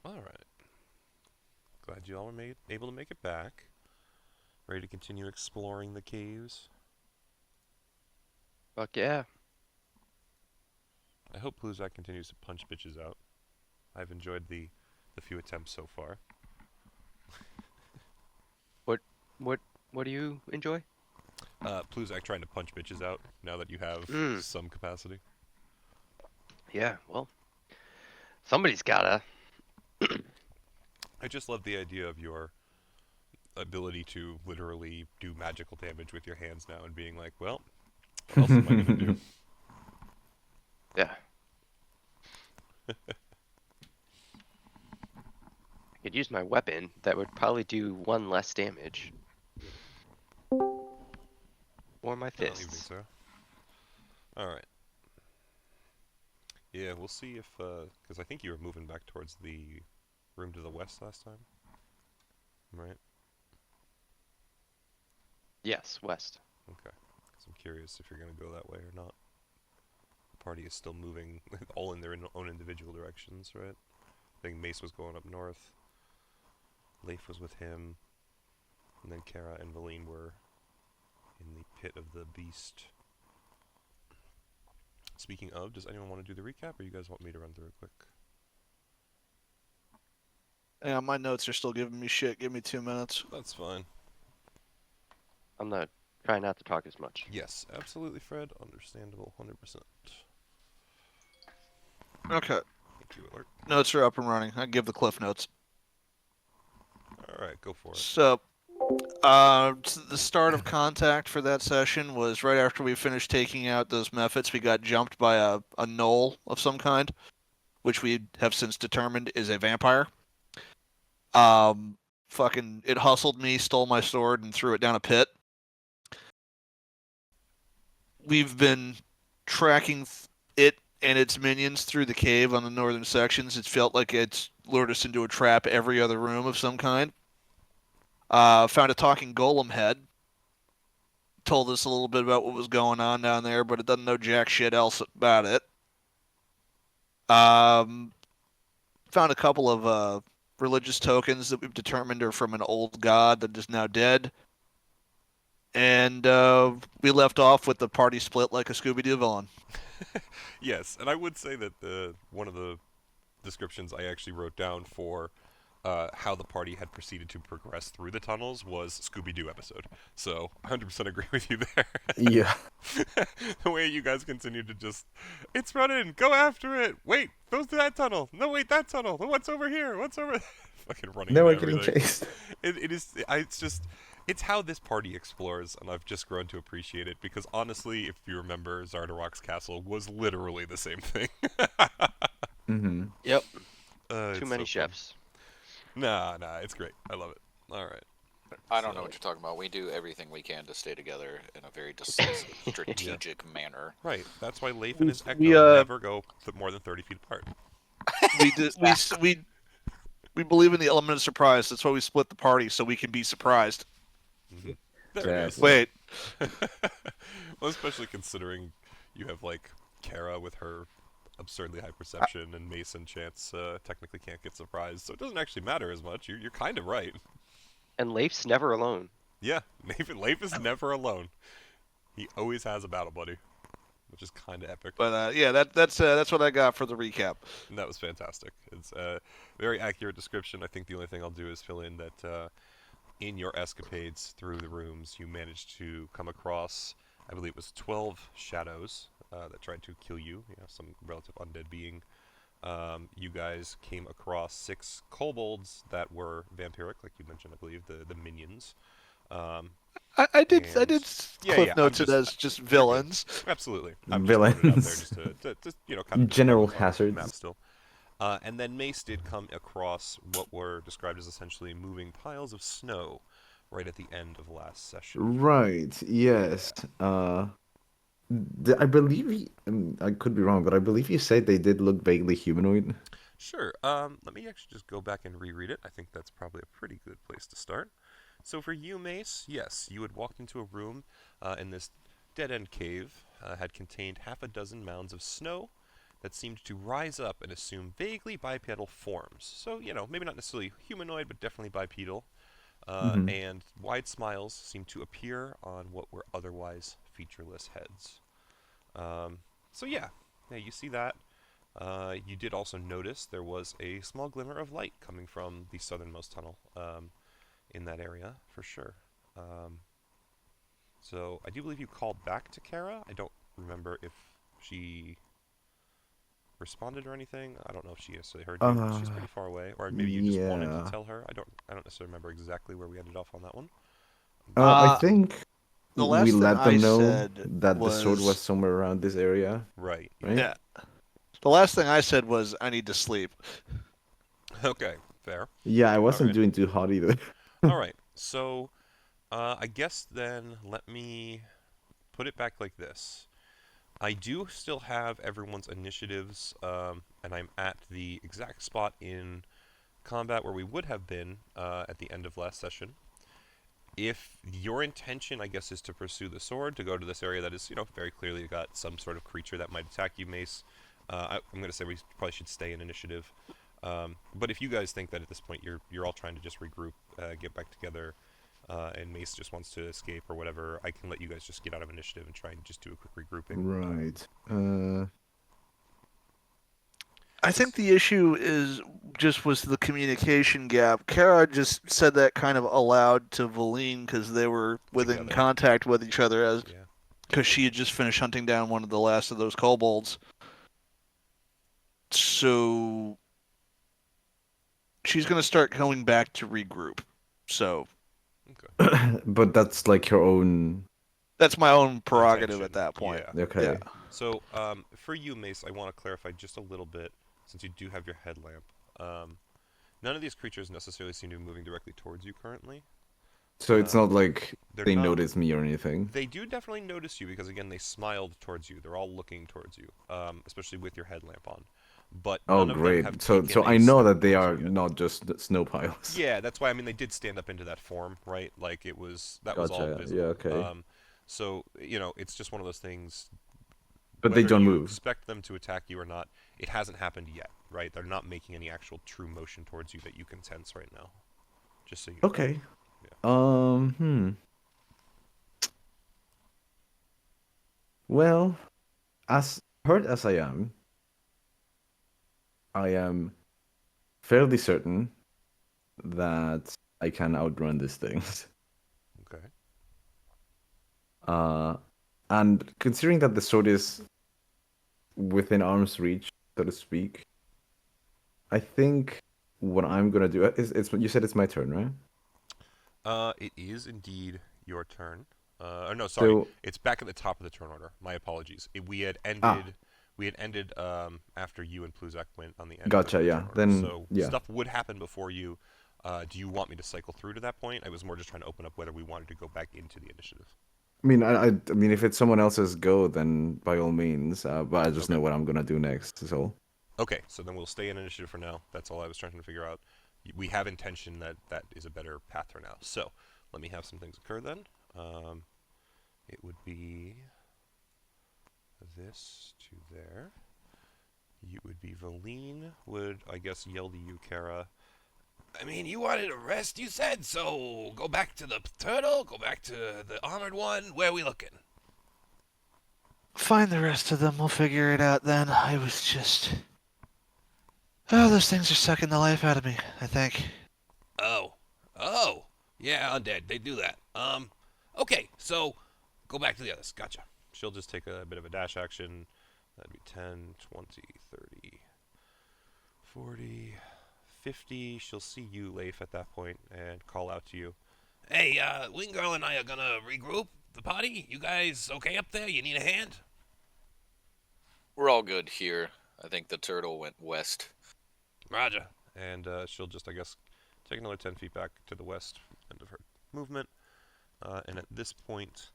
Alright. Glad you all were able to make it back. Ready to continue exploring the caves? Fuck yeah. I hope Pluzak continues to punch bitches out. I've enjoyed the few attempts so far. What what what do you enjoy? Pluzak trying to punch bitches out now that you have Hmm. some capacity. Yeah, well, somebody's gotta. I just love the idea of your ability to literally do magical damage with your hands now and being like, well, what else am I gonna do? Yeah. I could use my weapon. That would probably do one less damage. Or my I don't even think fists. so. Alright. Yeah, we'll see if, because I think you were moving back towards the room to the west last time, right? Yes, west. Okay. Because I'm curious if you're going to go that way or not. The party is still moving all in their own individual directions, right? I think Mace was going up north. Leif was with him. And then Kara and Valine were in the pit of the beast. Speaking of, does anyone want to do the recap, or you guys want me to run through it quick? Yeah, my notes are still giving me shit. Give me 2 minutes. That's fine. I'm not trying not to talk as much. Yes, absolutely, Fred. Understandable, 100%. Okay. Thank you, Alert. Notes are up and running. I give the cliff notes. Alright, go for it. So, the start of contact for that session was right after we finished taking out those mephits. We got jumped by a gnoll of some kind, which we have since determined is a vampire. Fucking, it hustled me, stole my sword, and threw it down a pit. We've been tracking it and its minions through the cave on the northern sections. It felt like it's lured us into a trap every other room of some kind. Found a talking golem head. Told us a little bit about what was going on down there, but it doesn't know jack shit else about it. Um, Found a couple of religious tokens that we've determined are from an old god that is now dead. And we left off with the party split like a Scooby-Doo villain. Yes, and I would say that one of the descriptions I actually wrote down for how the party had proceeded to progress through the tunnels was Scooby-Doo episode. So 100% agree with you there. Yeah. The way you guys continued to just, it's running, go after it. Wait, goes to that tunnel. No, wait, that tunnel. What's over here? What's over? Fucking running Now into we're getting everything. chased. It is. It's just. It's how this party explores, and I've just grown to appreciate it because honestly, if you remember, Zardarok's castle was literally the same thing. Mm-hmm. Yep. It's Too many so fun. chefs. Nah, it's great. I love it. All right. I don't know So- what you're talking about. We do everything we can to stay together in a very decisive, strategic manner. Right. That's why Leif and his Echo We, never go more than 30 feet apart. We did, we believe in the element of surprise. That's why we split the party so we can be surprised. Mm-hmm. There it is. Wait, Well, especially considering you have like Kara with her absurdly high perception, and Mason Chance technically can't get surprised, so it doesn't actually matter as much. You're kind of right. And Leif's never alone. Yeah, Leif is never alone. He always has a battle buddy, which is kind of epic. but yeah, that's what I got for the recap. And that was fantastic. It's a very accurate description. I think the only thing I'll do is fill in that in your escapades through the rooms, you managed to come across, I believe it was 12 shadows that tried to kill you, some relative undead being. You guys came across 6 kobolds that were vampiric, like you mentioned, I believe, the minions. I did And- cliff yeah, notes I'm it as just villains. Absolutely. I'm just throwing it out there Villains. just to kind of General on the map hazards. still. And then Mace did come across what were described as essentially moving piles of snow right at the end of last session. Right. Yes. I believe I could be wrong, but I believe you said they did look vaguely humanoid. Sure. Let me actually just go back and reread it. I think that's probably a pretty good place to start. So for you, Mace, yes, you had walked into a room in this dead-end cave, had contained half a dozen mounds of snow, that seemed to rise up and assume vaguely bipedal forms. So, maybe not necessarily humanoid, but definitely bipedal. Mhm. And wide smiles seemed to appear on what were otherwise featureless heads. So yeah, you see that. You did also notice there was a small glimmer of light coming from the southernmost tunnel in that area, for sure. So I do believe you called back to Kara. I don't remember if she responded or anything. I don't know if she necessarily heard you. She's pretty far away, or maybe you just wanted to Yeah. tell her. I don't necessarily remember exactly where we ended off on that one. I Uh, think the we last thing let I them know said that the sword was was, somewhere around this area, Right. right? yeah. The last thing I said was, I need to sleep. Okay. Fair. Yeah, I All wasn't right. doing too hot either. All right. So, I guess then let me put it back like this. I do still have everyone's initiatives, and I'm at the exact spot in combat where we would have been at the end of last session. If your intention, I guess, is to pursue the sword, to go to this area that is, very clearly got some sort of creature that might attack you, Mace, I'm going to say we probably should stay in initiative. But if you guys think that at this point you're all trying to just regroup, get back together, and Mace just wants to escape or whatever, I can let you guys just get out of initiative and try and just do a quick regrouping. Right. I think the issue was the communication gap. Kara just said that kind of aloud to Valine because they were within Together. contact with each other Yeah. because she had just finished hunting down one of the last of those kobolds. So she's going to start going back to regroup. So Okay. But that's like her own. that's my own prerogative Intention. at that point. Yeah. Okay. Yeah. So, for you, Mace, I want to clarify just a little bit, since you do have your headlamp. None of these creatures necessarily seem to be moving directly towards you currently. So it's not like They're they not- notice me or anything. They do definitely notice you because, again, they smiled towards you. They're all looking towards you, especially with your headlamp on. But Oh, none of them have great. So taken I a know step that they towards are you yet. not just snow piles. Yeah, that's why. I mean, they did stand up into that form, right? Like that was all Gotcha, visible. yeah, okay. So it's just one of those things. But they Whether don't you move. expect them to attack you or not, it hasn't happened yet, right? They're not making any actual true motion towards you that you can sense right now. Just so you know. Okay. Yeah. Well, as hurt as I am fairly certain that I can outrun these things. Okay. And considering that the sword is within arm's reach, so to speak, I think what I'm gonna do is you said it's my turn, right? It is indeed your turn. Or no, sorry, So it's back at the top of the turn order. My apologies. We had ended. Ah. We had ended after you and Pluzak went on the end Gotcha, of the yeah. turn order. Then, So yeah. stuff would happen before you. Do you want me to cycle through to that point? I was more just trying to open up whether we wanted to go back into the initiative. I mean, I mean, if it's someone else's go, then by all means. But I just Okay. know what I'm gonna do next. So Okay, so then we'll stay in initiative for now. That's all I was trying to figure out. We have intention that is a better path for now. So let me have some things occur then. It would be this to there. You would be Valine, would, I guess, yell to you, Kara. I mean, you wanted a rest, you said, so go back to the turtle, go back to the armored one. Where are we looking? Find the rest of them. We'll figure it out then. I was just. Oh, those things are sucking the life out of me, I think. Oh. Yeah, undead, they do that. Okay, so go back to the others. Gotcha. She'll just take a bit of a dash action. That'd be 10, 20, 30, 40, 50. She'll see you, Leif, at that point and call out to you. Hey, Wing Girl and I are gonna regroup the party. You guys okay up there? You need a hand? We're all good here. I think the turtle went west. Roger. And she'll just, I guess, take another 10 feet back to the west end of her movement. And at this point,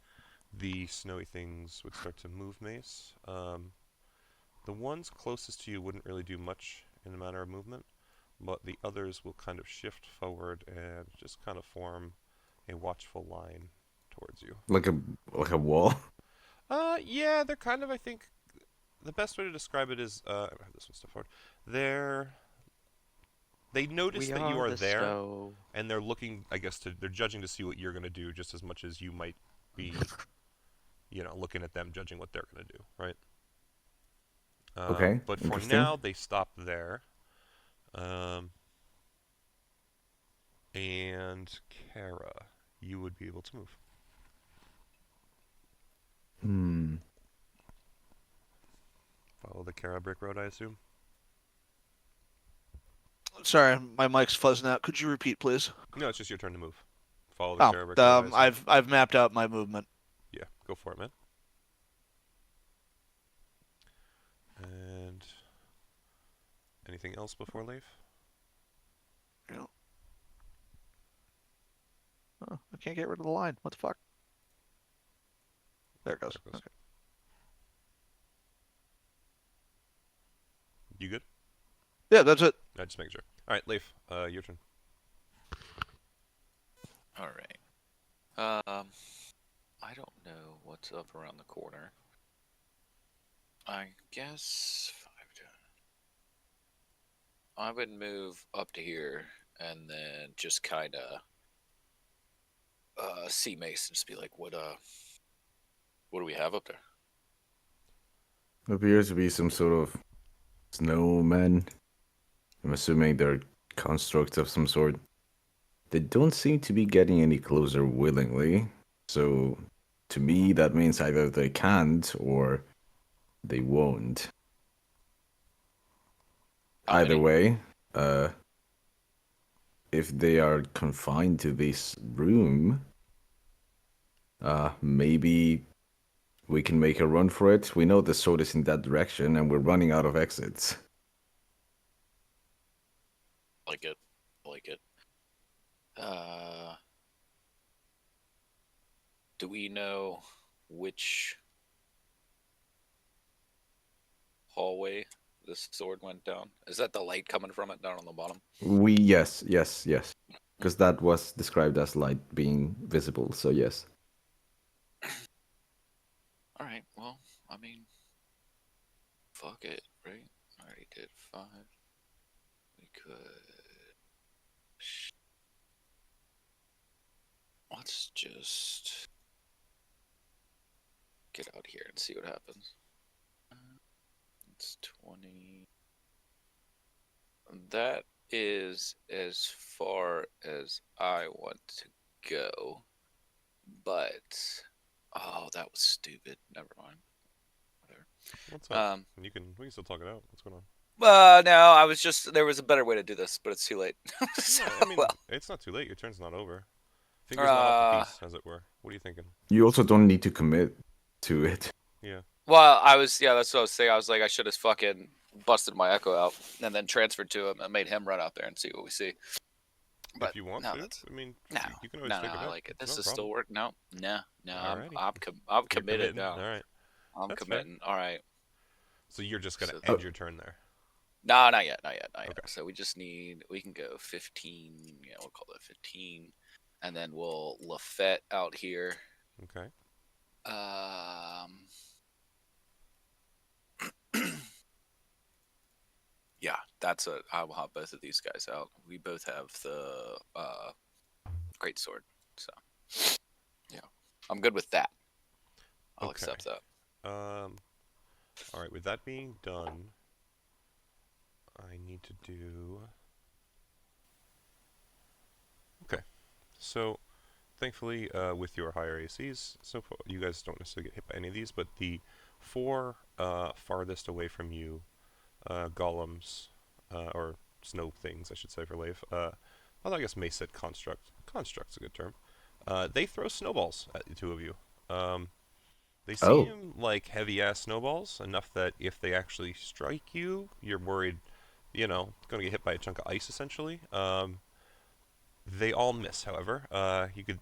the snowy things would start to move, Mace. The ones closest to you wouldn't really do much in the matter of movement, but the others will kind of shift forward and just kind of form a watchful line towards you. like a wall. Yeah, they're kind of, I think, the best way to describe it is I don't have this one step forward. They notice We that you are are the there, stow. and they're looking. I guess they're judging to see what you're gonna do, just as much as you might be, looking at them, judging what they're gonna do, right? Okay, But for interesting. now, they stop there. Um, and Kara, you would be able to move. Hmm. Follow the Kara brick road, I assume. Sorry, my mic's fuzzing out. Could you repeat, please? No, it's just your turn to move. Follow the Oh, Kara brick road, I assume. I've mapped out my movement. Yeah, go for it, man. And anything else before Leif? Yeah. Oh, I can't get rid of the line. What the fuck? There it goes. There it goes. Okay. You good? Yeah, that's it. I just making sure. All right, Leif, your turn. All right. I don't know what's up around the corner. I guess I would move up to here and then just kind of see Mace and just be like, what do we have up there? Appears to be some sort of snowmen. I'm assuming they're constructs of some sort. They don't seem to be getting any closer willingly. So, to me, that means either they can't or they won't. Either way, if they are confined to this room, maybe we can make a run for it. We know the sword is in that direction, and we're running out of exits. Like it. Like it. Do we know which hallway this sword went down? Is that the light coming from it down on the bottom? Yes. Because that was described as light being visible, so yes. All right. Well, I mean, fuck it, right? I already did 5. We could. Let's just get out here and see what happens. It's 20. That is as far as I want to go. But oh, that was stupid. Never mind. Whatever. What's up? We can still talk it out. What's going on? No, I was just there was a better way to do this, but it's too late. So, No, I mean, well, it's not too late. Your turn's not over. Fingers not off the piece, as it were. What are you thinking? You also don't need to commit to it. Yeah. well, that's what I was saying. I was like, I should have fucking busted my echo out and then transferred to him and made him run out there and see what we see. But if you want no, to, that's I mean, no, you can always no, take it I up. like it. It's This no is problem. still work. No, Alrighty. I'm You're committed committing? now. All right. I'm That's committing. All right. So you're just gonna So- end your turn there. No, not yet. Okay. So we can go 15. Yeah, we'll call it 15, and then we'll Lafette out here. Okay. Yeah, I will have both of these guys out. We both have the great sword, so yeah, I'm good with that. I'll Okay. accept that. All right. With that being done, I need to do. Okay. So, thankfully, with your higher ACs, so far, you guys don't necessarily get hit by any of these, but the 4 farthest away from you, golems, or snow things, I should say for Leif. Although I guess Mace said construct. Construct's a good term. They throw snowballs at the two of you. They Oh. seem like heavy-ass snowballs, enough that if they actually strike you, you're worried, going to get hit by a chunk of ice, essentially. They all miss, however. You could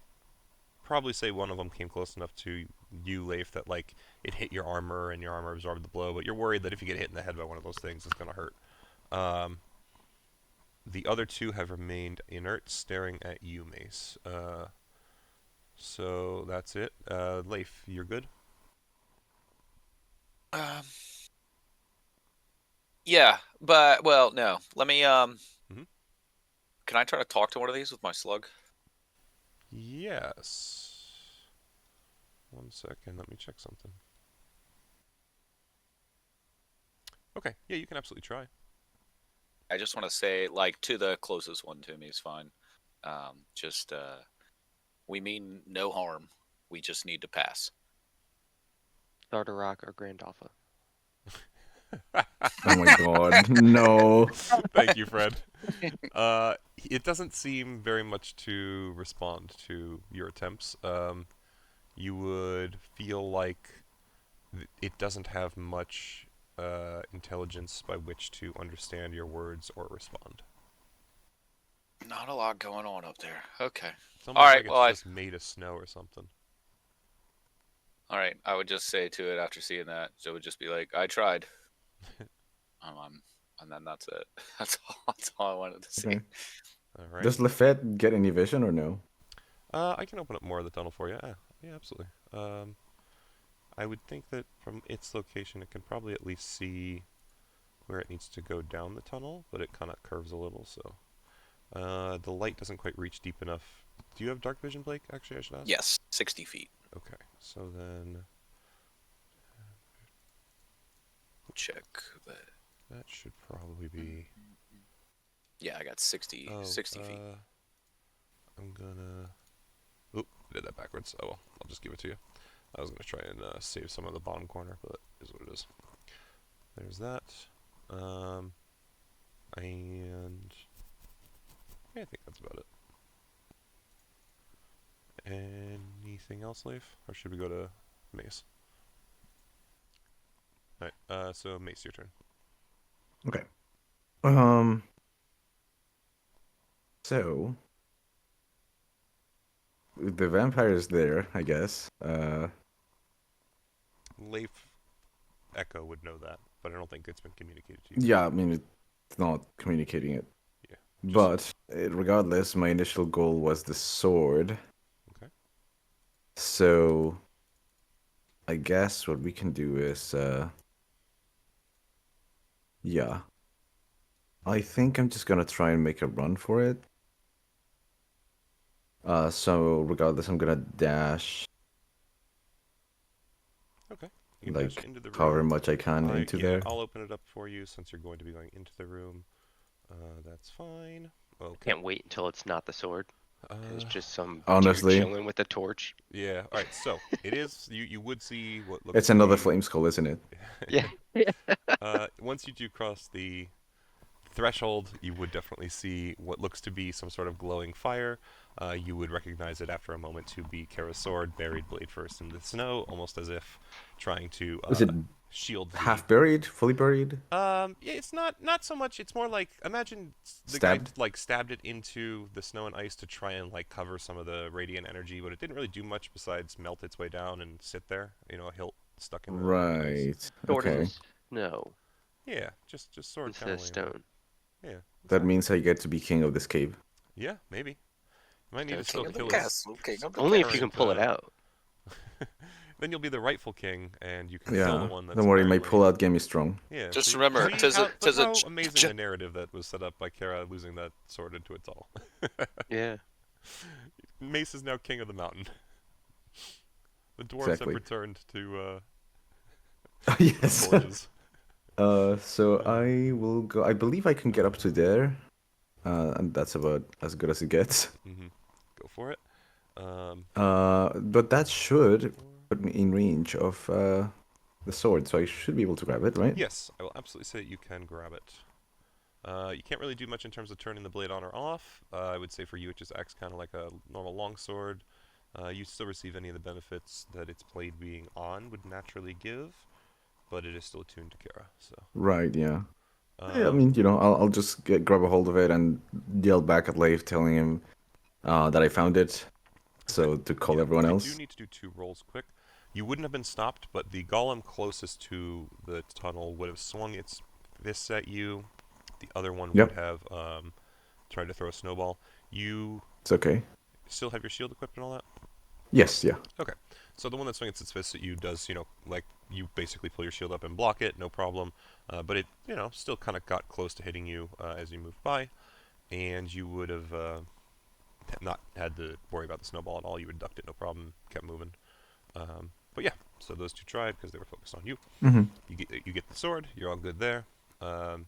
probably say one of them came close enough to you, Leif, that, like, it hit your armor and your armor absorbed the blow, but you're worried that if you get hit in the head by one of those things, it's going to hurt. The other 2 have remained inert, staring at you, Mace. So that's it. Leif, you're good? Yeah, but well, no. Let me Mhm. Can I try to talk to one of these with my slug? Yes. 1 second, let me check something. Okay, yeah, you can absolutely try. I just want to say, like, to the closest one to me is fine. Just we mean no harm. We just need to pass. Starter Rock or Grand Alpha. Oh my god, no. Thank you, Fred. It doesn't seem very much to respond to your attempts. You would feel like it doesn't have much intelligence by which to understand your words or respond. Not a lot going on up there. Okay. It's All almost right. like Well, it's just made of snow or something. all right. I would just say to it after seeing that, so it would just be like, I tried. And then that's it. That's all I wanted to see. Okay. All right. Does Lafette get any vision or no? I can open up more of the tunnel for you. Yeah, absolutely. I would think that from its location, it can probably at least see where it needs to go down the tunnel, but it kind of curves a little, so the light doesn't quite reach deep enough. Do you have dark vision, Blake? Actually, I should ask. Yes, 60 feet. Okay, so then Check that. that should probably be. Yeah, I got 60 Oh, 60 feet. I'm gonna. Oop, I did that backwards. Oh well, I'll just give it to you. I was gonna try and save some of the bottom corner, but it is what it is. There's that. And yeah, I think that's about it. Anything else, Leif? Or should we go to Mace? Alright, so Mace, your turn. Okay. So the vampire is there, I guess. Leif Echo would know that, but I don't think it's been communicated to you. Yeah, I mean it's not communicating it. Yeah. But regardless, my initial goal was the sword. Okay. So I guess what we can do is yeah. I think I'm just gonna try and make a run for it. So regardless, I'm gonna dash, Okay. You can dash like into the however room. much I can into Yeah, there. I'll open it up for you since you're going to be going into the room. That's fine. Okay. Can't wait until it's not the sword. It's Uh, just some honestly. dude chilling with a torch. yeah. All right. So it is. You would see what looks. It's to another be, flame skull, isn't it? Yeah. Once you do cross the threshold, you would definitely see what looks to be some sort of glowing fire. You would recognize it after a moment to be Kara's sword, buried blade first in the snow, almost as if trying to Is it shield the. half buried, fully buried? Yeah, it's not so much. It's more like imagine the Stabbed? guy like stabbed it into the snow and ice to try and like cover some of the radiant energy, but it didn't really do much besides melt its way down and sit there. You know, a hilt stuck in the ice. Right. Sword in Okay. the snow Yeah, just sword instead kind of stone. Yeah. That means I get to be king of this cave. Yeah, maybe. You might need to King still King of the kill castle, king of the Only if you castle. can pull it out. Then you'll be the rightful king, and you can kill Yeah. the one that's. Don't worry, my apparently- pull-out game is strong. Yeah. Just see- remember, see tis a- how, look tis a how j- amazing j- the narrative that was set up by Kara losing that sword into its all. Yeah. Mace is now king of the mountain. The dwarves Exactly. have returned to Yes. forges. So I will go. I believe I can get up to there, and that's about as good as it gets. Go for it. But that should put me in range of the sword, so I should be able to grab it, right? Yes, I will absolutely say you can grab it. You can't really do much in terms of turning the blade on or off. I would say for you it just acts kind of like a normal longsword. You still receive any of the benefits that its blade being on would naturally give, but it is still attuned to Kara. So. Right. Yeah. Yeah, I mean, I'll just grab a hold of it and yell back at Leif, telling him that I found it, so to call Yeah, everyone I else. do need to do 2 rolls quick. You wouldn't have been stopped, but the golem closest to the tunnel would have swung its fists at you. The other one Yep. would have tried to throw a snowball. You It's okay. still have your shield equipped and all that? Yes. Yeah. Okay. So the one that swings its fist at you does, like you basically pull your shield up and block it, no problem. But it, still kind of got close to hitting you as you moved by, and you would have not had to worry about the snowball at all. You would ducked it, no problem, kept moving. But yeah, so those two tried because they were focused on you. Mm-hmm. You get the sword. You're all good there.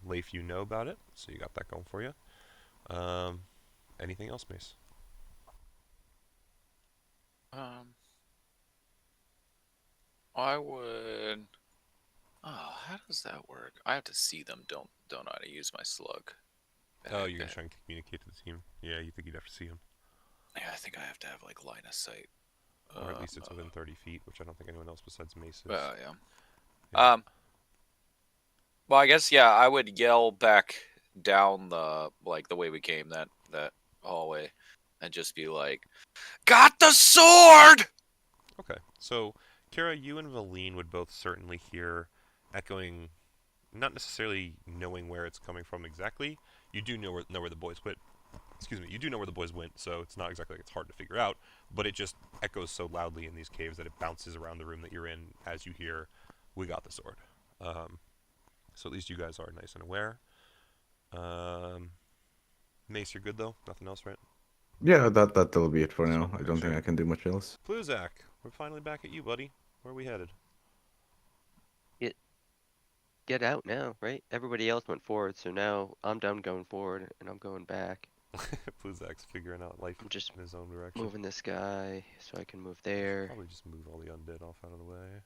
Leif, you know about it, so you got that going for you. Anything else, Mace? I would. Oh, how does that work? I have to see them. Don't know how to use my slug. Oh, you're gonna try and communicate to the team. Yeah, you think you'd have to see him, Yeah, I think I have to have like line of sight. or at least it's within 30 feet, which I don't think anyone else besides Mace is. Yeah. Yeah. Well, I guess yeah. I would yell back down the way we came that hallway, and just be like, "Got the sword!" Okay, so Kara, you and Valine would both certainly hear echoing, not necessarily knowing where it's coming from exactly. You do know where the boys went. Excuse me. You do know where the boys went, so it's not exactly like it's hard to figure out. But it just echoes so loudly in these caves that it bounces around the room that you're in as you hear, "We got the sword." So at least you guys are nice and aware. Mace, you're good though. Nothing else, right? Yeah, that'll be it for Just now. wanted to I make don't think sure. I can do much else. Pluzak, we're finally back at you, buddy. Where are we headed? Get out now, right? Everybody else went forward, so now I'm done going forward and I'm going back. Pluzak's figuring out life I'm just in his own direction. moving this guy so I can move there. Probably just move all the undead off out of the way.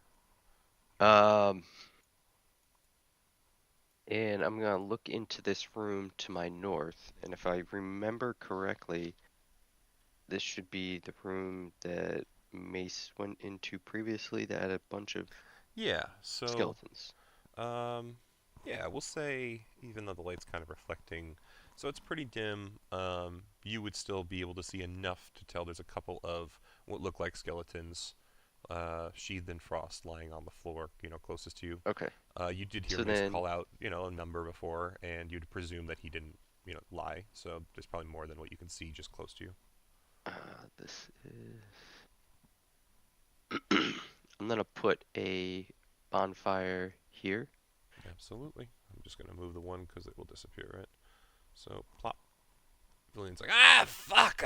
And I'm gonna look into this room to my north, and if I remember correctly, this should be the room that Mace went into previously that had a bunch of Yeah, so skeletons. yeah, we'll say even though the light's kind of reflecting, so it's pretty dim, you would still be able to see enough to tell there's a couple of what look like skeletons sheathed in frost lying on the floor, closest to you. Okay. You did hear So Mace then- call out, a number before, and you'd presume that he didn't, lie. So there's probably more than what you can see just close to you. This is. I'm gonna put a bonfire here. Absolutely. I'm just gonna move the one because it will disappear, right? So plop. Julian's like, ah, fuck!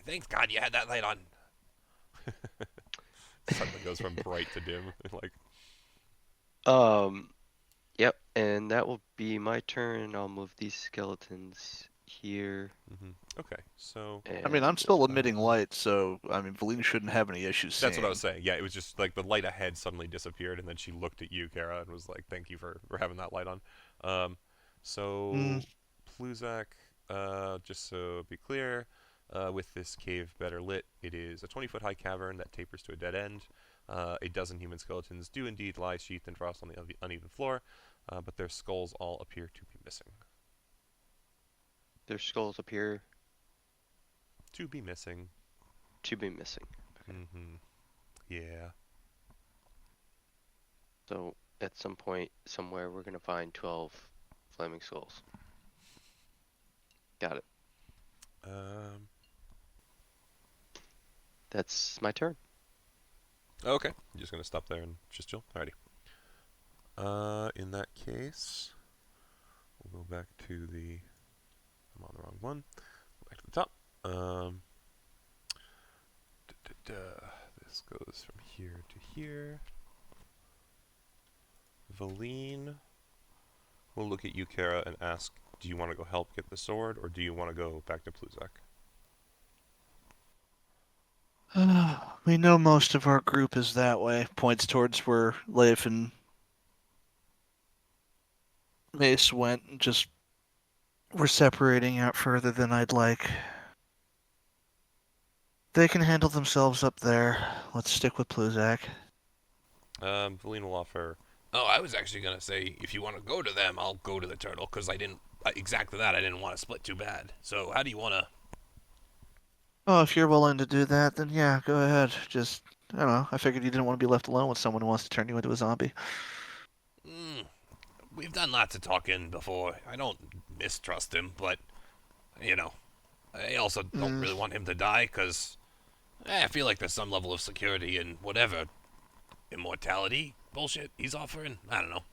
Thanks God you had that light on. Suddenly goes from bright to dim. Like, Yep, and that will be my turn. I'll move these skeletons here. okay, so I mean, I'm and, still emitting light, so I mean, Valine shouldn't have any issues that's seeing. what I was saying. Yeah, it was just like the light ahead suddenly disappeared, and then she looked at you, Kara, and was like, "Thank you for having that light on." So Pluzak, just so be clear, with this cave better lit, it is a 20-foot high cavern that tapers to a dead end. A dozen human skeletons do indeed lie sheathed in frost on the uneven floor, but their skulls all appear to be missing. their skulls appear To be missing. to be missing. Yeah. So at some point, somewhere, we're gonna find 12 flaming skulls. Got it. That's my turn. Okay. I'm just gonna stop there and just chill. Alrighty. In that case, we'll go back to the. I'm on the wrong one. Go back to the top. This goes from here to here. Valine will look at you, Kara, and ask, "Do you want to go help get the sword, or do you want to go back to Pluzak?" We know most of our group is that way. Points towards where Leif and Mace went. And just we're separating out further than I'd like. They can handle themselves up there. Let's stick with Pluzak. Valine will offer. Oh, I was actually gonna say, if you want to go to them, I'll go to the turtle, because I didn't exactly that. I didn't want to split too bad. So how do you want to? Oh, if you're willing to do that, then yeah, go ahead. Just, I don't know. I figured you didn't want to be left alone with someone who wants to turn you into a zombie. We've done lots of talking before. I don't mistrust him, but I also don't really want him to die, because I feel like there's some level of security in whatever immortality bullshit he's offering. I don't know.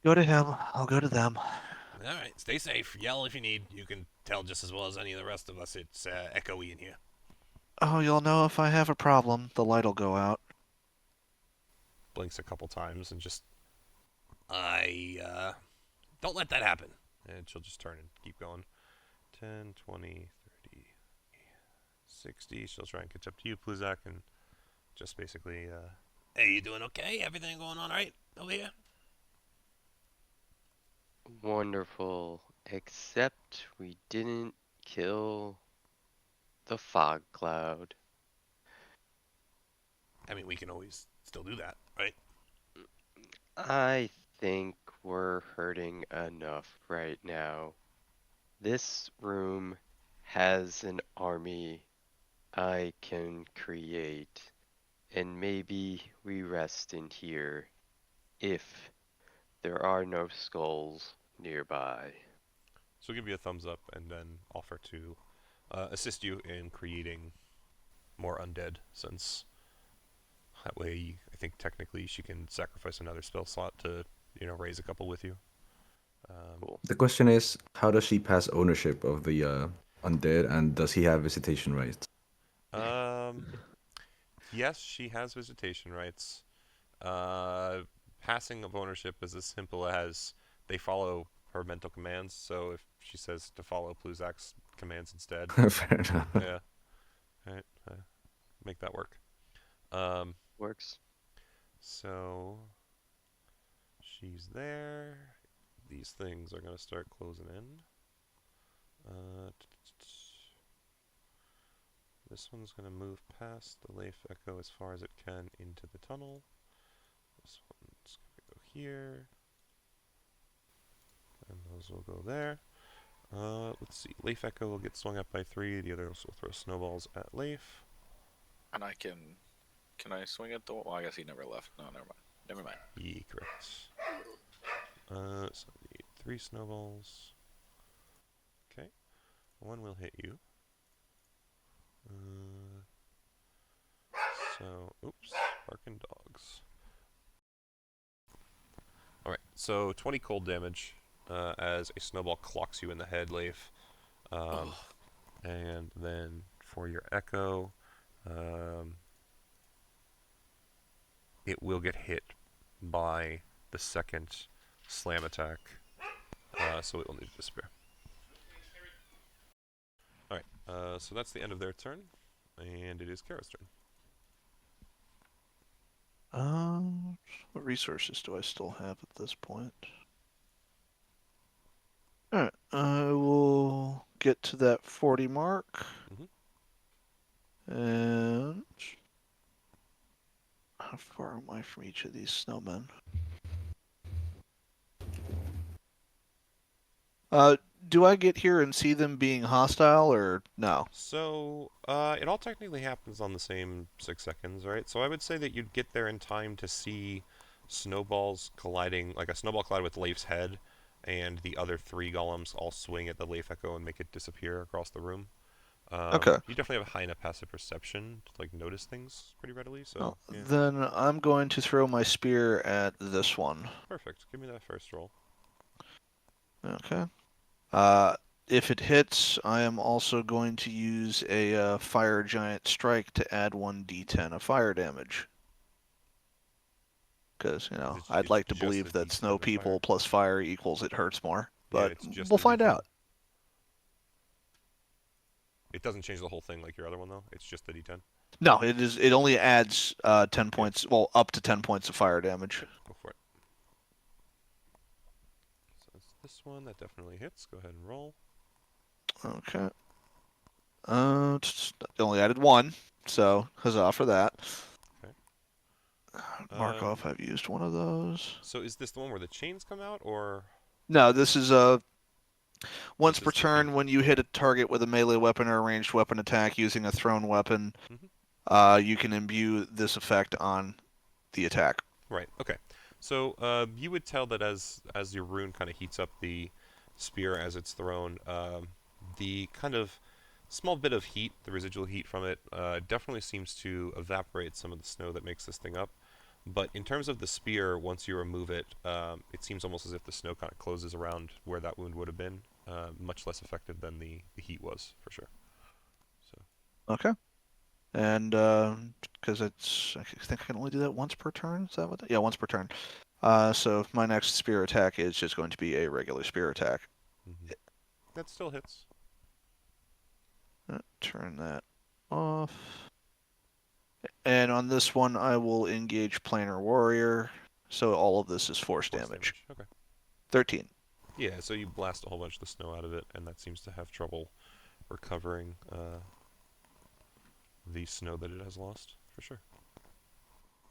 Go to him. I'll go to them. All right, stay safe. Yell if you need. You can tell just as well as any of the rest of us. It's echoey in here. Oh, you'll know if I have a problem. The light'll go out. Blinks a couple times and just, don't let that happen. And she'll just turn and keep going. 10, 20, 30, 60. She'll try and catch up to you, Pluzak, and just basically, hey, you doing okay? Everything going on all right over here? Wonderful. Except we didn't kill the fog cloud. I mean, we can always still do that, right? I think we're hurting enough right now. This room has an army I can create, and maybe we rest in here if there are no skulls nearby. So give you a thumbs up and then offer to assist you in creating more undead, since that way I think technically she can sacrifice another spell slot to, raise a couple with you. Cool. The question is, how does she pass ownership of the undead, and does he have visitation rights? Yes, she has visitation rights. Passing of ownership is as simple as they follow her mental commands. So if she says to follow Pluzak's commands instead, Fair enough. yeah, right, make that work. Works. So she's there. These things are gonna start closing in. This one's gonna move past the Leif Echo as far as it can into the tunnel. This one's gonna go here. And those will go there. Let's see. Leif Echo will get swung up by 3. The others will throw snowballs at Leif. And I can I swing at the wall? Well, I guess he never left. No, never mind. Never mind. Ye, correct. So I need 3 snowballs. Okay. 1 will hit you. Oops, barking dogs. Alright, so 20 cold damage as a snowball clocks you in the head, Leif. And then for your echo, it will get hit by the second slam attack, so it will need to disappear. Alright, so that's the end of their turn, and it is Kara's turn. What resources do I still have at this point? Alright, I will get to that 40 mark. And how far am I from each of these snowmen? Do I get here and see them being hostile, or no? So, it all technically happens on the same 6 seconds, right? So I would say that you'd get there in time to see snowballs colliding, like a snowball collide with Leif's head, and the other 3 golems all swing at the Leif Echo and make it disappear across the room. Okay. You definitely have a high enough passive perception to notice things pretty readily. So Well, yeah. then I'm going to throw my spear at this one. Perfect. Give me that first roll. Okay. If it hits, I am also going to use a fire giant strike to add 1d10 of fire damage. Because, I'd like to just believe a that D10 snow of people fire? plus fire equals it hurts more. Yeah, But it's just we'll a find D10. out. It doesn't change the whole thing like your other one though. It's just the D10. No, it only adds 10 points, well, up to 10 points of fire damage. Go for it. So it's this one that definitely hits. Go ahead and roll. Okay. It only added 1, so huzzah for that. Okay. Mark off I've used one of those. So is this the one where the chains come out, or No, this is once This per is the turn feat. when you hit a target with a melee weapon or a ranged weapon attack using a thrown weapon, you can imbue this effect on the attack. Right. Okay. So you would tell that as your rune kind of heats up the spear as it's thrown, the kind of small bit of heat, the residual heat from it, definitely seems to evaporate some of the snow that makes this thing up. But in terms of the spear, once you remove it, it seems almost as if the snow kind of closes around where that wound would have been. Much less effective than the heat was, for sure. So Okay. And because I think I can only do that once per turn. Is that what? Yeah, once per turn. So my next spear attack is just going to be a regular spear attack. that still hits. Turn that off. And on this one, I will engage Planar Warrior. So all of this is force damage. Okay. 13. Yeah, so you blast a whole bunch of the snow out of it, and that seems to have trouble recovering the snow that it has lost, for sure.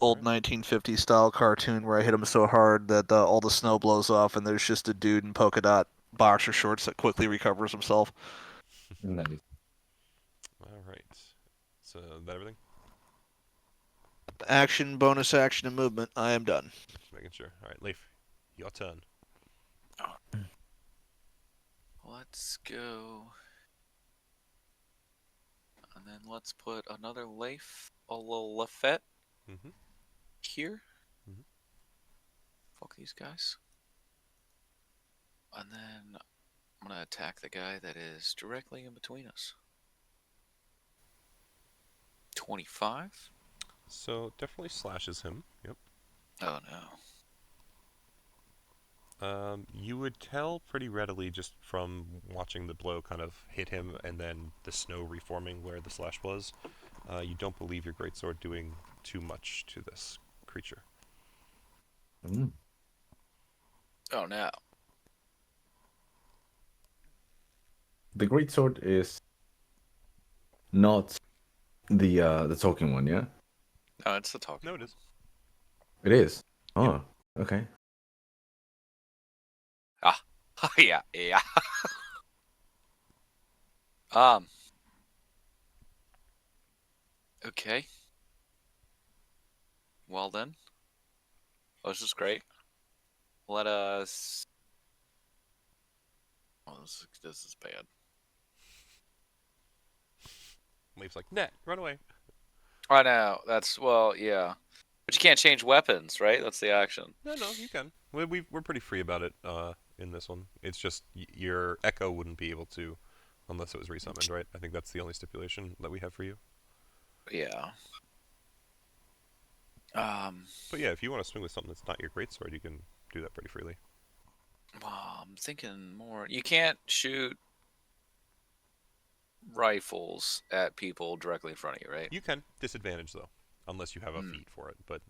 Old Alright. 1950s style cartoon where I hit him so hard that all the snow blows off, and there's just a dude in polka dot boxer shorts that quickly recovers himself. Nice. Alright. So, that everything? Action, bonus action, and movement. I am done. Just making sure. Alright, Leif, your turn. Let's go. And then let's put another a little Lafette Mm-hmm. here. Mhm. Fuck these guys. And then I'm gonna attack the guy that is directly in between us. 25. So, definitely slashes him. Yep. Oh no. You would tell pretty readily just from watching the blow kind of hit him and then the snow reforming where the slash was. You don't believe your greatsword doing too much to this creature. Mm. Oh no. The greatsword is not the talking one, yeah? No, it's the talk. No, it is. It is. Oh, okay. Yeah, yeah. Um. Okay. Well then. Oh, this is great. Let us. Oh, this is bad. Leif's like, nah, run away. I know. That's yeah. But you can't change weapons, right? That's the action. No, you can. We're pretty free about it in this one. It's just your echo wouldn't be able to unless it was resummoned, right? I think that's the only stipulation that we have for you. Yeah. But yeah, if you want to swing with something that's not your greatsword, you can do that pretty freely. Well, I'm thinking more. You can't shoot rifles at people directly in front of you, right? You can. Disadvantage, though. Unless you have a Hmm. feat for it. But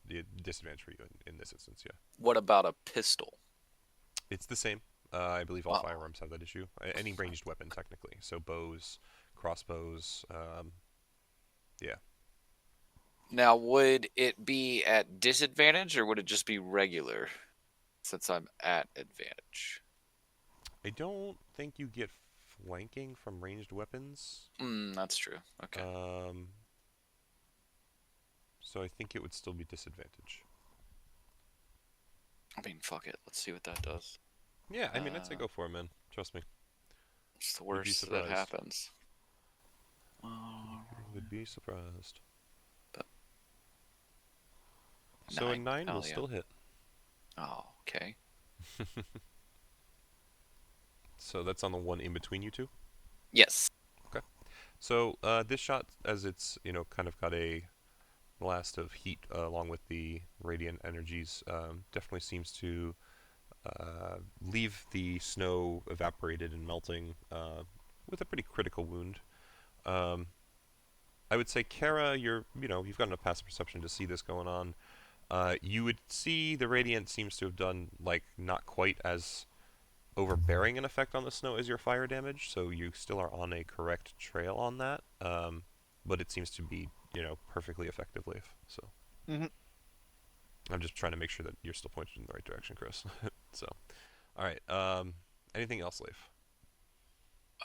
disadvantage for you in this instance, yeah. What about a pistol? It's the same. I believe all Oh. firearms have that issue. Any ranged weapon, technically. So bows, crossbows, yeah. Now, would it be at disadvantage or would it just be regular since I'm at advantage? I don't think you get flanking from ranged weapons. That's true. Okay. So I think it would still be disadvantage. I mean, fuck it. Let's see what that does. Yeah, I mean, I'd say go for it, man. Trust me. It's the You'd be worst that surprised. happens. Would be surprised. But So a 9 will hell yeah. still hit. Oh, okay. So that's on the one in between you two. Yes. So this shot, as it's kind of got a blast of heat along with the radiant energies, definitely seems to leave the snow evaporated and melting with a pretty critical wound. I would say, Kara, you've got enough passive perception to see this going on. You would see the radiant seems to have done not quite as overbearing an effect on the snow as your fire damage, so you still are on a correct trail on that. But it seems to be perfectly effective, Leif. So Mhm. I'm just trying to make sure that you're still pointed in the right direction, Chris. So, all right. Anything else, Leif?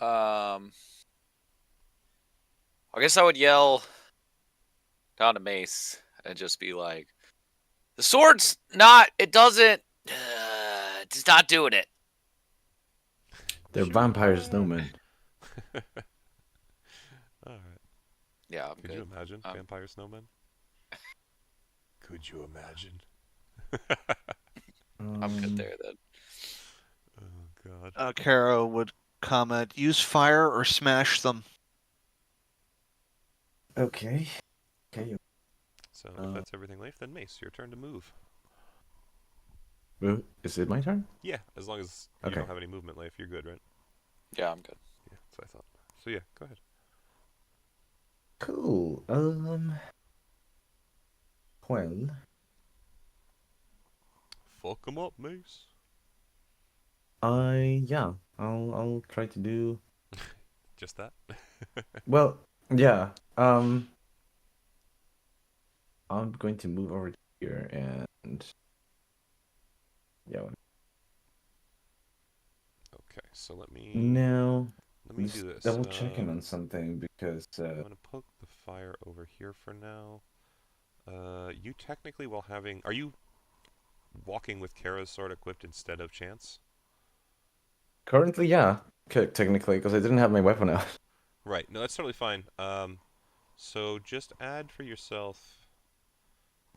I guess I would yell down to Mace and just be like, "The sword's not. It doesn't. It's not doing it." They're vampire snowmen. Yeah, I'm Could good. you imagine Um, vampire snowmen? Could you imagine? I'm good there then. Oh god. Kara would comment, use fire or smash them. Okay. Okay. So if that's everything left, then Mace, your turn to move. Is it my turn? Yeah, as long as you Okay. don't have any movement left, you're good, right? Yeah, I'm good. Yeah, that's what I thought. So yeah, go ahead. Cool. Well, Fuck 'em up, Mace. I'll try to do. Just that? Well, yeah. I'm going to move over here and yeah. Okay, so let me Now, do just this. double checking on something because I'm gonna poke the fire over here for now. You technically, while having, are you walking with Kara's sword equipped instead of Chance? currently, yeah, technically, because I didn't have my weapon out. Right. No, that's totally fine. So just add for yourself,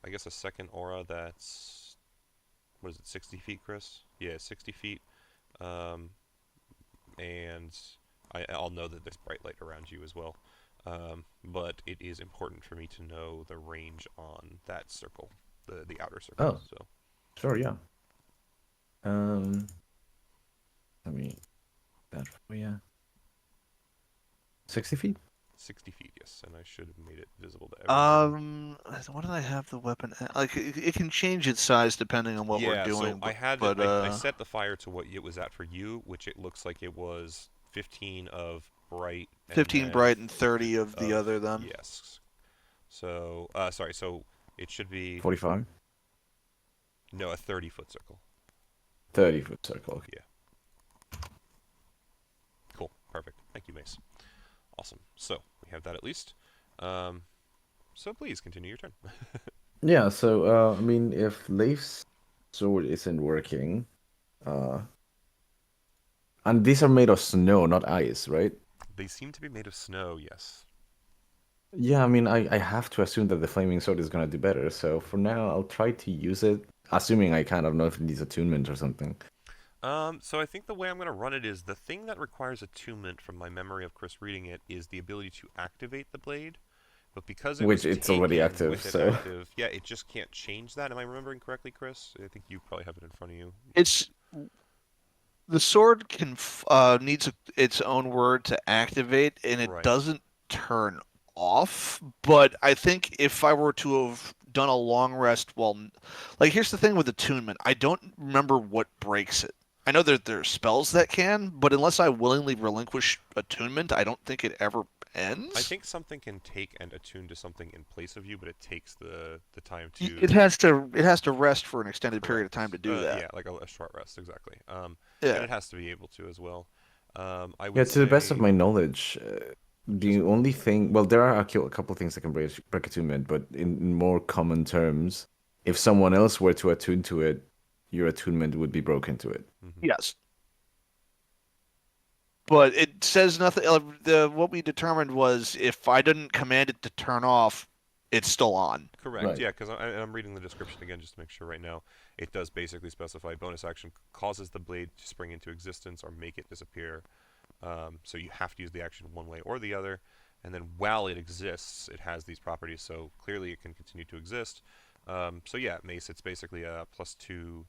I guess, a second aura that's, what is it, 60 feet, Chris? Yeah, 60 feet. Um, and I'll know that there's bright light around you as well. But it is important for me to know the range on that circle, the outer circle. Oh. So Sure, yeah. Let me that for you. 60 feet? 60 feet, yes, and I should have made it visible to everyone. What did I have the weapon at? Like, it can change its size depending on what we're Yeah, so doing, I had but I set the fire to what it was at for you, which it looks like it was 15 of bright and 15 then bright and 30 of the other then. yes. So sorry, so it should be 45? no, a 30-foot circle. 30-foot circle. Okay. Cool, perfect. Thank you, Mace. Awesome. So we have that at least. So please continue your turn. Yeah, so I mean, if Leif's sword isn't working, uh, and these are made of snow, not ice, right? They seem to be made of snow, yes. Yeah, I mean, I have to assume that the flaming sword is gonna do better. So for now, I'll try to use it, assuming I kind of know if it needs attunement or something. So I think the way I'm going to run it is the thing that requires attunement from my memory of Chris reading it is the ability to activate the blade. But because it Which was it's already taken active, with it so active, yeah, it just can't change that. Am I remembering correctly, Chris? I think you probably have it in front of you. It's the sword needs its own word to activate, and it Right. doesn't turn off. But I think if I were to have done a long rest while, like, here's the thing with attunement, I don't remember what breaks it. I know that there are spells that can, but unless I willingly relinquish attunement, I don't think it ever ends. I think something can take and attune to something in place of you, but it takes the time to. It has to rest for an extended period of time to do that. Yeah, like a short rest, exactly. And Yeah. it has to be able to as well. I would yeah. To the best of say- my knowledge, the only thing, well, there are a couple of things that can break attunement, but in more common terms, if someone else were to attune to it, your attunement would be broken to it. Mhm. Yes. But it says nothing. What we determined was if I didn't command it to turn off, it's still on. Correct. Right. Yeah, because I'm reading the description again just to make sure right now. It does basically specify bonus action causes the blade to spring into existence or make it disappear. So you have to use the action one way or the other. And then while it exists, it has these properties. So clearly it can continue to exist. So yeah, Mace, it's basically a +2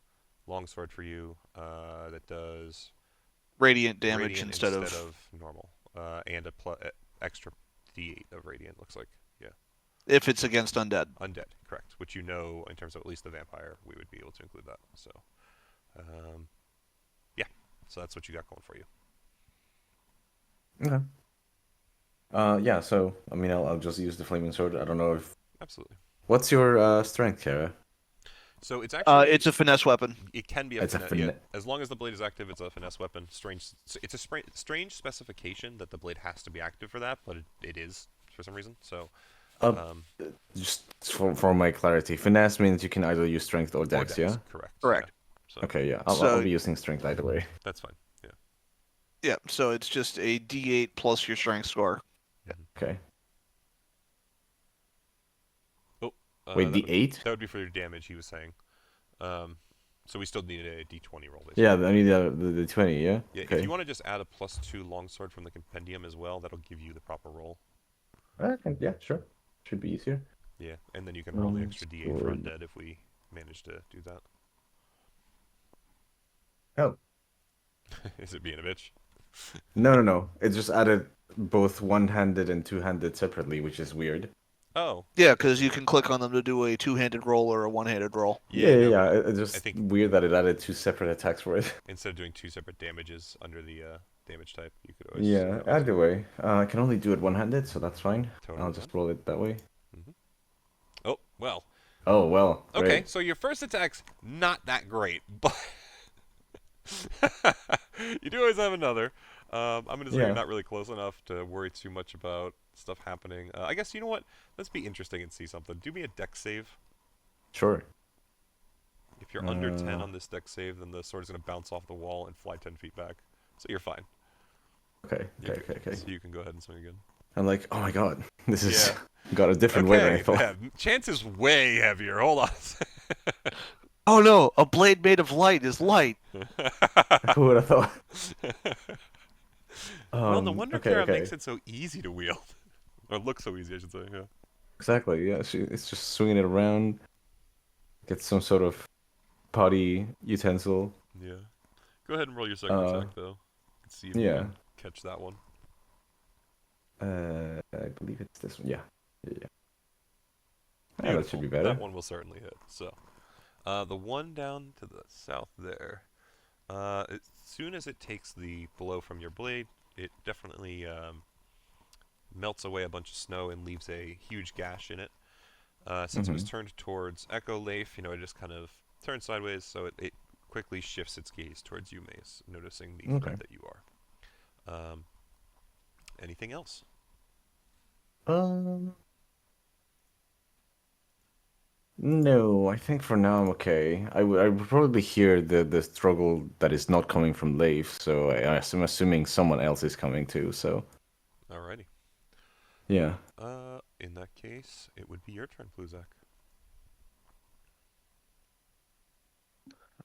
longsword for you that does Radiant damage radiant instead of normal, and a extra D8 of radiant. Looks like, yeah, if it's against undead. undead, correct. Which you know, in terms of at least the vampire, we would be able to include that. So, yeah, so that's what you got going for you. Okay. Yeah. So I mean, I'll just use the flaming sword. I don't know if. Absolutely. What's your strength, Kara? So it's actually It's a finesse weapon. it can be a It's a finesse. Yeah, as long as the blade is active, it's a finesse weapon. It's a strange specification that the blade has to be active for that, but it is for some reason. So, Just for my clarity, finesse means you can either use strength or dex, yeah? correct. Correct. Yeah. So Okay, yeah. So- I'll be using strength either way. that's fine. Yeah. Yeah, so it's just a D8 plus your strength score. Okay. Wait, that the would, 8? that would be for your damage, he was saying. So we still need a d20 roll, basically. Yeah, I mean the 20, yeah? Yeah, if Okay. you want to just add a +2 longsword from the compendium as well, that'll give you the proper roll. Yeah, sure. Should be easier. Yeah, and then you can roll the extra d8 for Longsword. undead if we manage to do that. Oh. Is it being a bitch? No. It just added both one-handed and two-handed separately, which is weird. Oh. Yeah, because you can click on them to do a two-handed roll or a one-handed roll. Yeah, no, but It's just I think weird that it added 2 separate attacks for it. instead of doing 2 separate damages under the damage type, you could always Yeah, have it either way. I can only do it one-handed, so that's fine. totally I'll just roll it that way. hmm Oh, well. Oh, well, Okay, great. so your first attack's not that great, but you do always have another. I'm going to say you're Yeah. not really close enough to worry too much about stuff happening. I guess, you know what? Let's be interesting and see something. Do me a dex save. Sure. If you're under 10 Uh, on this dex save, then the sword is going to bounce off the wall and fly 10 feet back. So you're fine. Okay. So you can go ahead and swing again. I'm like, oh my god, this is Yeah. got a different weight than I Okay, thought. yeah, chance is way heavier. Hold on. Oh no, a blade made of light is light. Who would have thought? Well, no wonder okay, Kara okay. makes it so easy to wield. Or looks so easy, I should say, yeah. Exactly. Yeah, it's just swinging it around. Get some sort of potty utensil. Yeah. Go ahead and roll your second attack, though. Let's see if you Yeah. can catch that one. I believe it's this one. Yeah. Yeah, that should Beautiful. be better. That one will certainly hit. So, the one down to the south there. As soon as it takes the blow from your blade, it definitely melts away a bunch of snow and leaves a huge gash in it. Since it was turned towards Echo Leif, it just kind of turned sideways, so it quickly shifts its gaze towards you, Mace, noticing the threat that you are. Anything else? No, I think for now I'm okay. I would probably hear the struggle that is not coming from Leif, so I'm assuming someone else is coming too. So Alrighty. yeah. In that case, it would be your turn, Pluzak.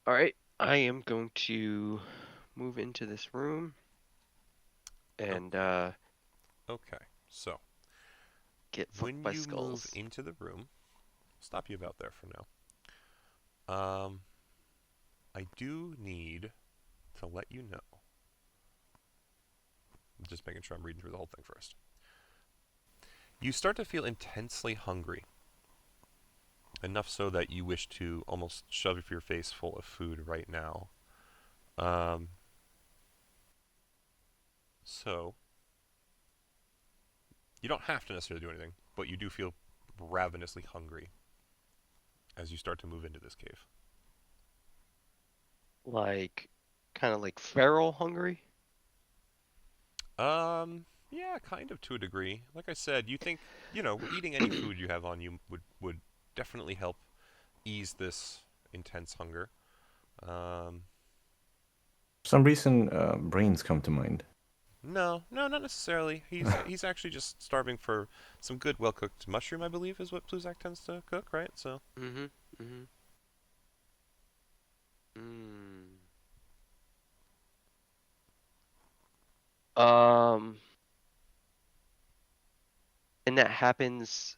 All right, I am going to move into this room and Okay, so get when fucked by you skulls. move into the room, I'll stop you about there for now. I do need to let you know. I'm just making sure I'm reading through the whole thing first. You start to feel intensely hungry. Enough so that you wish to almost shove your face full of food right now. So, you don't have to necessarily do anything, but you do feel ravenously hungry as you start to move into this cave. Like, kind of like feral hungry. Yeah, kind of to a degree. Like I said, you think, eating any food you have on you would definitely help ease this intense hunger. For some reason, brains come to mind. No, not necessarily. He's actually just starving for some good, well-cooked mushroom, I believe, is what Pluzak tends to cook, right? So. And that happens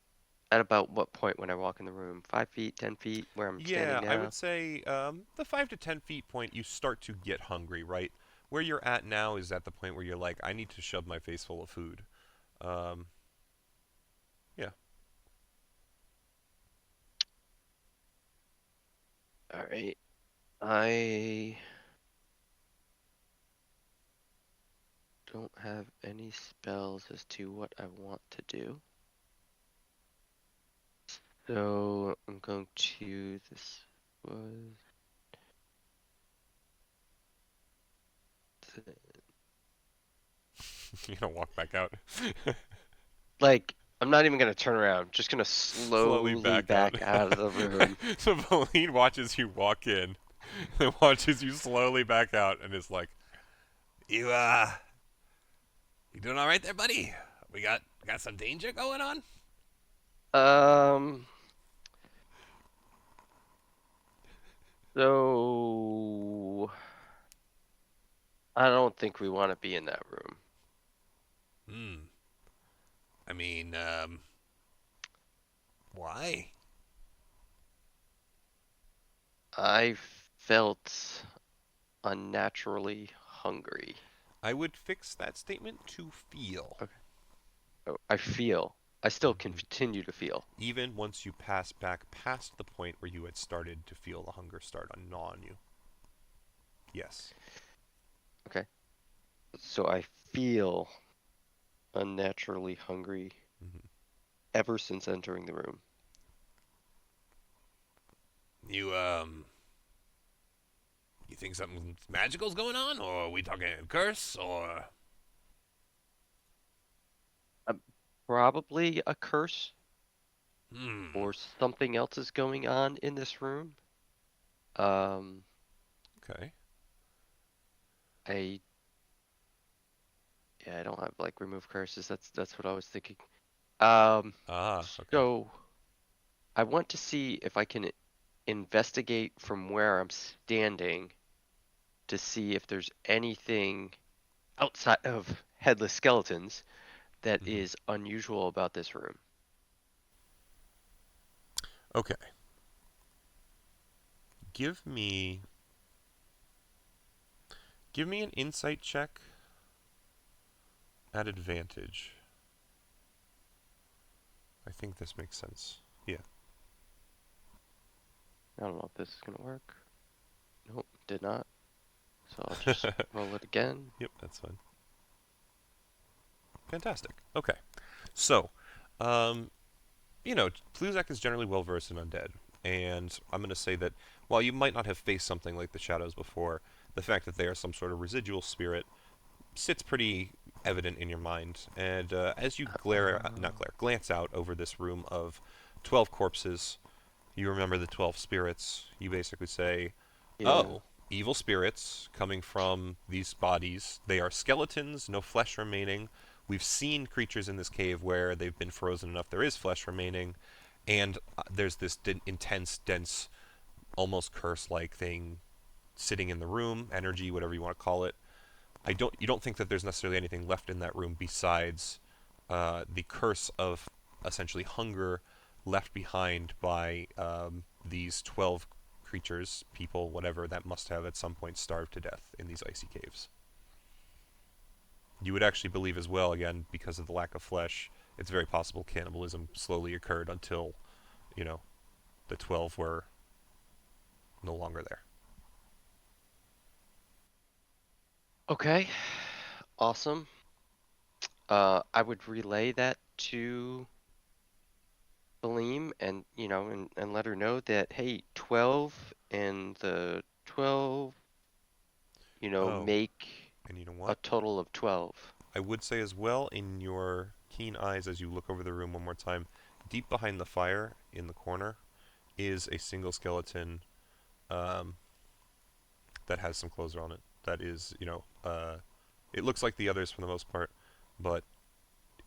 at about what point when I walk in the room? 5 feet, 10 feet, where I'm standing now? I would say the 5 to 10 feet point, you start to get hungry, right? Where you're at now is at the point where you're like, I need to shove my face full of food. Yeah. All right. I don't have any spells as to what I want to do. So I'm going to, this was You don't walk back out. like, I'm not even going to turn around. I'm just going to slowly back out of the room. So Valine watches you walk in, then watches you slowly back out, and is like, You doing all right there, buddy? We got some danger going on? So I don't think we want to be in that room. Hmm. I mean, why? I felt unnaturally hungry. I would fix that statement to feel. Okay. Oh, I still Mhm. continue to feel. Even once you pass back past the point where you had started to feel the hunger start on gnaw on you. Yes. Okay. So I feel unnaturally hungry Mhm. ever since entering the room. You you think something magical's going on, or are we talking curse, or? Probably a curse Hmm. or something else is going on in this room. Um, Okay. I yeah, I don't have like remove curses. That's what I was thinking. Um, Ah. Okay. so I want to see if I can investigate from where I'm standing to see if there's anything outside of headless skeletons that Mhm. is unusual about this room. Okay. Give me. Give me an insight check at advantage. I think this makes sense. Yeah. I don't know if this is gonna work. Nope, did not. So I'll just roll it again. Yep, that's fine. Fantastic. Okay. So, um, Pluzak is generally well versed in undead, and I'm going to say that while you might not have faced something like the shadows before, the fact that they are some sort of residual spirit sits pretty evident in your mind. And as you glance out over this room of 12 corpses, you remember the 12 spirits. You basically say, Yeah. oh, evil spirits coming from these bodies. They are skeletons, no flesh remaining. We've seen creatures in this cave where they've been frozen enough there is flesh remaining, and there's this intense, dense, almost curse-like thing sitting in the room, energy, whatever you want to call it. You don't think that there's necessarily anything left in that room besides the curse of essentially hunger left behind by these 12 creatures, people, whatever, that must have at some point starved to death in these icy caves. You would actually believe as well, again, because of the lack of flesh, it's very possible cannibalism slowly occurred until, you know, the 12 were no longer there. Okay. Awesome. I would relay that to Valim and and let her know that hey, 12 and the 12, Oh, make and you know a what? total of 12. I would say as well, in your keen eyes as you look over the room one more time, deep behind the fire in the corner is a single skeleton um, that has some clothes on it. That is, it looks like the others for the most part, but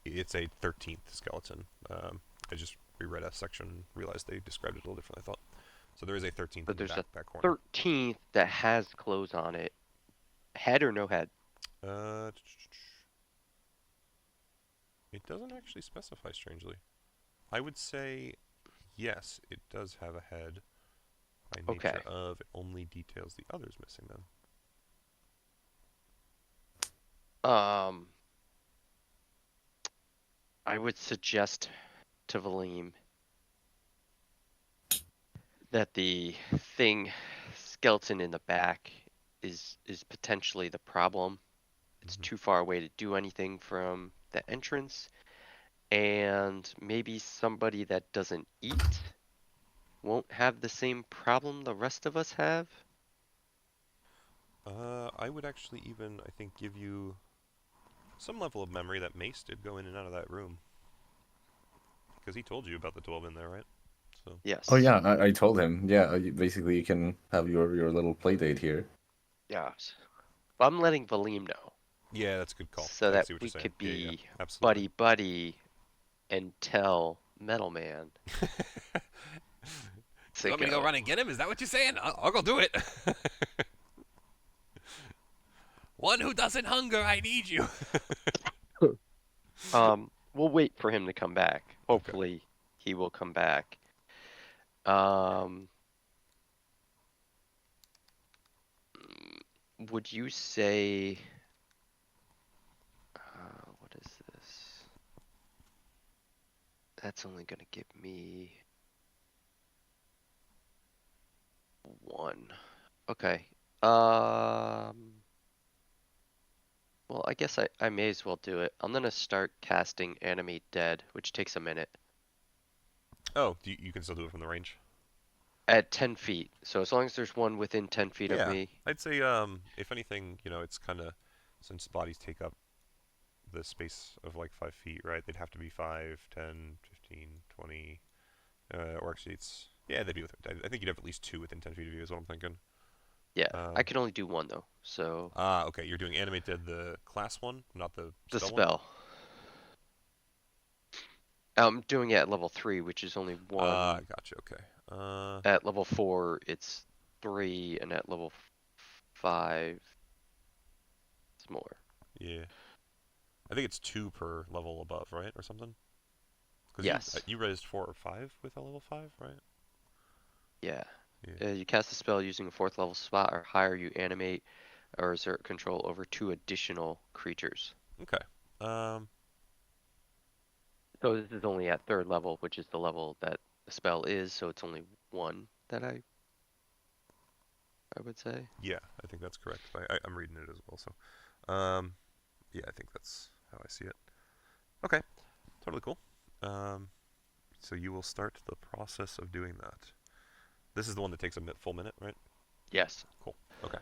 it's a 13th skeleton. I just reread a section and realized they described it a little differently, I thought. So there is a 13th But in the there's a back corner. 13th that has clothes on it. Head or no head? Uh, it doesn't actually specify, strangely. I would say yes, it does have a head. By nature Okay. of, it only details the others missing them. Um, I would suggest to Valim that the thing skeleton in the back is potentially the problem. It's Mm-hmm. too far away to do anything from the entrance, and maybe somebody that doesn't eat won't have the same problem the rest of us have. I would actually even, I think, give you some level of memory that Mace did go in and out of that room. Because he told you about the 12 in there, right? So, Oh Yes. yeah, I told him. Yeah, basically you can have your little play date here. Yes. But I'm letting Valim know yeah, that's a good call. so I that see what you're we saying. could Yeah, yeah, be absolutely. buddy buddy and tell Metal Man. You want me to go run and get him? Is that what you're saying? I'll go do it. One who doesn't hunger, I need you. We'll wait for him to come back. Hopefully, he will come back. Would you say? What is this? That's only gonna give me 1. Okay. Well, I guess I may as well do it. I'm gonna start casting Animate Dead, which takes a minute. Oh, you can still do it from the range? At 10 feet. So as long as there's one within 10 feet of me. I'd say, if anything, it's kind of, since bodies take up the space of like 5 feet, right? They'd have to be 5, 10, 15, 20, or actually it's, yeah, they'd be within, I think you'd have at least 2 within 10 feet of you is what I'm thinking. Yeah, I can only do 1 though, so. Okay, you're doing Animate Dead, the class one, not the The spell spell. I'm doing it at level 3, which is only 1. Gotcha, okay. At level 4, it's 3, and at level 5, it's more. Yeah. I think it's 2 per level above, right? Or something? Yes. You raised 4 or 5 with a level 5, right? Yeah. Yeah. You cast a spell using a 4th level spot or higher, you animate or exert control over 2 additional creatures. Okay. So this is only at 3rd level, which is the level that the spell is, so it's only 1 that I would say. Yeah, I think that's correct. I'm reading it as well, so. Yeah, I think that's how I see it. Okay, totally cool. So you will start the process of doing that. This is the one that takes a full minute, right? Yes. Cool. Okay.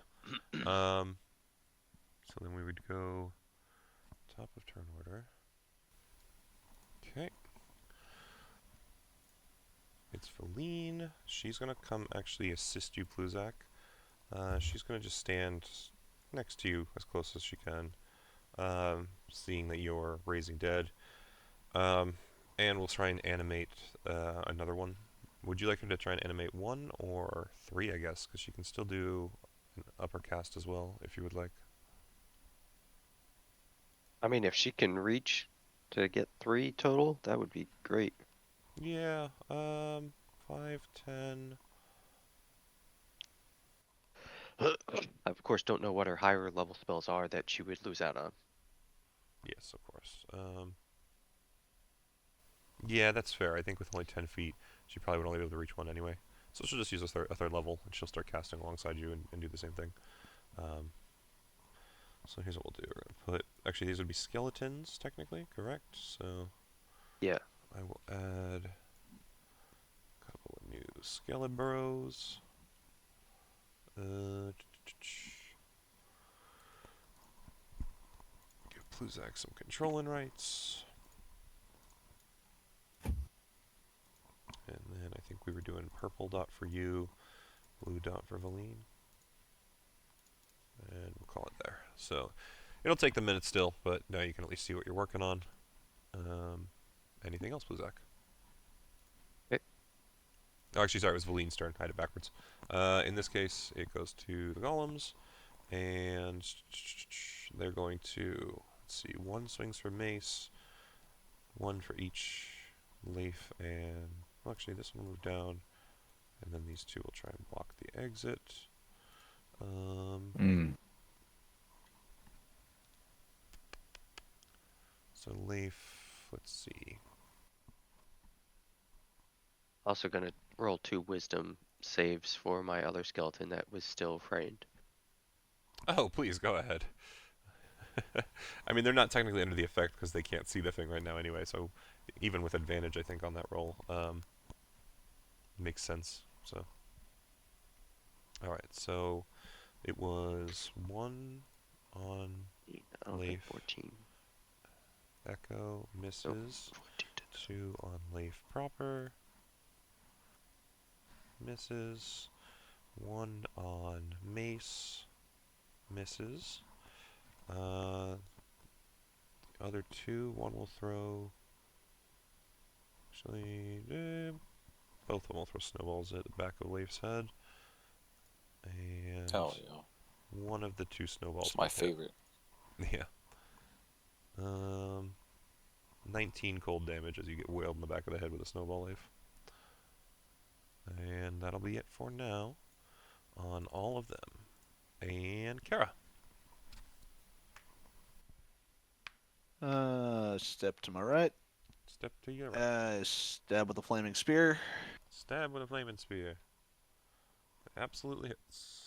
So then we would go top of turn order. Okay. It's Feline. She's gonna come actually assist you, Pluzak. She's gonna just stand next to you as close as she can, seeing that you're raising dead. And we'll try and animate another one. Would you like him to try and animate 1 or 3, I guess? Because she can still do an upper cast as well, if you would like. I mean, if she can reach to get 3 total, that would be great. Yeah, 5, 10. I, of course, don't know what her higher level spells are that she would lose out on. Yes, of course. Yeah, that's fair. I think with only 10 feet, she probably would only be able to reach 1 anyway. So she'll just use a third level, and she'll start casting alongside you and do the same thing. So here's what we'll do. We're going to put... Actually, these would be skeletons, technically, correct? So... Yeah. I will add a couple of new skeleton burrows. Give Pluzak some controlling rights. And then I think we were doing purple dot for you, blue dot for Valine. And we'll call it there. So it'll take the minute still, but now you can at least see what you're working on. Anything else, Pluzak? Okay. Oh, actually, sorry, it was Valine's turn. I had it backwards. In this case, it goes to the golems, and they're going to, let's see, 1 swings for mace, 1 for each leaf, and, well, actually, this one will move down, and then these 2 will try and block the exit. So leaf, let's see. Also gonna roll 2 wisdom saves for my other skeleton that was still frightened. Oh, please, go ahead. I mean, they're not technically under the effect because they can't see the thing right now anyway, so even with advantage, I think, on that roll, makes sense, so. Alright, so it was 1 on leaf. 14. Echo misses. Nope, 14 2 on leaf proper. Misses. 1 on mace. Misses. The other 2, 1 will throw. Actually, Both of them will throw snowballs at the back of Leif's head. And Hell yeah. one of the two snowballs. It's my will hit. favorite. Yeah. 19 cold damage as you get whaled in the back of the head with a snowball Leif. And that'll be it for now on all of them. And Kara. Step to my right. Step to your right. Stab with a flaming spear. Stab with a flaming spear. Absolutely hits.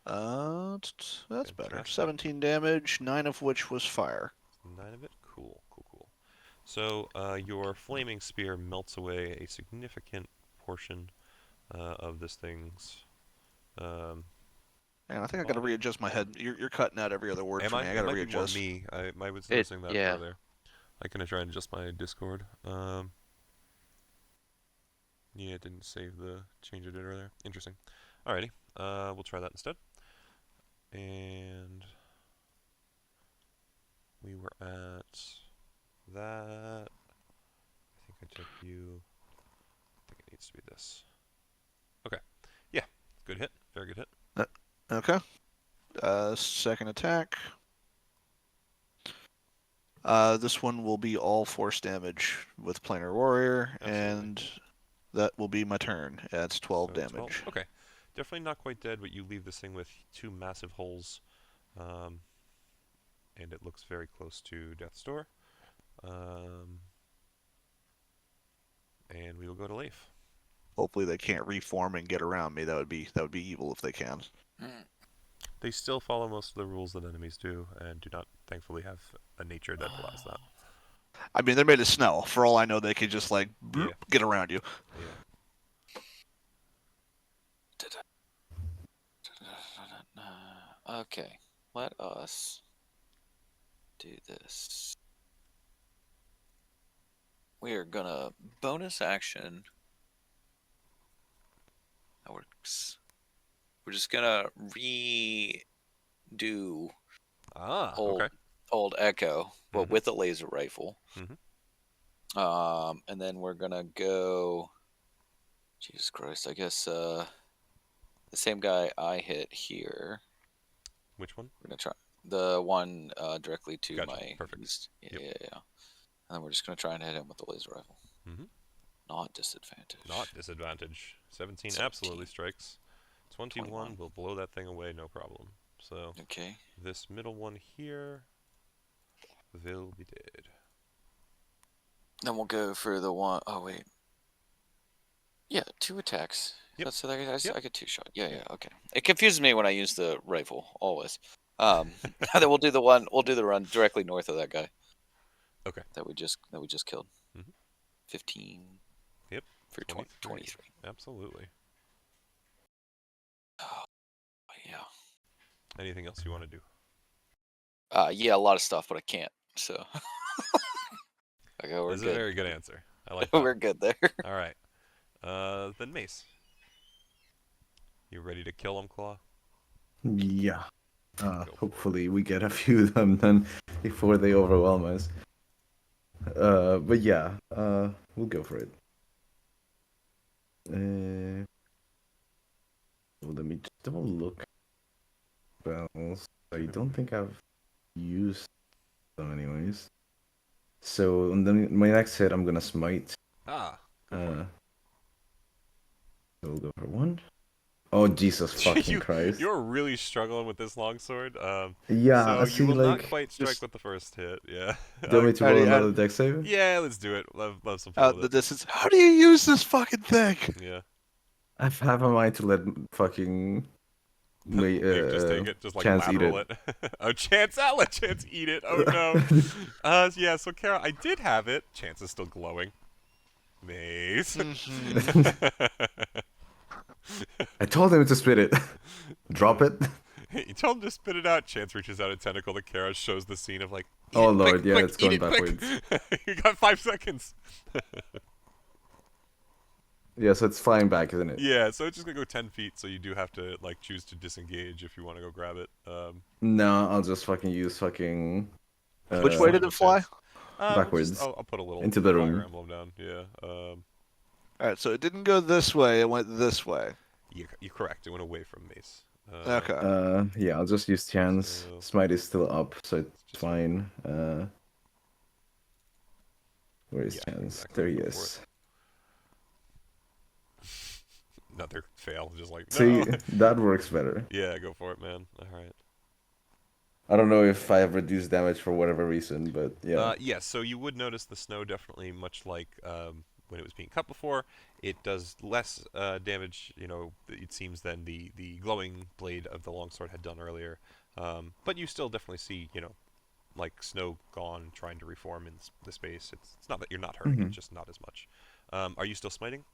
That's better. Fantastic. 17 damage, 9 of which was fire. 9 of it? Cool, cool, cool. So, your flaming spear melts away a significant portion of this thing's... And I think I gotta readjust my head. You're cutting out every other word for me. I it gotta might readjust. be more me. I was noticing that yeah. earlier. I can try and adjust my Discord. Yeah, it didn't save the change I did earlier. Interesting. Alrighty, we'll try that instead. And we were at that. I think I took you. I think it needs to be this. Okay. Yeah. Good hit. Very good hit. Okay. Second attack. This one will be all force damage with Planar Warrior, Absolutely. and that will be my turn. That's 12 So damage. 12. Okay. Definitely not quite dead, but you leave this thing with 2 massive holes. And it looks very close to Death's Door. And we will go to Leif. Hopefully they can't reform and get around me. That would be evil if they can. They still follow most of the rules that enemies do, and do not, thankfully, have a nature that allows that. I mean, they're made of snow. For all I know, they could just like bloop, get around you. Yeah. Okay, let us do this. We are gonna bonus action. That works. We're just gonna redo Okay. old Echo, but Mhm. with a laser rifle. Mhm. And then we're gonna go. Jesus Christ! I guess the same guy I hit here. Which one? We're gonna try the one directly to Gotcha. my Perfect. east. Yeah, Yep. yeah. And then we're just gonna try and hit him with the laser rifle. Mhm. Not disadvantage. Not disadvantage. 17 17. absolutely strikes. 21 21. will blow that thing away, no problem. So Okay. this middle one here will be dead. Then we'll go for the one oh wait. Yeah, 2 attacks. Yep. So that I Yep. get 2 shot. Yeah, okay. It confuses me when I use the rifle, always. Then we'll do the run directly north of that guy. Okay. That we just killed. Mhm. 15. Yep. For 23. Absolutely. Oh, yeah. Anything else you want to do? Yeah, a lot of stuff, but I can't. So okay, we're This is good. a very good answer. I like that. We're good there. All right. Then Mace. You ready to kill him, Claw? Yeah. Go for it. Hopefully we get a few of them done before they overwhelm us. But yeah, we'll go for it. Well, let me just double look. Spells. I don't think I've used them anyways. So on my next hit, I'm gonna smite. Go for it. We'll go for 1. Oh Jesus fucking Christ! You're really struggling with this longsword. Yeah, so I see. you will Like, not quite strike just with the first hit. Yeah. do you want me to roll Alrighty, another dex save? Yeah, let's do it. Love some fun with The it. distance. How do you use this fucking thing? Yeah. I have a mind to let fucking Dave, just take it. Just like Chance eat lateral it. Oh, Chance! I'll let Chance eat it. Oh no. Yeah. So Kara, I did have it. Chance is still glowing. Mace. I told him to spit it. Drop it. You told him to spit it out. Chance reaches out a tentacle to Kara, shows the scene of like. Eat Oh it, lord, quick, yeah, quick, it's eat going it, quick. backwards. You got 5 seconds. Yeah, so it's flying back, isn't it? Yeah, so it's just gonna go 10 feet. So you do have to like choose to disengage if you want to go grab it. No, I'll just fucking use fucking. Which way did it fly? Backwards. I'll put a little into the fire room. emblem down. Yeah. All right, so it didn't go this way. It went this way. You're correct. It went away from Mace. Okay. Yeah, I'll just use chance. So- Smite is still up, so it's just- fine. Where is Yeah, chance? exactly. There he Go for is. Another fail. Just like, See, no. that works better. Yeah, go for it, man. All right. I don't know if I have reduced damage for whatever reason, but yeah. Yes, so you would notice the snow definitely, much like when it was being cut before, it does less damage, it seems, than the glowing blade of the longsword had done earlier. But you still definitely see, like snow gone, trying to reform in the space. It's not that you're not hurting, it's just not as much. Are you still smiting?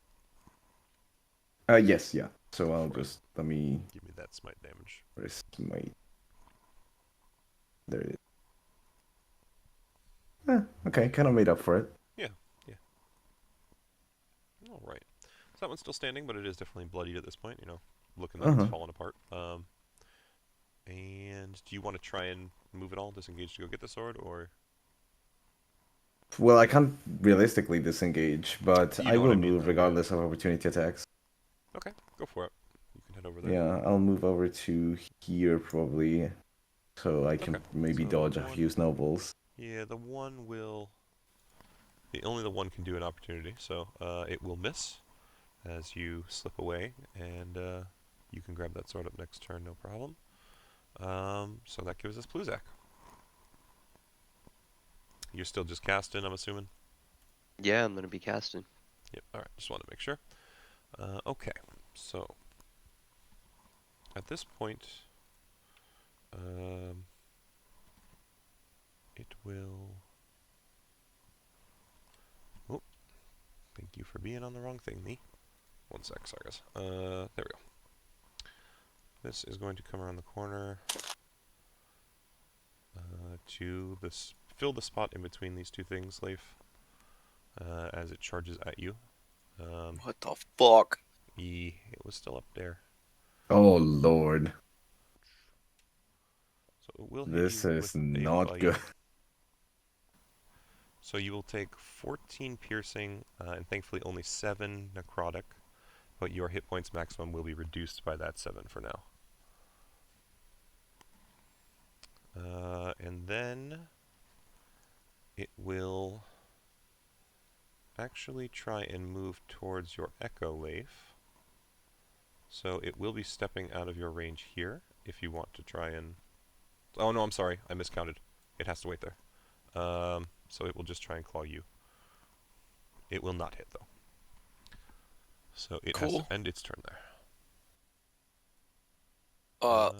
Yes, yeah. So I'll Right. just let me. Give me that smite damage. Where's smite? There it is. Okay, kind of made up for it. All right. So that one's still standing, but it is definitely bloodied at this point. Looking like it's fallen apart. And do you want to try and move it all, disengage to go get the sword, or Well, I can't realistically disengage, but You I know what will I mean, move though, regardless of opportunity attacks. okay, go for it. You can head over there. Yeah, I'll move over to here probably, so I can Okay, maybe so dodge a one- few snowballs. Yeah, the one will. Only the one can do an opportunity, so it will miss as you slip away, and you can grab that sword up next turn, no problem. So that gives us Pluzak. You're still just casting, I'm assuming? Yeah, I'm gonna be casting. Yep, alright, just wanted to make sure. Okay, so at this point, it will. Oh, thank you for being on the wrong thing, me. One sec, sorry guys. There we go. This is going to come around the corner to fill the spot in between these two things, Leif, as it charges at you. What the fuck? It was still up there. Oh lord, So it will hit this you is with a not bite. good. So you will take 14 piercing, and thankfully only 7 necrotic, but your hit points maximum will be reduced by that 7 for now. And then it will actually try and move towards your Echo Leif. So it will be stepping out of your range here if you want to try and... Oh no, I'm sorry, I miscounted. It has to wait there. So it will just try and claw you. It will not hit though. So it has Cool. to end its turn there.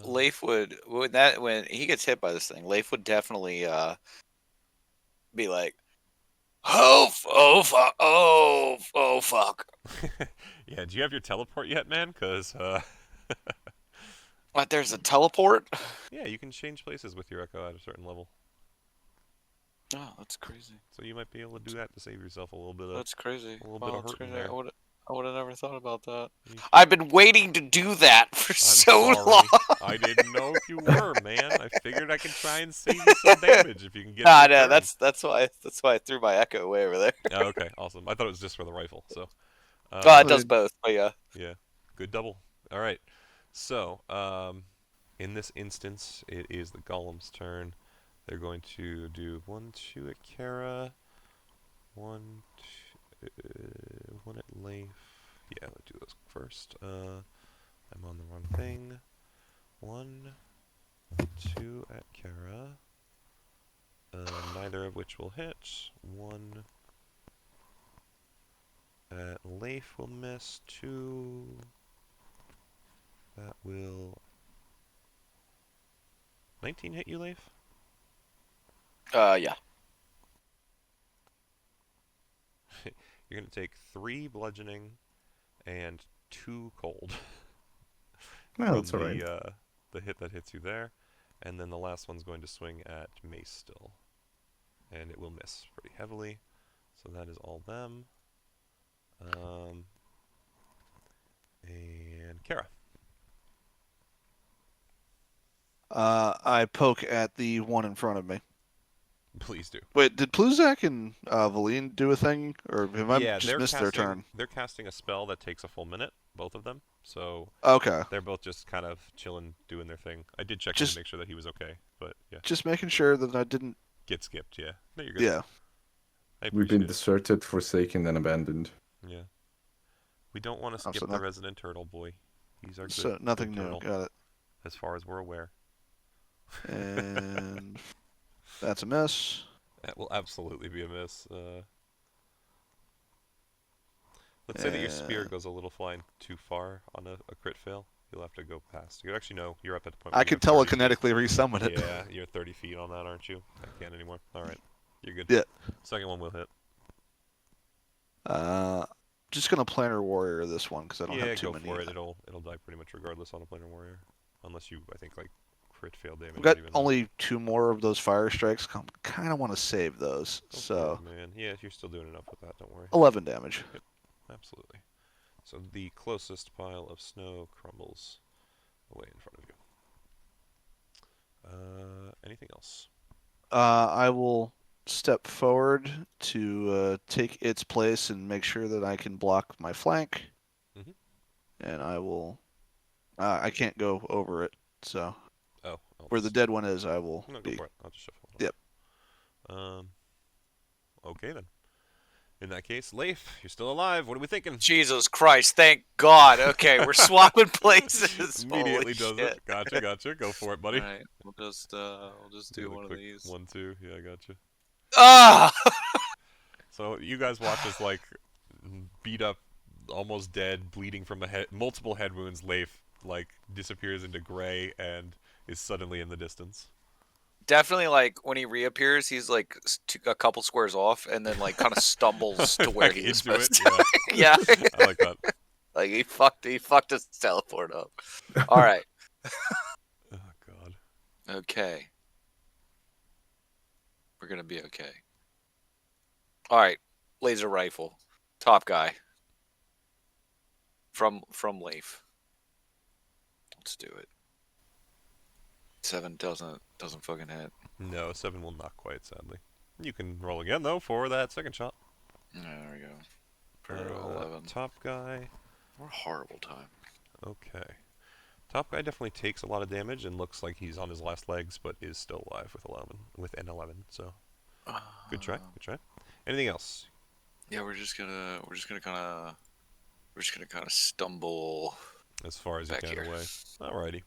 Leif would when he gets hit by this thing, Leif would definitely be like, oh fuck, oh fuck. Yeah, do you have your teleport yet, man? Because, What? There's a teleport? yeah, you can change places with your Echo at a certain level. Oh, that's crazy. So you might be able to do that to save yourself a little bit of... That's crazy. a little bit of that's hurting crazy. there. I would have never thought about that. You should- I've been waiting to do that for I'm so sorry. long. I didn't know if you were, man. I figured I could try and save you some damage if you can get Nah, it. no, that's why I threw my echo way over there. Oh, okay, awesome. I thought it was just for the rifle, so... It does both, but yeah. Yeah, good double. All right. So, in this instance, it is the golem's turn. They're going to do 1, 2 at Kara, 1, 2, 1 at Leif. Yeah, let's do those first. I'm on the wrong thing. 1, 2 at Kara. Neither of which will hit. 1 at Leif will miss. 2. That will 19 hit you, Leif? Yeah. You're going to take 3 bludgeoning and 2 cold. Well, it's from alright. the hit that hits you there. And then the last one's going to swing at Mace still. And it will miss pretty heavily. So that is all them. And Kara. I poke at the one in front of me. Please do. Wait, did Pluzak and Valine do a thing, or have I Yeah, just missed their turn? they're casting a spell that takes a full minute, both of them. So Okay, they're both just kind of chilling, doing their thing. I did check in to just make sure that he was okay, but yeah, just making sure that I didn't. get skipped. Yeah, no, you're good. Yeah. I We've been appreciate it. deserted, forsaken, and abandoned. Yeah, we don't want to Oh, skip so the not- resident turtle boy. He's our So good nothing new. turtle, Got it. as far as we're aware. And that's a miss. That will absolutely be a miss. Let's say that your spear And goes a little flying too far on a crit fail. You'll have to go past. You actually no, you're up at the point. I Where you can have 30 feet. telekinetically resummon it. Yeah, you're 30 feet on that, aren't you? I can't anymore. All right, you're good. Yeah. Second one will hit. Just gonna planner warrior this one because I don't Yeah, have too go many. for it. It'll die pretty much regardless on a planar warrior, unless you I think like crit fail damage. I've got even only 2 more of those fire strikes. Kind of want to save those. Go for So it, man. Yeah, you're still doing enough with that. Don't worry. 11 damage. Absolutely. So the closest pile of snow crumbles away in front of you. Anything else? I will step forward to take its place and make sure that I can block my flank. Mhm. And I will. I can't go over it, so Oh, where the dead one is, I will No, go be. for it. I'll just shuffle it. Yep. Okay then. In that case, Leif, you're still alive. What are we thinking? Jesus Christ! Thank God. Okay, we're swapping places. Immediately Holy does shit. it. Gotcha. Go for it, buddy. All right, we'll just do Do the one of quick these. 1, 2. Yeah, I gotcha. Ah! So you guys watch as like beat up, almost dead, bleeding from a head, multiple head wounds. Leif like disappears into gray and is suddenly in the distance. Definitely, like when he reappears, he's like a couple squares off, and then like kind of stumbles to where Back he was into supposed it. to. Yeah, Yeah, I like that. like he fucked his teleport up. All right, Oh God. okay, we're gonna be okay. All right, laser rifle, top guy from Leif. Let's do it. 7 doesn't fucking hit. No, 7 will not quite. Sadly. You can roll again though for that second shot. There we go. For 11. Top guy. We're a horrible time. Okay. Top guy definitely takes a lot of damage and looks like he's on his last legs, but is still alive with 11. With an 11. So good try. Good try. Anything else? Yeah, we're just gonna kind of stumble. As far as you Back can here. away. Alrighty.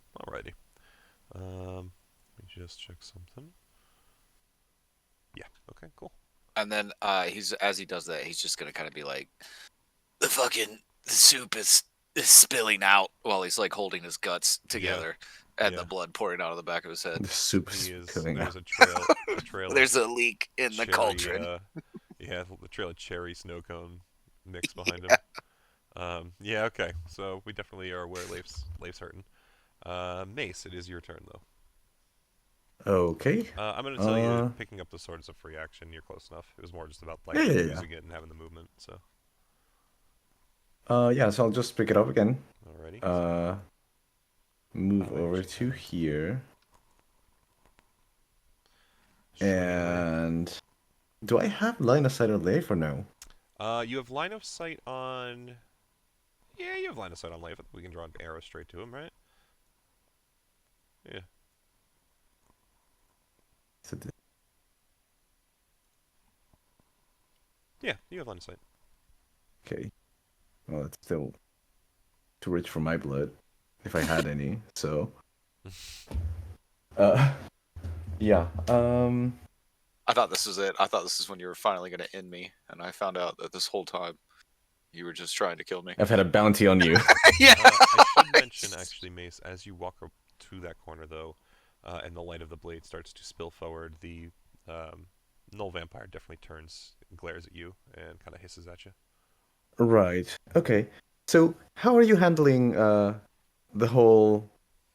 Let me just check something. Yeah. Okay. Cool. And then as he does that, he's just gonna kind of be like, the soup is spilling out while he's like holding his guts together and yeah. the blood pouring out of the back of his head. The soup's He is. killing There's us. a trail. There's a leak in the cherry, cauldron. Yeah, the trail of cherry snow cone mix behind him. Yeah, okay. So we definitely are aware Leif's hurting. Mace, it is your turn though. Okay. I'm gonna tell you that picking up the sword is a free action. You're close enough. It was more just about like Yeah. using it and having the movement. So Yeah, so I'll just pick it up again. alrighty. Move Oh, over actually, to here. Sure. And do I have line of sight on Leif or no? You have line of sight on. Yeah, you have line of sight on Leif. We can draw an arrow straight to him, right? Yeah. So Yeah, you have line of sight. okay. Well, it's still too rich for my blood, if I had any. So, yeah. I thought this was it. I thought this is when you were finally gonna end me, and I found out that this whole time you were just trying to kill me. I've had a bounty on you. Yeah. I should mention actually, Mace, as you walk up to that corner though, and the light of the blade starts to spill forward, the null vampire definitely turns and glares at you and kind of hisses at you. Right. Okay. So, how are you handling the whole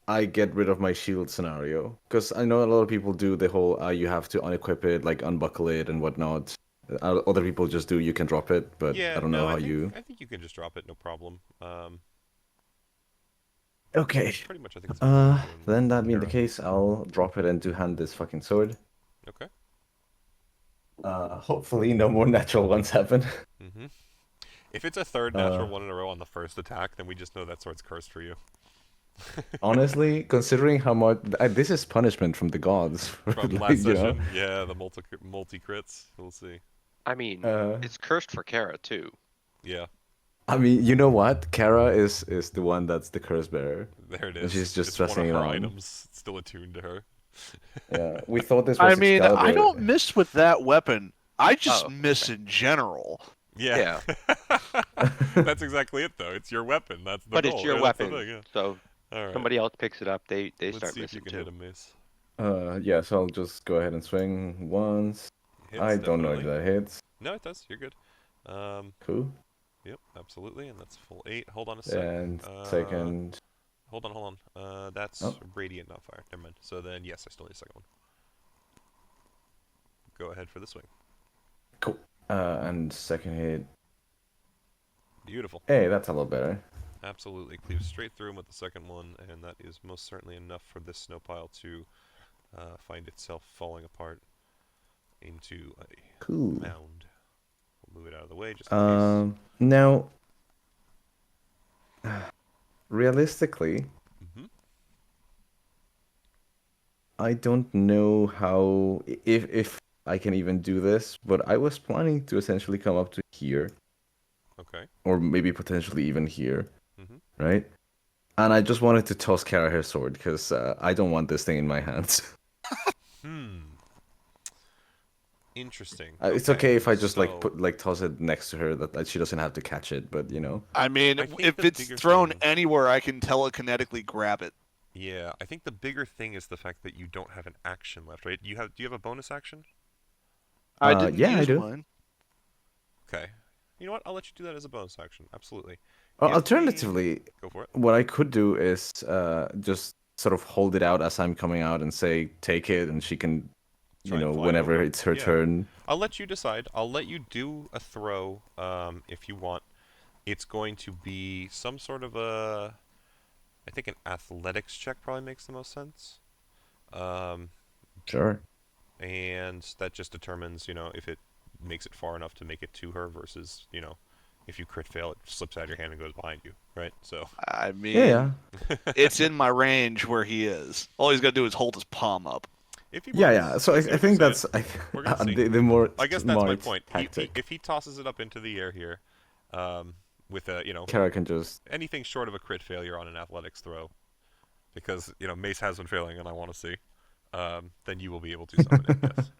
I get rid of my shield scenario? Because I know a lot of people do the whole you have to unequip it, like unbuckle it and whatnot. Other people just do you can drop it, but Yeah, I don't know how I think you can just drop it, no problem. Okay. Pretty much, I think. It's Then that being the Arrow. case, I'll drop it and to hand this fucking sword. Okay. Hopefully no more natural ones happen. Mm-hmm. If it's a third natural one in a row on the first attack, then we just know that sword's cursed for you. Honestly, considering how much this is punishment from the gods, From like, last session, yeah, the multi crits. We'll see. I mean, Uh, it's cursed for Kara too. Yeah, I mean, you know what? Kara is the one that's the curse bearer, there it and is. she's just It's one stressing of it her on. items still attuned to her. Yeah, we thought this I was mean, I Excalibur. don't miss with that weapon. I just Oh, miss okay. in general. Yeah. Yeah. That's exactly it, though. It's your weapon. That's the But goal. it's your Yeah, that's the weapon, thing. Yeah. so All right. somebody else picks it up, they Let's start see if you missing can too. hit him, Mace. Yeah, so I'll just go ahead and swing once. Hits I don't know if definitely. that hits. No, it does. You're good. Cool. Yep, absolutely, and that's full 8. Hold on a sec. And second. Hold on. That's Oh. radiant, not fire. Never mind. So then, yes, I still need a second one. Go ahead for the swing. Cool. And second hit. Beautiful. Hey, that's a lot better. Absolutely. Cleaves straight through him with the second one, and that is most certainly enough for this snow pile to find itself falling apart into a Cool. mound. We'll move it out of the way just in case. Now, realistically, Mm-hmm. I don't know how if I can even do this, but I was planning to essentially come up to here, Okay. or maybe potentially even here, Mm-hmm. right? And I just wanted to toss Kara her sword because I don't want this thing in my hands. Interesting. It's okay if I just so toss it next to her that she doesn't have to catch it, but you know. I mean, I think if the it's bigger thrown thing- anywhere, I can telekinetically grab it. Yeah, I think the bigger thing is the fact that you don't have an action left, right? Do you have a bonus action? I didn't yeah, I use do. mine. Okay. You know what? I'll let you do that as a bonus action. Absolutely. Give me- Alternatively, Go for it. what I could do is just sort of hold it out as I'm coming out and say, "Take it," and she can, Try and fly whenever over. it's her Yeah. turn. I'll let you decide. I'll let you do a throw if you want. It's going to be some sort of a... I think an athletics check probably makes the most sense. Sure. And that just determines, if it makes it far enough to make it to her versus, if you crit fail, it slips out of your hand and goes behind you, right? So... I mean, Yeah. it's in my range where he is. All he's got to do is hold his palm up. If he Yeah. moves, So I see what think you're that's saying. We're gonna see. the more I guess that's my smart point. tactic. If he tosses it up into the air here, with a Kara can just anything short of a crit failure on an athletics throw, because Mace has been failing, and I want to see, then you will be able to summon it.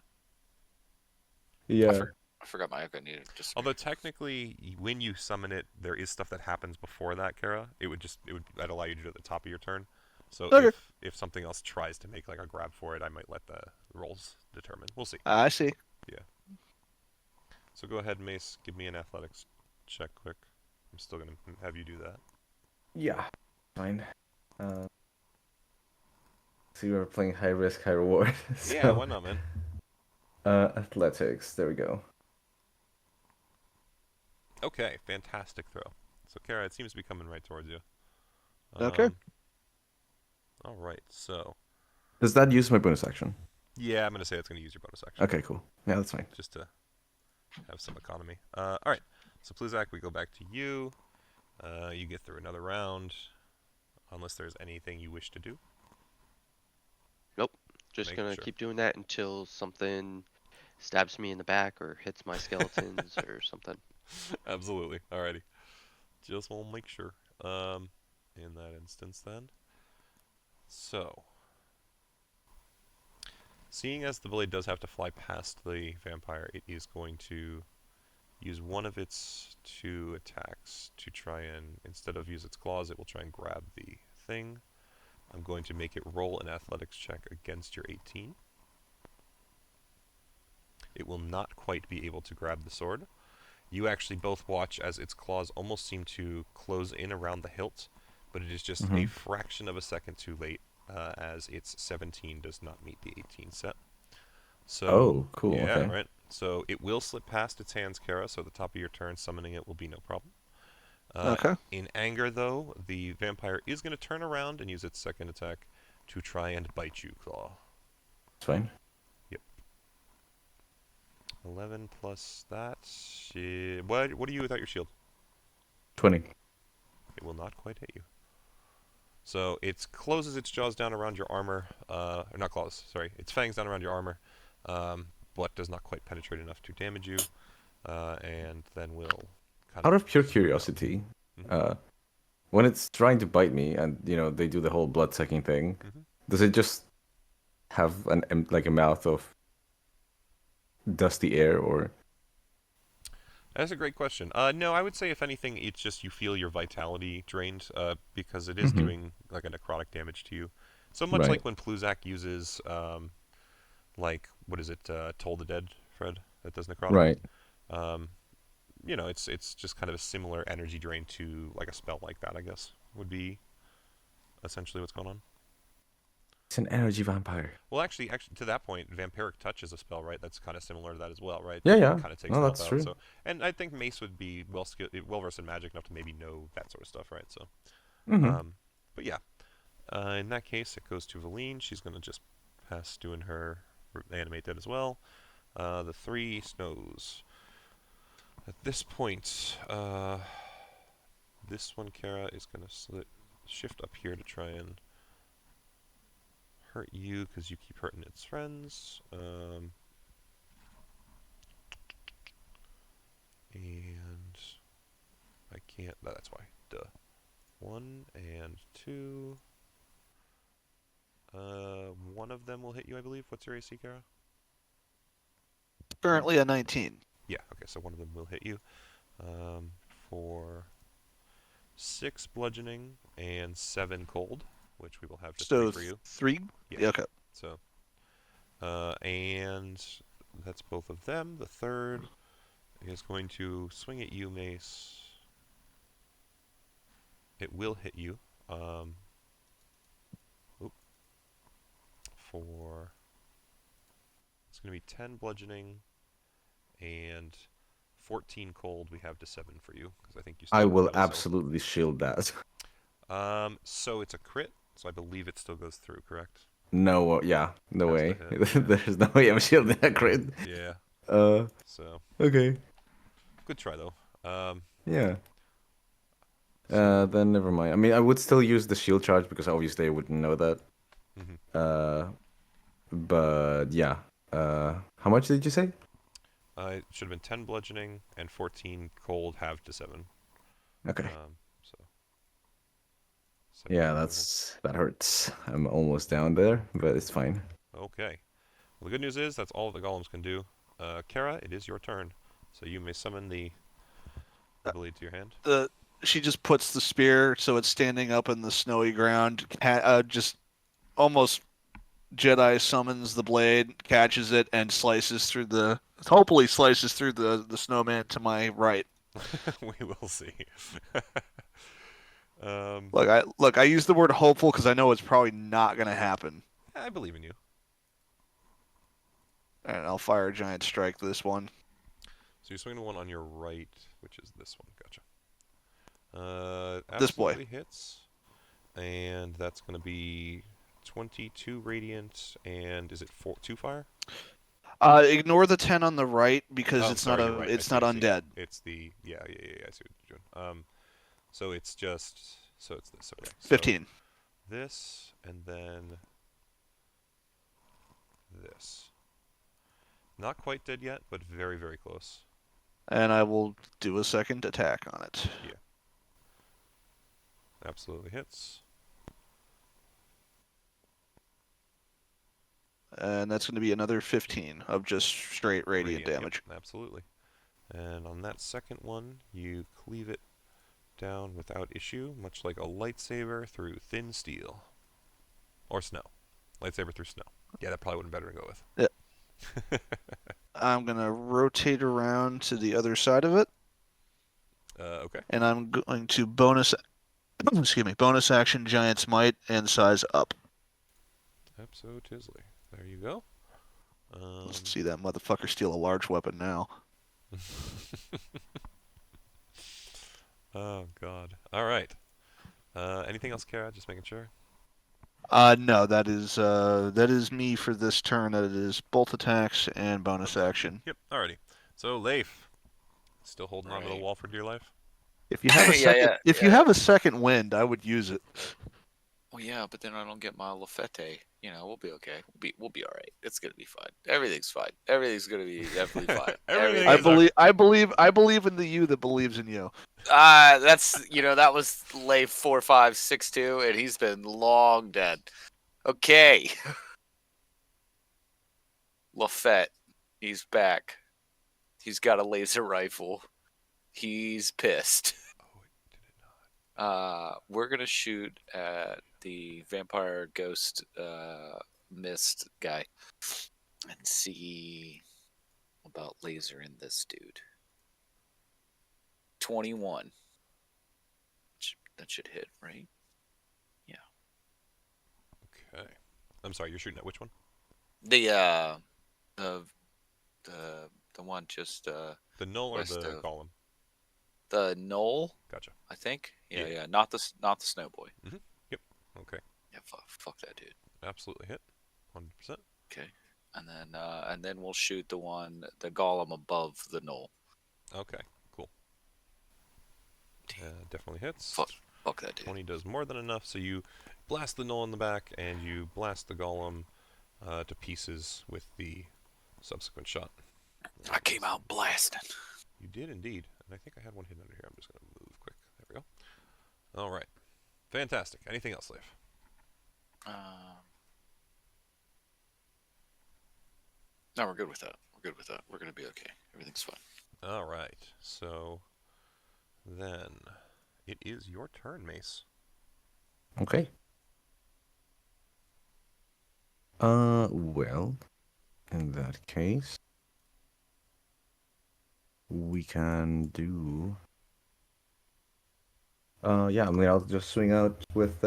Yes. yeah. I forgot my icon needed. Just Although technically, when you summon it, there is stuff that happens before that, Kara. That'd allow you to do it at the top of your turn. So Okay. if something else tries to make like a grab for it, I might let the rolls determine. We'll see. I see. So go ahead, Mace. Give me an athletics check quick. I'm still gonna have you do that. Yeah. Fine. See, we're playing high risk, high reward. Yeah, why not, man? Athletics. There we go. Okay, fantastic throw. So Kara, it seems to be coming right towards you. Okay. All right. So Does that use my bonus action? yeah, I'm gonna say it's gonna use your bonus action. Okay, cool. Yeah, that's fine. Just to have some economy. All right. So Pluzak, we go back to you. You get through another round, unless there's anything you wish to do. Just Making gonna sure. keep doing that until something stabs me in the back or hits my skeletons or something. Absolutely. Alrighty. Just want to make sure. In that instance, then. So, seeing as the blade does have to fly past the vampire, it is going to use one of its 2 attacks to try and, instead of use its claws, it will try and grab the thing. I'm going to make it roll an athletics check against your 18. It will not quite be able to grab the sword. You actually both watch as its claws almost seem to close in around the hilt, but it is just a fraction of a second too late, as its 17 does not meet the 18 set. So, Oh, cool. yeah, Okay. right. So it will slip past its hands, Kara, so at the top of your turn, summoning it will be no problem. Okay. In anger, though, the vampire is going to turn around and use its second attack to try and bite you, Claw. It's fine. 11 plus that. What are you without your shield? 20. It will not quite hit you. So it closes its jaws down around your armor, or not claws, sorry, its fangs down around your armor, but does not quite penetrate enough to damage you, and then will kind Out of of pure spread out. curiosity, Mhm. uh, when it's trying to bite me and, they do the whole blood sucking thing, Mhm. does it just have like a mouth of dusty air or? That's a great question. No, I would say if anything, it's just you feel your vitality drained, because it is Hmm. doing like a necrotic damage to you. So much Right. like when Pluzak uses, like, what is it, Toll the Dead, Fred, that does necrotic. Right. Um, it's just kind of a similar energy drain to like a spell like that, I guess, would be essentially what's going on. It's an energy vampire. Well, actually, to that point, Vampiric Touch is a spell, right? That's kind of similar to that as well, right? Yeah, It yeah. kind of takes No, the health that's out. true. So, and I think Mace would be well versed in magic enough to maybe know that sort of stuff, right? So, Hmm. but yeah, in that case, it goes to Valine. She's gonna just pass doing her animate dead as well. The 3 snows. At this point, this one, Kara, is gonna shift up here to try and hurt you because you keep hurting its friends. And I can't. That's why. Duh. 1 and 2. One of them will hit you, I believe. What's your AC, Kara? Currently a 19. Yeah. Okay. So one of them will hit you. For 6 bludgeoning and 7 cold, which we will have to 3 So for you. 3? Yeah. Yeah, okay. So, and that's both of them. The third is going to swing at you, Mace. It will hit you. For it's going to be 10 bludgeoning and 14 cold. We have to 7 for you because I think you still I have will metal cells. absolutely shield that. So it's a crit, so I believe it still goes through, correct? No, yeah, no Has to way. hit, yeah. There's no way I'm shielding that crit. Yeah. Uh, So okay. good try though. Yeah. So Then never mind. I mean, I would still use the shield charge because obviously I wouldn't know that. mhm. But yeah. How much did you say? It should have been 10 bludgeoning and 14 cold, halved to 7. Okay. So 7 Yeah, total. that hurts. I'm almost down there, but it's fine. Okay. Well, the good news is that's all the golems can do. Kara, it is your turn. So you may summon the blade to your hand. She just puts the spear so it's standing up in the snowy ground. Just almost Jedi summons the blade, catches it, and hopefully slices through the snowman to my right. We will see. I use the word hopeful because I know it's probably not gonna happen. I believe in you. And I'll fire a giant strike this one. So you're swinging the one on your right, which is this one. Gotcha. This boy. Absolutely hits. And that's going to be 22 radiant, and is it 2 fire? Ignore the 10 on the right because Oh, it's sorry, not you're right. it's I not see. undead. It's the yeah. I see what you're doing. So it's just it's this. Okay. So 15. this and then this. Not quite dead yet, but very very close. And I will do a second attack on it. Yeah. Absolutely hits. And that's going to be another 15 of just straight radiant damage. Yep, absolutely. And on that second one, you cleave it down without issue, much like a lightsaber through thin steel. Or snow. Lightsaber through snow. Yeah, that probably would have been better to go with. Yeah. I'm going to rotate around to the other side of it. Okay. And I'm going to bonus action Giant's Might and size up. Absolutely. There you go. Let's see that motherfucker steal a large weapon now. Oh, God. All right. Anything else, Kara? Just making sure. No, that is me for this turn. That is bolt attacks and bonus action. Yep. Alrighty. So Leif, still holding on to the Right. wall for dear life. If you have a second, if you yeah. have a second wind, I would use it. Well, yeah, but then I don't get my Lafette. You know, we'll be okay. We'll be all right. It's gonna be fine. Everything's fine. Everything's gonna be definitely fine. Everything I is okay. believe in the you that believes in you. That's that was Lay 4562, and he's been long dead. Okay, Lafette, he's back. He's got a laser rifle. He's pissed. Oh, did it not? We're gonna shoot at the vampire ghost mist guy and see about laser in this dude. 21. That should hit, right? Yeah. Okay. I'm sorry. You're shooting at which one? The the one just The null or west the of golem? the knoll, Gotcha. I think. Yeah. Yeah. Not the snow boy. Yep. Okay. Yeah. Fuck that dude. Absolutely hit. 100%. Okay. And then we'll shoot the golem above the knoll. Okay. Cool. Definitely hits. Fuck that dude. 20 does more than enough, so you blast the null in the back and you blast the golem to pieces with the subsequent shot. I came out blasting. You did indeed, and I think I had one hidden under here. I'm just going to move quick. There we go. All right. Fantastic. Anything else, Leif? No, we're good with that. We're gonna be okay. Everything's fine. All right. So then it is your turn, Mace. Okay. Well, in that case, we can do. Yeah, I mean, I'll just swing out with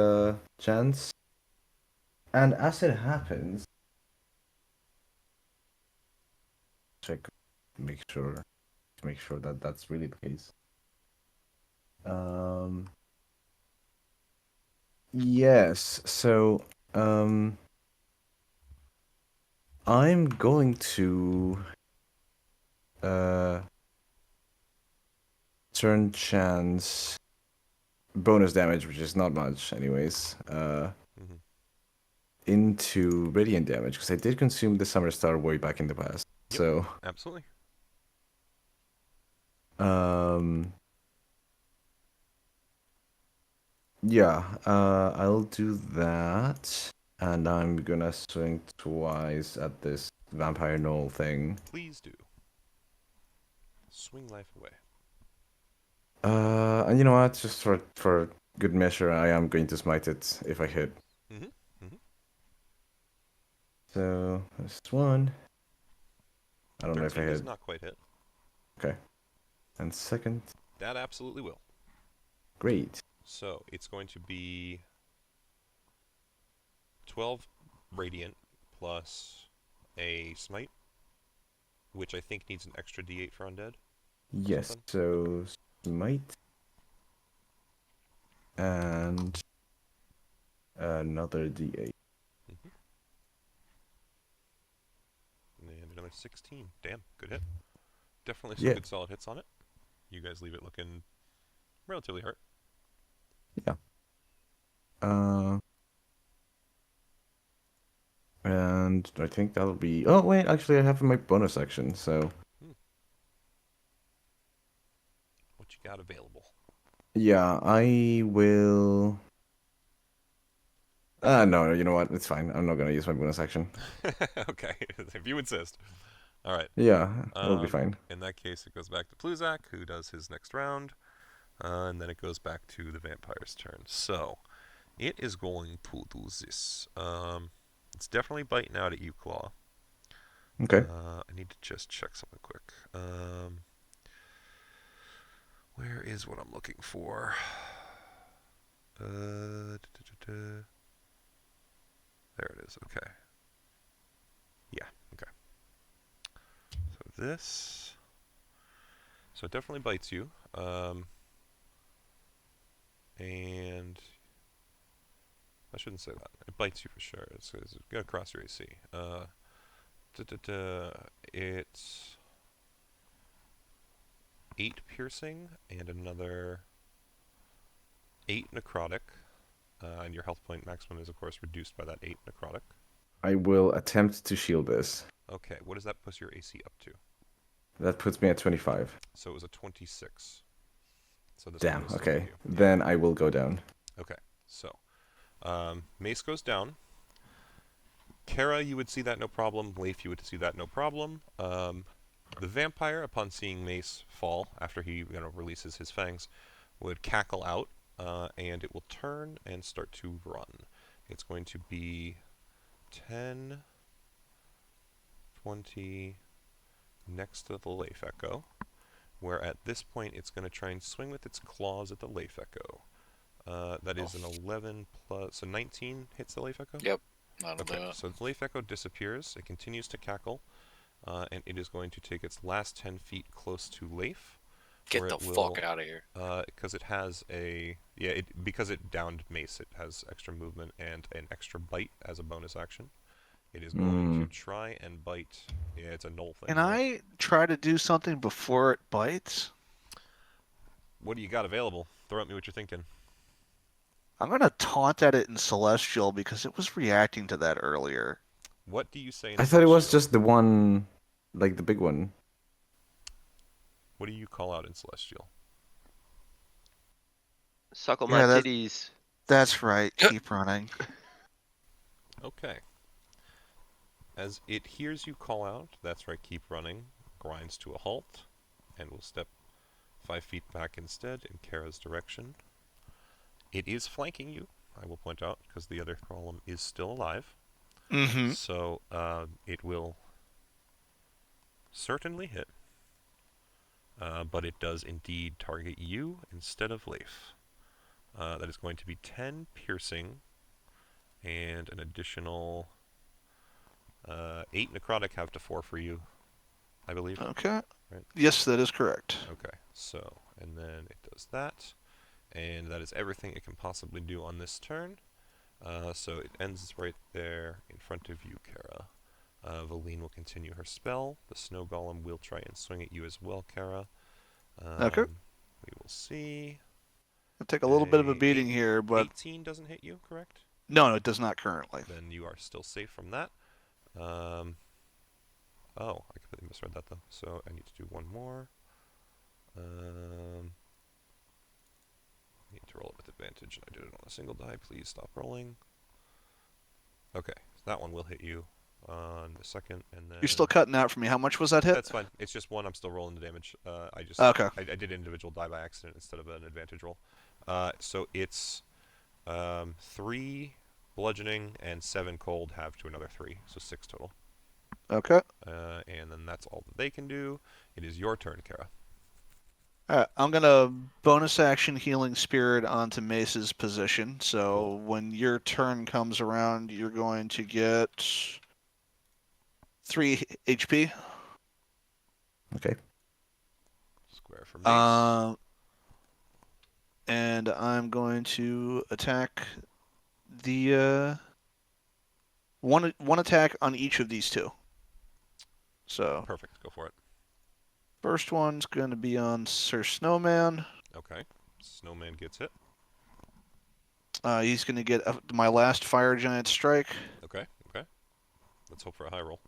chance, and as it happens, check, make sure that that's really the case. Yes. So, I'm going to turn chance bonus damage, which is not much, anyways, into radiant damage because I did consume the Summer Star way back in the past. Yep. So, Absolutely. yeah, I'll do that, and I'm gonna swing twice at this vampire knoll thing. Please do. Swing life away. And you know what? Just for good measure, I am going to smite it if I hit. So that's one. I don't know if I 13 does hit. not quite hit. Okay. And second, That absolutely will. great. So it's going to be 12 radiant plus a smite, which I think needs an extra d8 for undead. Yes. Something? So smite and another d8. And another 16. Damn, good hit. Definitely some Yeah. good solid hits on it. You guys leave it looking relatively hurt. Yeah. And I think that'll be. Oh wait, actually, I have my bonus action. So What you got available? yeah, I will. No, you know what? It's fine. I'm not gonna use my bonus action. Okay, if you insist. All right. Yeah, it'll be fine. In that case, it goes back to Pluzak, who does his next round. And then it goes back to the vampire's turn. So, it is going to do this. It's definitely biting out at you, Claw. Okay. I need to just check something quick. Where is what I'm looking for? There it is. Okay. Yeah. Okay. So this. So it definitely bites you. And I shouldn't say that. It bites you for sure. It's gonna cross your AC. It's 8 piercing and another 8 necrotic. And your health point maximum is, of course, reduced by that 8 necrotic. I will attempt to shield this. Okay, what does that push your AC up to? That puts me at 25. So it was a 26. So this Damn, one will still okay. hit you. Yeah. Then I will go down. Okay, so Mace goes down. Kara, you would see that no problem. Leif, you would see that no problem. The vampire, upon seeing Mace fall after he releases his fangs, would cackle out, and it will turn and start to run. It's going to be 10, 20, next to the Leif Echo, where at this point it's going to try and swing with its claws at the Leif Echo. That is an 11 plus, so 19 hits the Leif Echo? Yep. That'll Okay, do it. so the Leif Echo disappears. It continues to cackle, and it is going to take its last 10 feet close to Leif. Get where the it will, fuck out of here. because it has a because it downed Mace, it has extra movement and an extra bite as a bonus action. It is going to try and bite. Yeah, it's a null thing. Can right? I try to do something before it bites? What do you got available? Throw at me what you're thinking. I'm gonna taunt at it in Celestial because it was reacting to that earlier. What do you say in I thought it was Celestial? just the one, like the big one. What do you call out in Celestial? Suckle Yeah, my that- titties. That's right. Keep running. Okay. As it hears you call out, that's right, keep running, grinds to a halt, and will step 5 feet back instead in Kara's direction. It is flanking you, I will point out, because the other column is still alive. Mm-hmm. So it will certainly hit, but it does indeed target you instead of Leif. That is going to be 10 piercing and an additional 8 necrotic, have to 4 for you, I believe. Okay. Right. Yes, that is correct. Okay, so, and then it does that, and that is everything it can possibly do on this turn. So it ends right there in front of you, Kara. Valine will continue her spell. The snow golem will try and swing at you as well, Kara. Okay. We will see. It'll take a little bit of a A beating here, but 18 doesn't hit you, correct? no, it does not currently. Then you are still safe from that. Oh, I completely misread that though. So I need to do one more. Need to roll it with advantage, and I did it on a single die. Please stop rolling. Okay, so that one will hit you on the second, and then You're still cutting out for me. How much was that hit? that's fine. It's just one. I'm still rolling the damage. Okay. I did individual die by accident instead of an advantage roll. So it's 3 bludgeoning and 7 cold, have to another 3, so 6 total. Okay. And then that's all that they can do. It is your turn, Kara. Alright, I'm gonna bonus action healing spirit onto Mace's position. So Cool. when your turn comes around, you're going to get 3 HP. Okay. Square for Mace. And I'm going to attack the one attack on each of these two. So Perfect. Go for it. first one's going to be on Sir Snowman. Okay. Snowman gets hit. He's going to get my last fire giant strike. Okay. Okay. Let's hope for a high roll.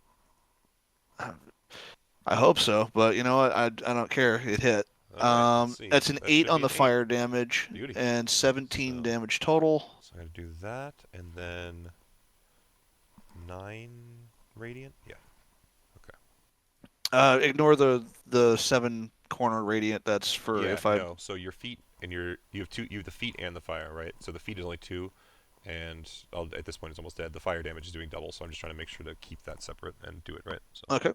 I hope so, but you know what? I don't care. It hit. All right, let's see. That's an That 8 should on be the an 8. fire damage Beauty. and 17 So- damage total. So I gotta do that, and then 9 radiant. Yeah. Ignore the 7 corner radiant. That's for Yeah. if I. No. So your feet and you have two. You have the feet and the fire, right? So the feet is only 2, and at this point it's almost dead. The fire damage is doing double, so I'm just trying to make sure to keep that separate and do it right. So. Okay.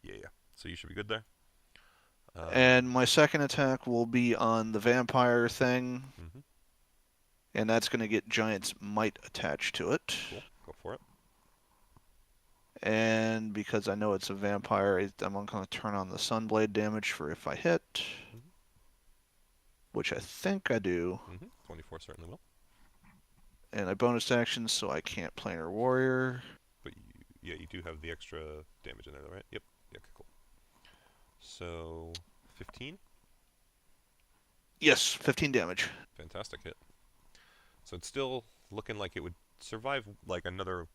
Yeah. So you should be good there. And my second attack will be on the vampire thing, Mhm. and that's going to get Giant's Might attached to it. Cool. Go for it. And because I know it's a vampire, I'm going to turn on the Sunblade damage for if I hit, which I think I do. 24 certainly will. and I bonus action, so I can't planar warrior. But you do have the extra damage in there, though, right? Yep. Yeah, okay, cool. So 15. Yes, 15 damage. Fantastic hit. So it's still looking like it would survive like another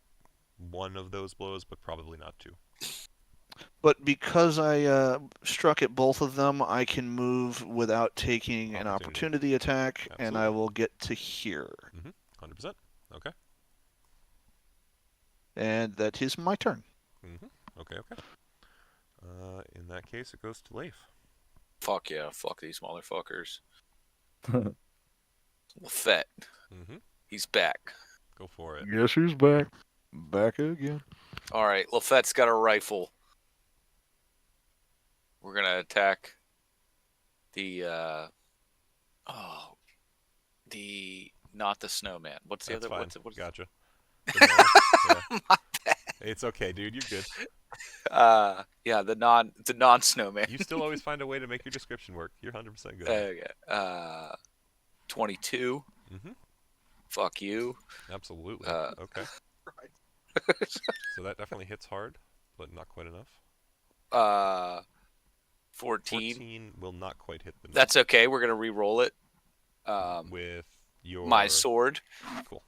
one of those blows, but probably not two. But because I struck at both of them, I can move without taking an opportunity attack, and I Absolutely. will get to here. 100%. Okay. And that is my turn. Okay, okay. In that case, it goes to Leif. Fuck yeah, fuck these motherfuckers. Lafette, he's back. Go for it. Guess who's back? Back again. All right, Lafette's got a rifle. We're gonna attack the not the snowman. What's the That's other? fine. What's Gotcha. Yeah. my bad. It's okay, dude. You're good. Yeah, the non snowman. You still always find a way to make your description work. You're 100% good. Okay. 22. Fuck you. Absolutely. Okay. So that definitely hits hard, but not quite enough. 14. 14 will not quite hit the. That's okay. We're gonna re-roll it. With your my sword. Cool.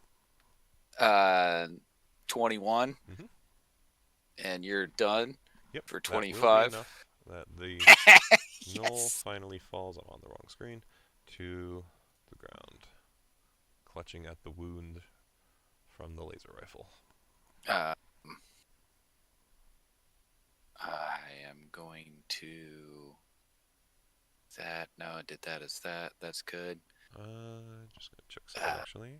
21. And you're done. Yep. For that will be 25. enough that the Knoll finally falls. I'm on the wrong screen. To the ground, clutching at the wound from the laser rifle. I am going to that. No, I did that as that. That's good. Just gonna check something actually.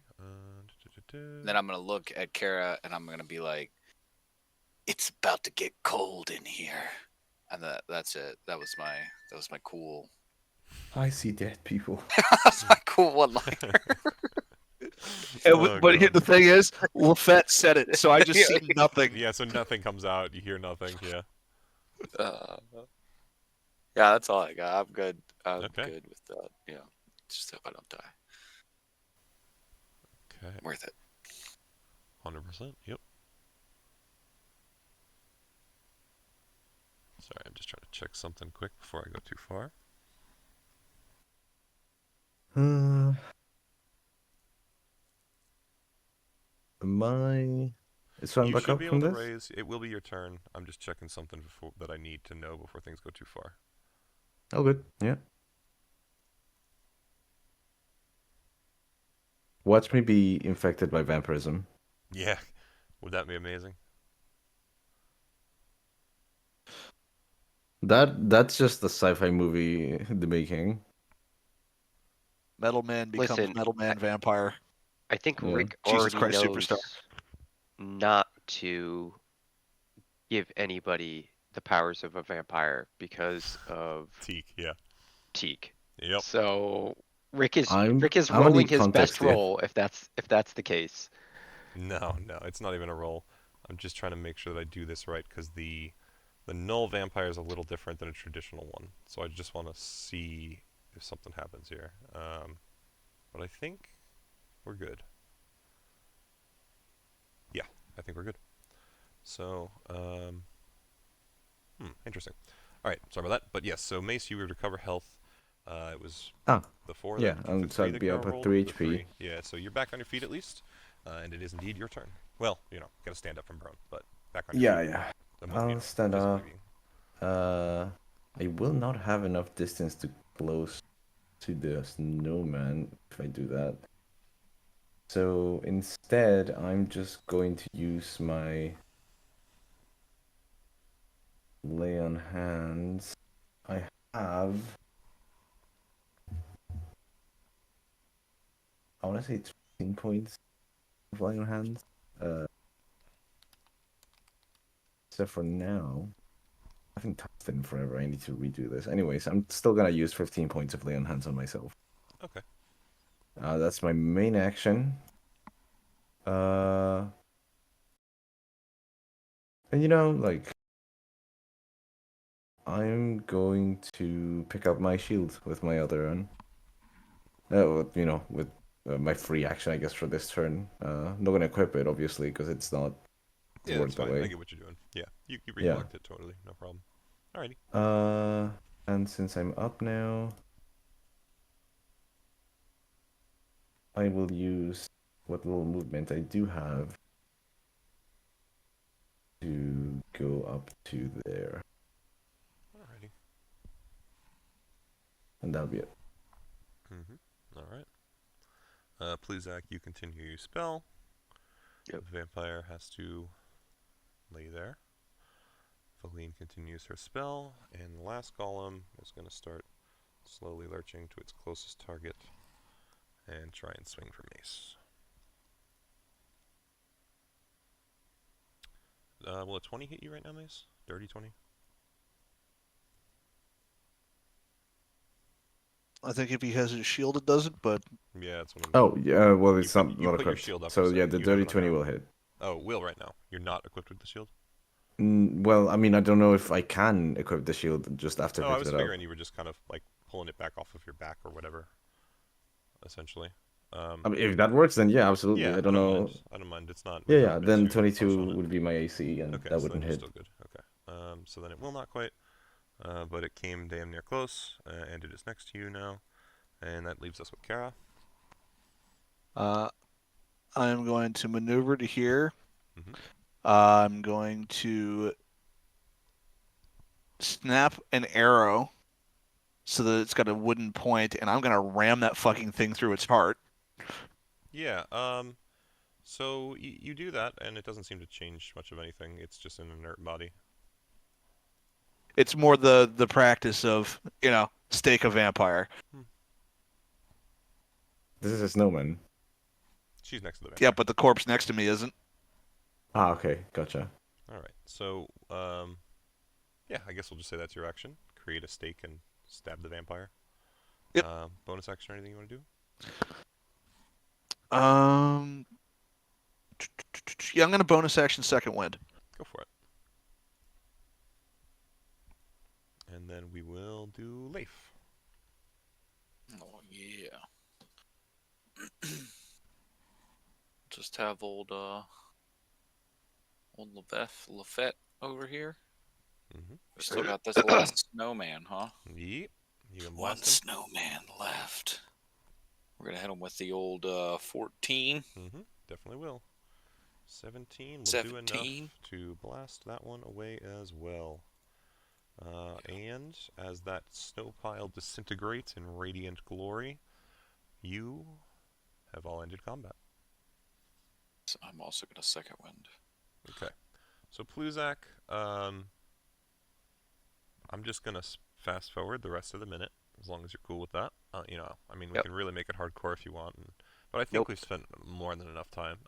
Then I'm gonna look at Kara and I'm gonna be like, "It's about to get cold in here," and that's it. That was my cool. I see dead people. That's my cool one-liner. But the thing is, Lafette said it, so I just see nothing. Yeah, so nothing comes out. You hear nothing. Yeah. Yeah, that's all I got. I'm good. I'm Okay. good with that. Yeah, just hope I don't die. Okay. Worth it. 100%. Yep. Sorry, I'm just trying to check something quick before I go too far. So I'm You back should up be from able to this? raise. It will be your turn. I'm just checking something before that I need to know before things go too far. Oh, good. Yeah. Watch me be infected by vampirism. Yeah. Would that be amazing? That's just the sci-fi movie the making. Metal Man becomes Listen, Metal Man vampire. I think Yeah. Rick Jesus already Christ, knows superstar. not to give anybody the powers of a vampire because of Teak. Yeah. Teak. Yep. So Rick is I'm gonna rolling need his context best here. roll if that's the case. No, it's not even a roll. I'm just trying to make sure that I do this right because the null vampire is a little different than a traditional one. So I just want to see if something happens here. But I think we're good. Yeah, I think we're good. So, interesting. All right, sorry about that. But yes, so Mace, you would recover health. It was the 4 yeah, the and so 3 I'd that be Kara up at rolled, 3 the HP. 3. Yeah, so you're back on your feet at least, and it is indeed your turn. Well, gotta stand up from prone, but back on your feet. Yeah. The I'll stand physically up. being. I will not have enough distance to close to the snowman if I do that. So instead, I'm just going to use my lay on hands. I have, I want to say it's 15 points of lay on hands. So for now, I haven't touched it in forever. I need to redo this. Anyways, I'm still gonna use 15 points of lay on hands on myself. Okay. That's my main action. And like, I'm going to pick up my shield with my other one. With my free action, I guess, for this turn. I'm not gonna equip it, obviously, because it's not Yeah, worked that's that fine. I way. get what you're doing. Yeah, you Yeah. recollect it totally, no problem. Alrighty. And since I'm up now, I will use what little movement I do have to go up to there, Alrighty. and that'll be it. Alright. Pluzak, you continue your spell. Yep. The vampire has to lay there. Valine continues her spell, and the last golem is going to start slowly lurching to its closest target and try and swing for mace. Will a 20 hit you right now, Mace? Dirty 20? I think if he has his shield, it doesn't, but Yeah, that's what I'm Oh, yeah, well, it's you not put your equipped. shield up So for a yeah, second. the You have dirty it on 20 now. will hit. Oh, will right now. You're not equipped with the shield? Well, I mean, I don't know if I can equip the shield just after Oh, I I was picked it up. figuring you were just kind of like pulling it back off of your back or whatever, essentially. I mean, if that works, then yeah, absolutely. Yeah, I don't know. mind. I don't mind. It's not. Yeah, we've yeah. not been Then too harsh 22 on it. would be my AC, and Okay, that so then wouldn't you're hit. still good. Okay. So then it will not quite. But it came damn near close, and it is next to you now. And that leaves us with Kara. I'm going to maneuver to here. Mhm. I'm going to snap an arrow so that it's got a wooden point, and I'm going to ram that fucking thing through its heart. Yeah, so you do that, and it doesn't seem to change much of anything. It's just an inert body. It's more the practice of, stake a vampire. This is a snowman. She's next to the Yeah, vampire. but the corpse next to me isn't. Ah, okay, gotcha. Alright, so, yeah, I guess we'll just say that's your action. Create a stake and stab the vampire. Yep. Bonus action or anything you want to do? Yeah, I'm going to bonus action second wind. Go for it. And then we will do Leif. Oh yeah. Just have old Lafette over here. Mm-hmm. We still got this last snowman, huh? Yep. You can One blast him. snowman left. We're gonna hit him with the old 14. Mm-hmm. Definitely will. 17 will 17. do enough to blast that one away as well. And as that snow pile disintegrates in radiant glory, you have all ended combat. So I'm also gonna second wind. Okay. So Pluzak, I'm just gonna fast forward the rest of the minute, as long as you're cool with that. I mean, we Yep. can really make it hardcore if you want, but I think we've spent more than enough time.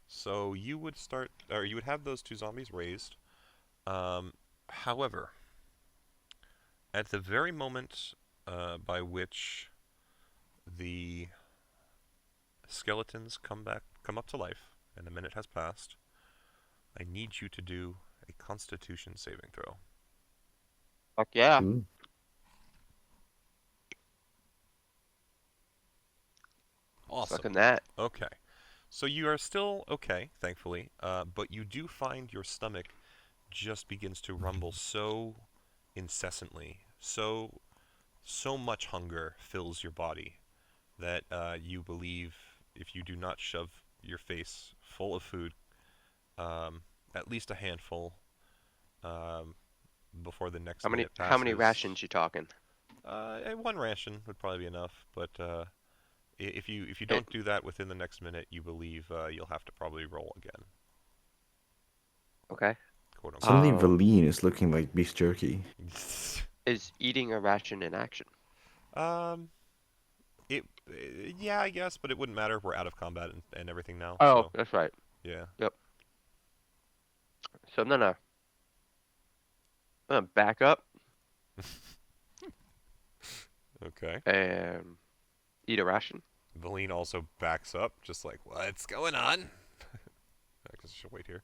So you would start, or you would have those two zombies raised. However, at the very moment by which the skeletons come up to life, and a minute has passed, I need you to do a Constitution saving throw. Fuck yeah. Ooh. Awesome. Fucking that. Okay. So you are still okay, thankfully, but you do find your stomach just begins to rumble so incessantly, so much hunger fills your body that you believe if you do not shove your face full of food, at least a handful, before the next minute passes. How many rations you talking? One ration would probably be enough, but if you don't do that within the next minute, you believe you'll have to probably roll again. Okay. Quote unquote. Suddenly, Valine is looking like beef jerky. Is eating a ration an action? Yeah, I guess, but it wouldn't matter. We're out of combat and everything now. Oh, so, that's right. yeah. So I'm gonna back up Okay. and eat a ration. Valine also backs up, just like, what's going on? I guess I should wait here.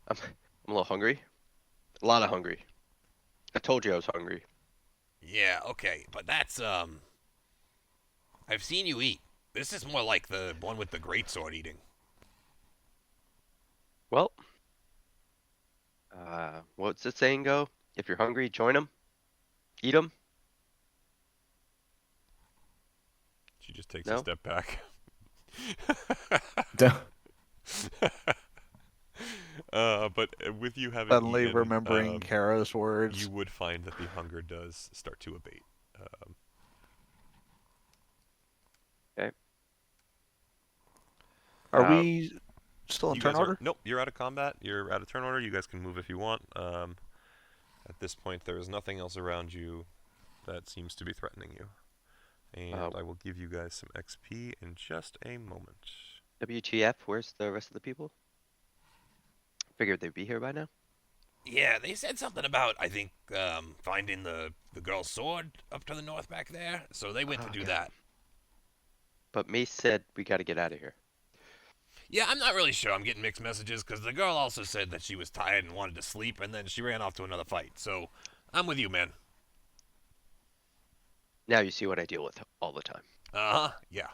I'm a little hungry. A lot of hungry. I told you I was hungry. Yeah, okay, but that's, I've seen you eat. This is more like the one with the greatsword eating. Well, what's the saying go? If you're hungry, join them. Eat them. She just takes a No? step back. But with you having Suddenly eaten, remembering Kara's words. you would find that the hunger does start to abate. Are Uh, we still in You turn guys are order? nope. You're out of combat. You're out of turn order. You guys can move if you want. At this point, there is nothing else around you that seems to be threatening you, and I will give you guys some XP in just a moment. WTF? Where's the rest of the people? Figured they'd be here by now. Yeah, they said something about I think finding the girl's sword up to the north back there. So they went to do Okay. that. But Mace said we got to get out of here. Yeah, I'm not really sure. I'm getting mixed messages because the girl also said that she was tired and wanted to sleep, and then she ran off to another fight. So I'm with you, man. Now you see what I deal with all the time. Yeah.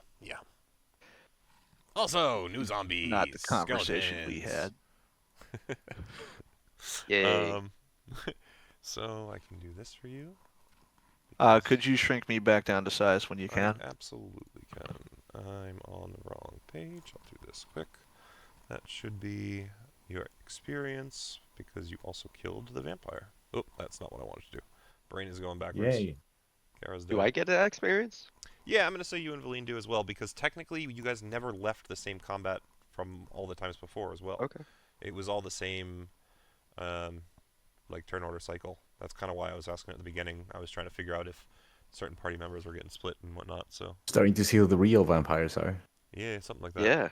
Also, new zombies. Not the conversation we skeletons. had. Yay. So I can do this for you. Could you shrink me back down to size when you can? I absolutely can. I'm on the wrong page. I'll do this quick. That should be your experience because you also killed the vampire. Oh, that's not what I wanted to do. Brain is going backwards. Yay. Kara's Do dead. I get that experience? Yeah, I'm going to say you and Valine do as well because technically you guys never left the same combat from all the times before as well. Okay. It was all the same like turn order cycle. That's kind of why I was asking at the beginning. I was trying to figure out if certain party members were getting split and whatnot. So Starting to see who the real vampires are. yeah, something like that. Yeah.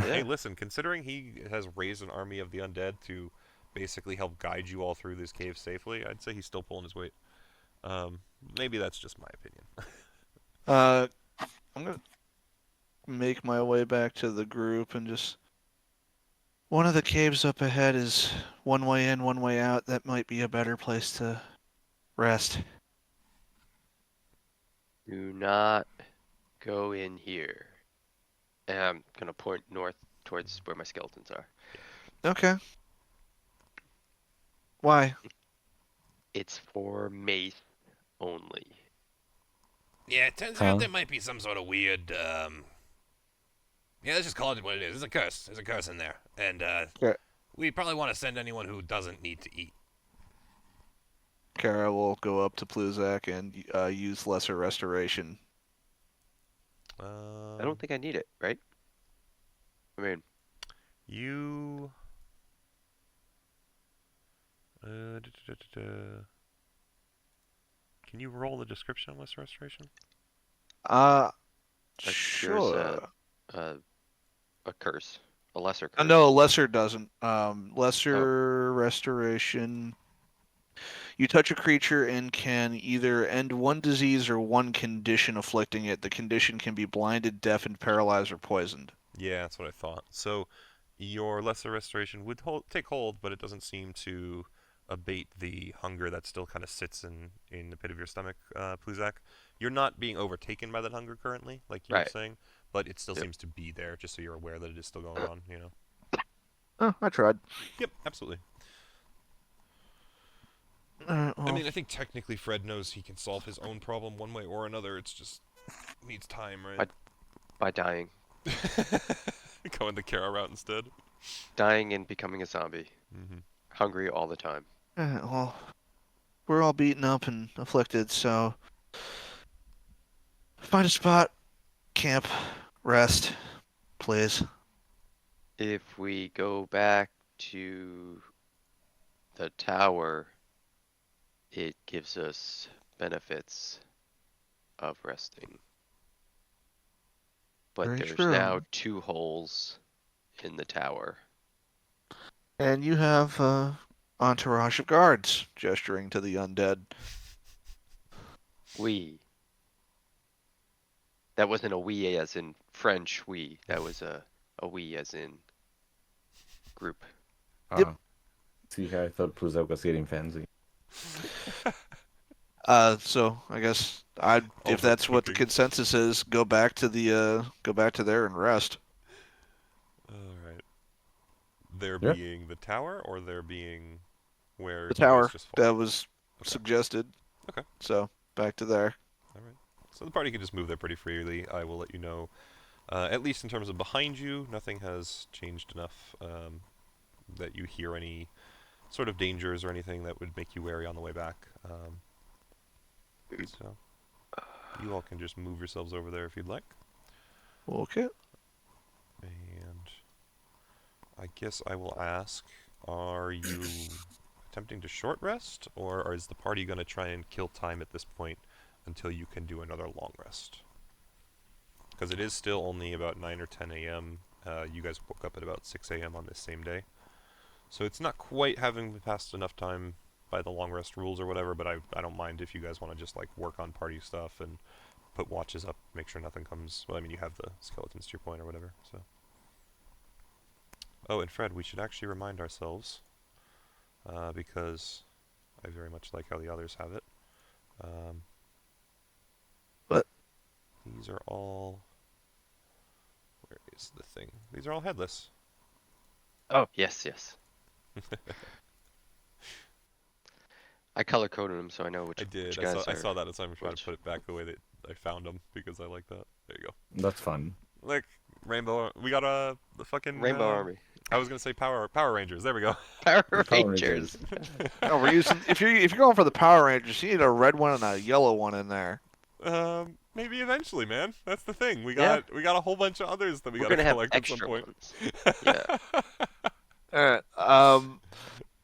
Hey, Yeah. listen, considering he has raised an army of the undead to basically help guide you all through this cave safely, I'd say he's still pulling his weight. Maybe that's just my opinion. I'm gonna make my way back to the group and just. One of the caves up ahead is one way in, one way out. That might be a better place to rest. Do not go in here. And I'm gonna point north towards where my skeletons are. Okay. Why? It's for Mace only. Yeah, it turns out there might be some sort of weird, yeah, let's just call it what it is. It's a curse. There's a curse in there. And, Okay. we probably want to send anyone who doesn't need to eat. Kara will go up to Pluzak and use Lesser Restoration. I don't think I need it, right? I mean, You... Can you roll the description on this restoration? cures Sure. a curse, a lesser curse. No, Lesser doesn't. Lesser Restoration. You touch a creature and can either end one disease or one condition afflicting it. The condition can be blinded, deafened, paralyzed, or poisoned. Yeah, that's what I thought. So, your lesser restoration would take hold, but it doesn't seem to abate the hunger that still kind of sits in the pit of your stomach, Pluzak. You're not being overtaken by that hunger currently, like you were Right. saying, but it still Yep. seems to be there, just so you're aware that it is still going on, you know? Oh, I tried. Yep, absolutely. Well, I mean, I think technically Fred knows he can solve his own problem one way or another. It's just needs time, right? By dying. Going the Kara route instead. Dying and becoming a zombie. Mm-hmm. Hungry all the time. well, we're all beaten up and afflicted, so find a spot, camp, rest, please. If we go back to the tower, it gives us benefits of resting. But Very there's true. now 2 holes in the tower. And you have entourage of guards, gesturing to the undead. We. That wasn't a we as in French we. That was a we as in group. Yep. See, I thought Pluzak was getting fancy. So I guess if Also that's what the thinking. consensus is, go back to there and rest. Alright. There Yeah. being the tower, or there being where The you guys tower just fought? that was Okay. suggested. Okay. So back to there. Alright. So the party can just move there pretty freely. I will let you know. At least in terms of behind you, nothing has changed enough that you hear any sort of dangers or anything that would make you wary on the way back. So you all can just move yourselves over there if you'd like. Okay. And I guess I will ask, are you attempting to short rest, or is the party going to try and kill time at this point until you can do another long rest? Because it is still only about 9 or 10 a.m. You guys woke up at about 6 a.m. on this same day. So it's not quite having passed enough time by the long rest rules or whatever, but I don't mind if you guys want to just like work on party stuff and put watches up, make sure nothing comes. Well, I mean, you have the skeletons to your point or whatever, so. Oh, and Fred, we should actually remind ourselves, because I very much like how the others have it. Um, What? these are all. Where is the thing? These are all headless. Oh, yes. I color coded them so I know I which did. guys I are saw that, so I'm trying to which. put it back the way that I found them because I like that. There you go. That's fun. Like rainbow. We got the fucking. Rainbow Army. I was gonna say Power Rangers. There we go. Power The Power Rangers. No, we're using if you're going for the Power Rangers, you need a red one and a yellow one in there. Maybe eventually, man. That's the thing. We Yeah. got a whole bunch of others that we We're gotta gonna have collect at some extra point. ones. Yeah. All right.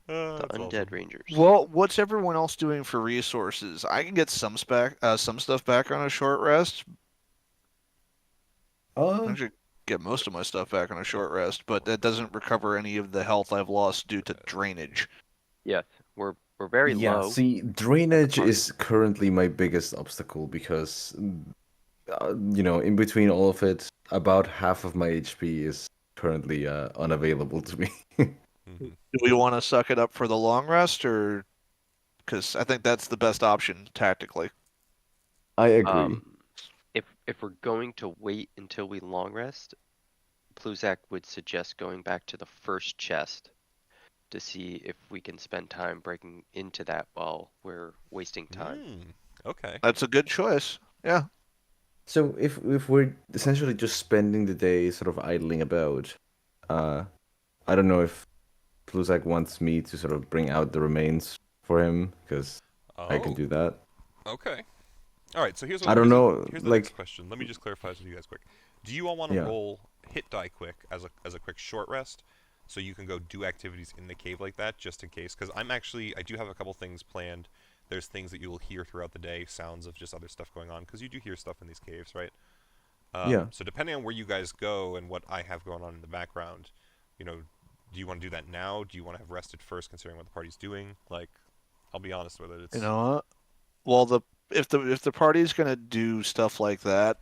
The That's Undead awesome. Rangers. Well, what's everyone else doing for resources? I can get some stuff back on a short rest. I Uh, should get most of my stuff back on a short rest, but that doesn't recover any of the health I've lost due to drainage. Yes. We're very yeah, low. see, drainage party. is currently my biggest obstacle because, in between all of it, about half of my HP is currently unavailable to me. Mhm. Do we want to suck it up for the long rest, or because I think that's the best option tactically? I agree. If we're going to wait until we long rest, Pluzak would suggest going back to the first chest to see if we can spend time breaking into that while we're wasting time. Okay. That's a good choice. Yeah. So if we're essentially just spending the day sort of idling about, uh, I don't know if Pluzak wants me to sort of bring out the remains for him because I can Oh. do that. Okay. All right. So I don't know, here's the next like, question. Let me just clarify this with you guys quick. Do you all want to yeah. roll hit die quick as a quick short rest, so you can go do activities in the cave like that, just in case? Because I do have a couple things planned. There's things that you will hear throughout the day, sounds of just other stuff going on, because you do hear stuff in these caves, right? Yeah. So depending on where you guys go and what I have going on in the background, do you want to do that now? Do you want to have rested first, considering what the party's doing? Like, I'll be honest with it. You It's know what? Well, if the party's gonna do stuff like that,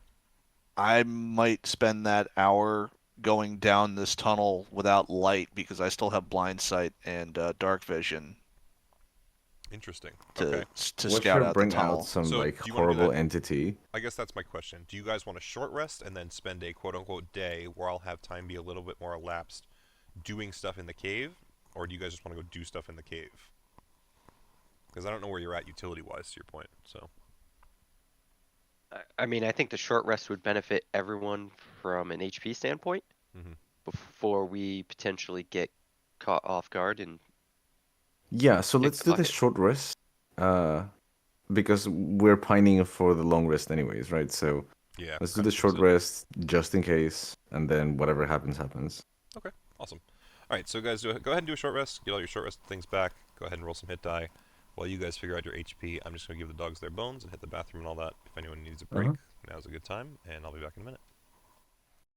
I might spend that hour going down this tunnel without light because I still have blind sight and dark vision interesting. to Okay. to What scout should out the bring out tunnel. some So like do you want to do horrible that? entity? I guess that's my question. Do you guys want a short rest and then spend a quote unquote day where I'll have time be a little bit more elapsed doing stuff in the cave? Or do you guys just want to go do stuff in the cave? Because I don't know where you're at utility wise, to your point. So, I mean, I think the short rest would benefit everyone from an HP standpoint Mhm. before we potentially get caught off guard and Yeah, so kick let's the do the bucket. short rest. Because we're pining for the long rest anyways, right? So Yeah, let's do kind the of fix short it. rest just in case, and then whatever happens, happens. Okay, awesome. All right, so guys, go ahead and do a short rest. Get all your short rest things back. Go ahead and roll some hit die. While you guys figure out your HP, I'm just going to give the dogs their bones and hit the bathroom and all that. If anyone needs a break, Uh-huh. now's a good time, and I'll be back in a minute.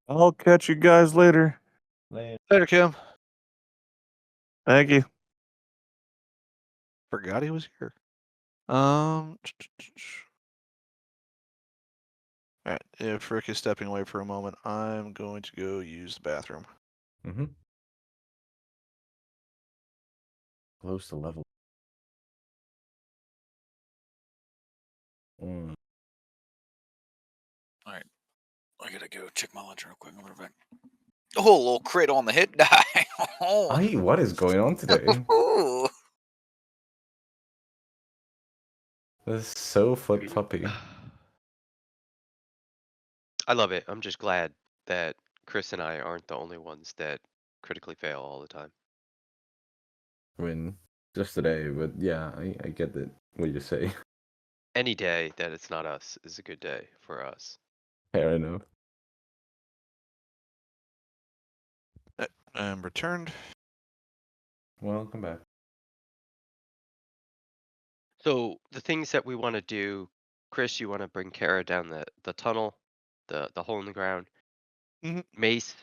I'll catch you guys later. Later, Kim. Thank you. Forgot he was here. All right. If Rick is stepping away for a moment, I'm going to go use the bathroom. Mm-hmm. Close to level Mm. All right. I gotta go check my lunch real quick. I'll be right back. Oh, a little crit on the hit die. Oh. What is going on today? Ooh. This is so flip floppy. I love it. I'm just glad that Chris and I aren't the only ones that critically fail all the time. I mean, just today, but yeah, I get it. What you say. Any day that it's not us is a good day for us. Fair enough. I'm returned. Welcome back. So the things that we want to do, Chris, you want to bring Kara down the tunnel, the hole in the ground. Mhm. Mace,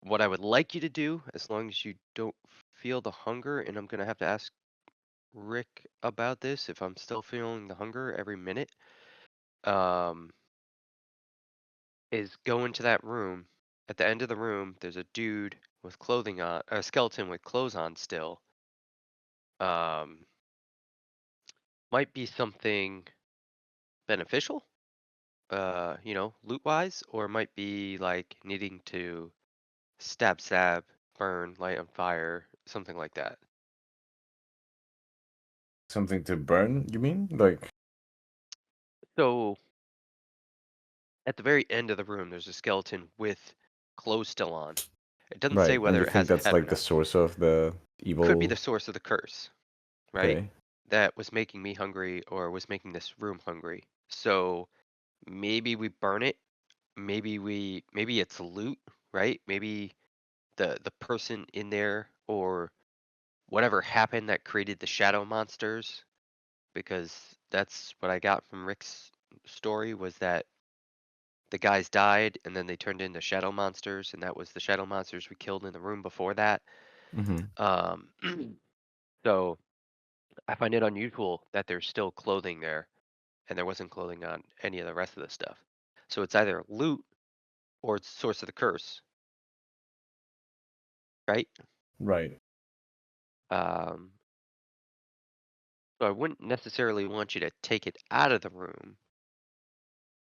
what I would like you to do, as long as you don't feel the hunger, and I'm gonna have to ask Rick about this if I'm still feeling the hunger every minute, is go into that room. At the end of the room, there's a dude with clothing on, a skeleton with clothes on still. Might be something beneficial, loot wise, or it might be like needing to stab, burn, light on fire, something like that. Something to burn, you mean? Like, So at the very end of the room, there's a skeleton with clothes still on. It doesn't say right. And whether you it think has a that's head or like the not. source of the Could be evil? the source of the curse, right? Okay. That was making me hungry or was making this room hungry. So maybe we burn it. Maybe it's loot, right? Maybe the person in there or whatever happened that created the shadow monsters, because that's what I got from Rick's story, was that the guys died and then they turned into shadow monsters, and that was the shadow monsters we killed in the room before that. Mm-hmm. Um, so I find it unusual that there's still clothing there and there wasn't clothing on any of the rest of the stuff. So it's either loot or it's source of the curse, right? Right. Um, so I wouldn't necessarily want you to take it out of the room,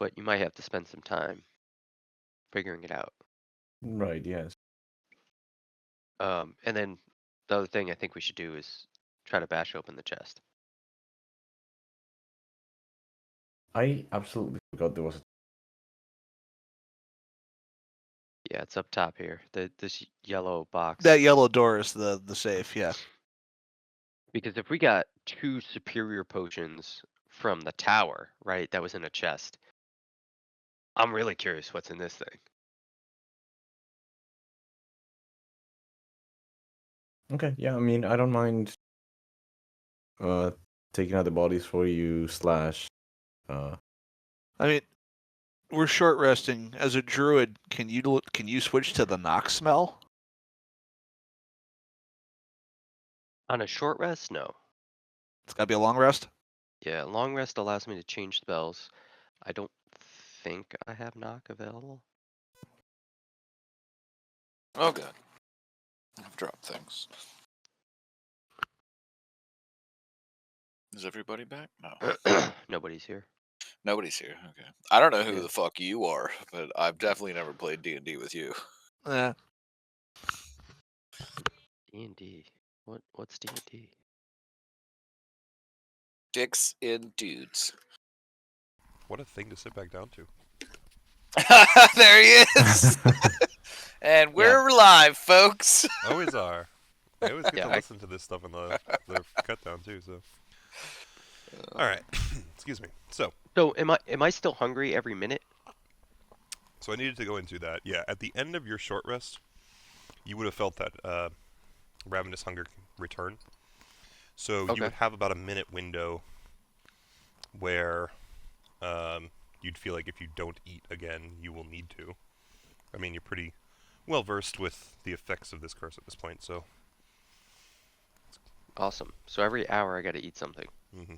but you might have to spend some time figuring it out. Right. Yes. And then the other thing I think we should do is try to bash open the chest. I absolutely forgot there was. Yeah, it's up top here. This yellow box. That yellow door is the safe. Yeah. Because if we got 2 superior potions from the tower, right, that was in a chest, I'm really curious what's in this thing. Okay. Yeah. I mean, I don't mind. Uh, taking out the bodies for you. Slash. I mean, we're short resting. As a druid, can you switch to the knock smell? On a short rest, no. It's gotta be a long rest. Yeah, long rest allows me to change spells. I don't think I have knock available. Oh, God. I've dropped things. Is everybody back? No. Nobody's here. Nobody's here. Okay. I don't know who Yeah. the fuck you are, but I've definitely never played D&D with you. Yeah. D&D. What's D&D? Dicks in dudes. What a thing to sit back down to. There he is. And we're live, folks. Always are. I always get Yeah, to listen to this stuff in the cut down too. So, all right. Excuse me. So am I still hungry every minute? I needed to go into that. Yeah, at the end of your short rest, you would have felt that ravenous hunger return. So Okay. you would have about a minute window where you'd feel like if you don't eat again, you will need to. I mean, you're pretty well versed with the effects of this curse at this point, so. Awesome. So every hour I got to eat something. Mm-hmm.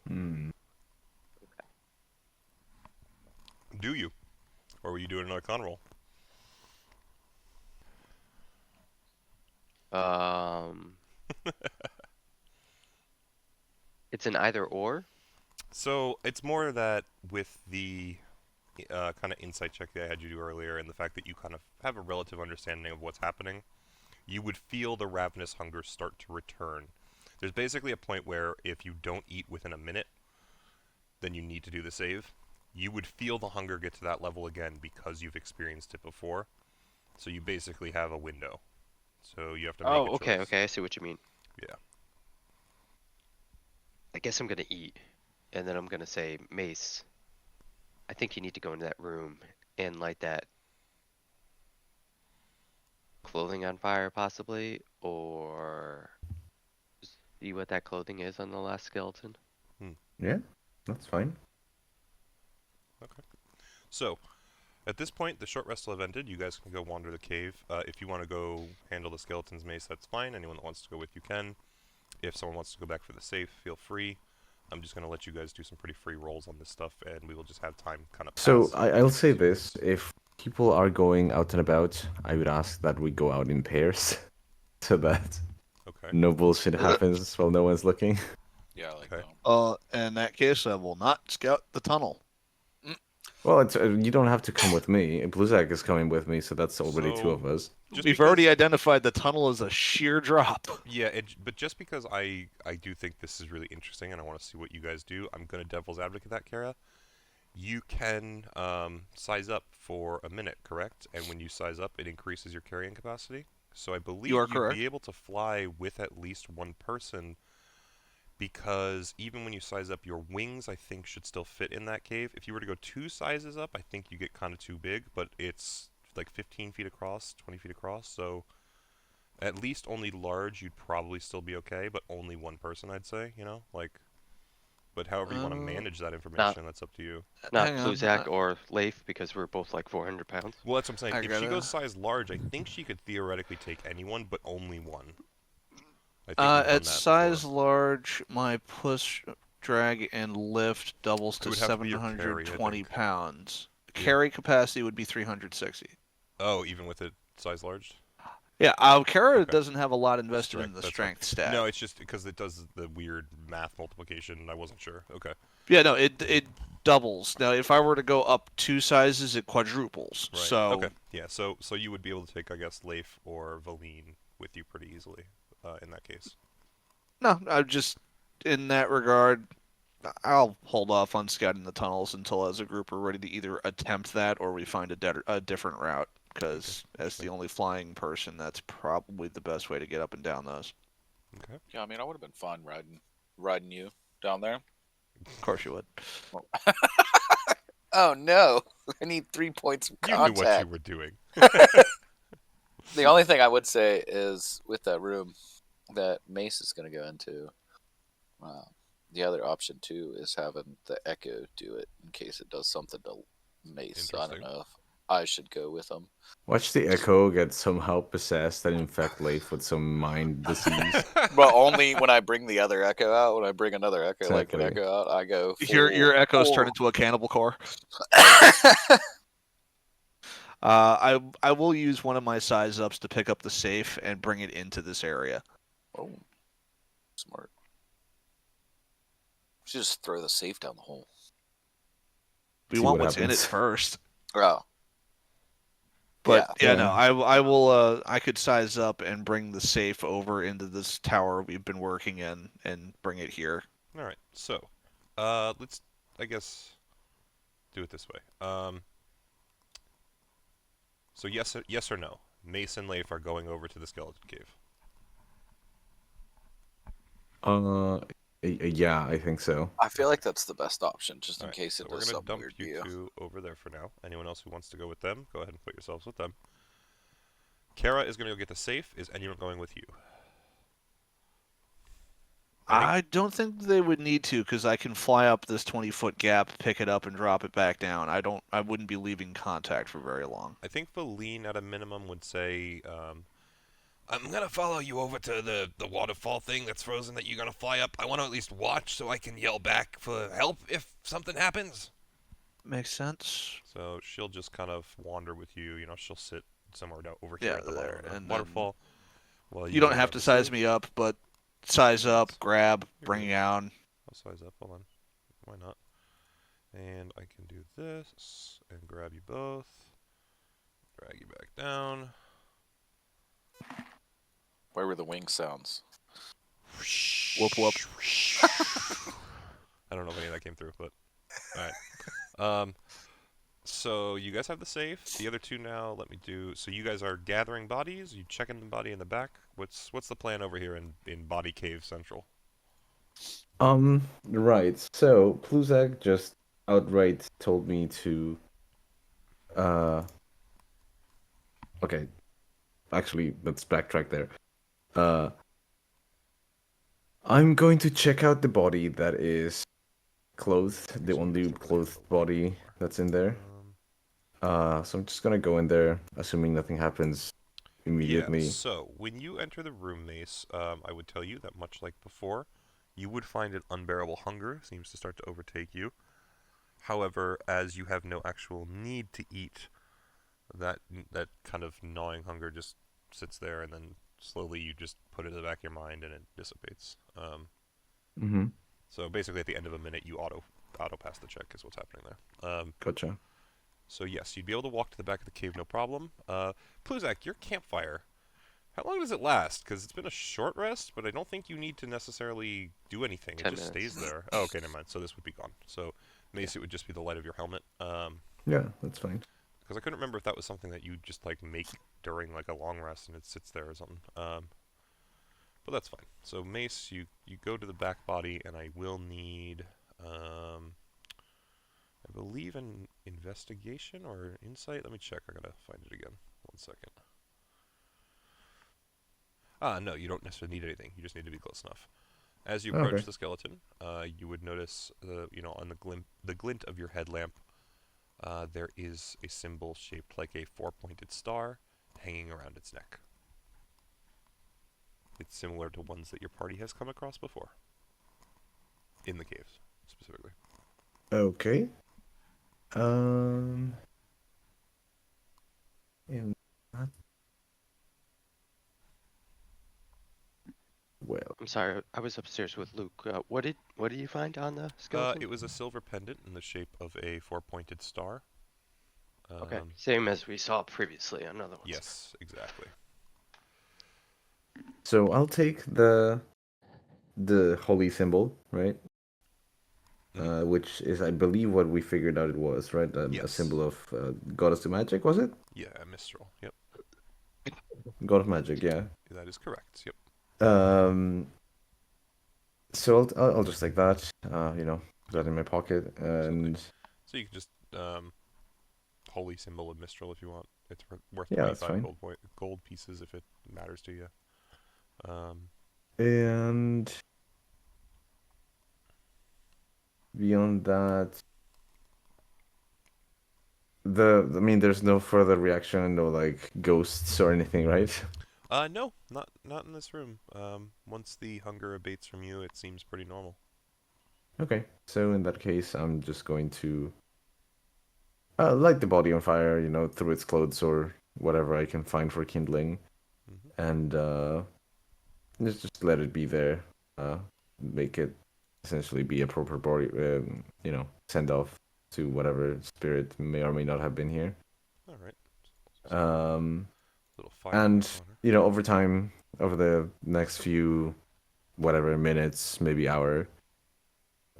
Hmm. Do you? Or were you doing another con roll? Um, It's an either or. So it's more that with the kind of insight check that I had you do earlier, and the fact that you kind of have a relative understanding of what's happening, you would feel the ravenous hunger start to return. There's basically a point where if you don't eat within a minute, then you need to do the save. You would feel the hunger get to that level again because you've experienced it before. So you basically have a window. So you have to make a Oh, okay, choice. okay. I see what you mean. Yeah. I guess I'm gonna eat, and then I'm gonna say, Mace, I think you need to go into that room and light that clothing on fire, possibly, or see what that clothing is on the last skeleton. Yeah, that's fine. So, at this point, the short rest will have ended. You guys can go wander the cave. If you want to go handle the skeleton's mace, that's fine. Anyone that wants to go with you can. If someone wants to go back for the safe, feel free. I'm just going to let you guys do some pretty free rolls on this stuff, and we will just have time kind of pass. So I'll say this: if people are going out and about, I would ask that we go out in pairs, so that Okay. no bullshit happens while no one's looking. Yeah, I like Okay. that. In that case, I will not scout the tunnel. Well, it's, you don't have to come with me. Bluzak is coming with me, so that's already two So- of us. Just We've because- already identified the tunnel as a sheer drop. Yeah, but just because I do think this is really interesting and I want to see what you guys do, I'm going to devil's advocate that, Kara. You can size up for a minute, correct? And when you size up, it increases your carrying capacity. So I believe You are you'd correct. be able to fly with at least one person, because even when you size up, your wings, I think, should still fit in that cave. If you were to go 2 sizes up, I think you get kind of too big, but it's like 15 feet across, 20 feet across, so at least only large, you'd probably still be okay, but only one person, I'd say, you know? Like, but however you want to manage that information, that's up to you. Not Hang on, Bluzak or Leif, because we're both like 400 pounds. Well, that's what I'm saying. I If she gotta- goes size large, I think she could theoretically take anyone, but only one. I think we've done At that size before. large, my push, drag, and lift doubles It to would have to be your carry, I 720 think. pounds. Yeah. Carry capacity would be 360. Oh, even with it size large? Yeah, Kara Okay. doesn't have a lot invested in Strength, the that's strength stat. No, it's just because it does the weird math multiplication, and I wasn't sure. Okay. Yeah, no, it doubles. Now, if I were to go up 2 sizes, it quadruples. Right. So Okay. Yeah. So you would be able to take, I guess, Leif or Valine with you pretty easily, in that case. no, I just in that regard, I'll hold off on scouting the tunnels until, as a group, we're ready to either attempt that or we find a different route. Because as the only flying person, that's probably the best way to get up and down those. Okay. Yeah, I mean, I would have been fun riding you down there. Of course you would. Oh no! I need 3 points of You contact. knew what you were doing. The only thing I would say is with that room that Mace is going to go into, the other option too is having the Echo do it in case it does something to Mace. I don't Interesting. know if I should go with him. Watch the Echo get somehow possessed and infect Leif with some mind disease. But only when I bring the other Echo out. When I bring another Echo, like an Exactly. Echo out, I go. Your echoes full- turn into a cannibal core. I will use one of my size ups to pick up the safe and bring it into this area. Oh, smart. Should just throw the safe down the hole. We See want what what's in it happens. first. Oh, But Yeah. no, I will. I could size up and bring the safe over into this tower we've been working in and bring it here. All right. So, let's, I guess, do it this way. So yes or no? Mace and Leif are going over to the skeleton cave. Yeah, I think so. I feel like that's the best option, just in Alright, case so it we're does gonna something dump weird to you you. two over there for now. Anyone else who wants to go with them, go ahead and put yourselves with them. Kara is gonna go get the safe. Is anyone going with you? I don't think they would need to because I can fly up this 20-foot gap, pick it up, and drop it back down. I wouldn't be leaving contact for very long. I think Valine at a minimum would say, I'm gonna follow you over to the waterfall thing that's frozen that you're gonna fly up. I want to at least watch so I can yell back for help if something happens. Makes sense. So she'll just kind of wander with you. You know, she'll sit somewhere over Yeah, here at the bottom there, of the and then waterfall. While You don't go have grab to the size safe. me up, but size up, grab, You're bring good. down. I'll size up. Hold on. Why not? And I can do this and grab you both. Drag you back down. Where were the wing sounds? Whoop whoop. I don't know if any of that came through, but alright. So you guys have the safe. The other two now, let me do. So you guys are gathering bodies. You checking the body in the back. What's the plan over here in Body Cave Central? Right. So Pluzak just outright told me to. Uh. Okay. Actually, let's backtrack there. I'm going to check out the body that is clothed, the only clothed body that's in there. So I'm just gonna go in there, assuming nothing happens Yeah, immediately. so when you enter the room, Mace, I would tell you that much like before, you would find an unbearable hunger seems to start to overtake you. However, as you have no actual need to eat, that kind of gnawing hunger just sits there, and then slowly you just put it in the back of your mind, and it dissipates. Mm-hmm. So basically, at the end of a minute, you auto pass the check is what's happening there. Gotcha. So yes, you'd be able to walk to the back of the cave, no problem. Pluzak, your campfire. How long does it last? Because it's been a short rest, but I don't think you need to necessarily do anything. It 10 just minutes. stays there. Oh, okay, never mind. So this would be gone. So Mace, it would just be the light of your helmet. Yeah, that's fine. Because I couldn't remember if that was something that you just like make during like a long rest and it sits there or something. But that's fine. So Mace, you go to the back body, and I will need, I believe an investigation or insight. Let me check. I gotta find it again. 1 second. No, you don't necessarily need anything. You just need to be close enough. As you approach Okay. the skeleton, you would notice, on the glint of your headlamp, there is a symbol shaped like a four-pointed star hanging around its neck. It's similar to ones that your party has come across before. In the caves, specifically. Okay. In that... Well, I'm sorry, I was upstairs with Luke. What did you find on the skeleton? It was a silver pendant in the shape of a four-pointed star. Okay, same as we saw previously on other ones. Yes, exactly. so I'll take the holy symbol, right? Which is, I believe, what we figured out it was, right? A Yes. symbol of goddess of magic, was it? Yeah, Mistral. Yep, God of magic, yeah. that is correct. Yep. So I'll just take that, put that in my pocket, and So you can just holy symbol of Mistral if you want. It's worth Yeah, that's 25 fine. gold pieces if it matters to you. and beyond that, I mean, there's no further reaction, no like ghosts or anything, right? No, not in this room. Once the hunger abates from you, it seems pretty normal. Okay, so in that case, I'm just going to light the body on fire, through its clothes or whatever I can find for kindling, and just let it be there. Make it essentially be a proper body, send off to whatever spirit may or may not have been here. All right. Little fire. And in the corner. over time, over the next few whatever minutes, maybe hour,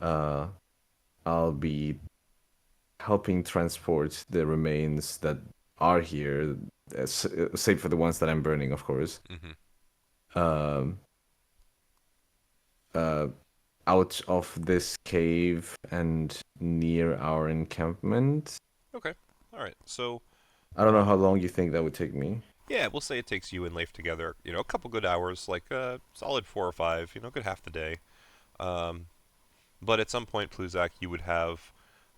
I'll be helping transport the remains that are here, save for the ones that I'm burning, of course. Um, out of this cave and near our encampment. Okay. All right. So I don't know how long you think that would take me. yeah, we'll say it takes you and Leif together, a couple good hours, like solid 4 or 5, good half the day. But at some point, Pluzak, you would have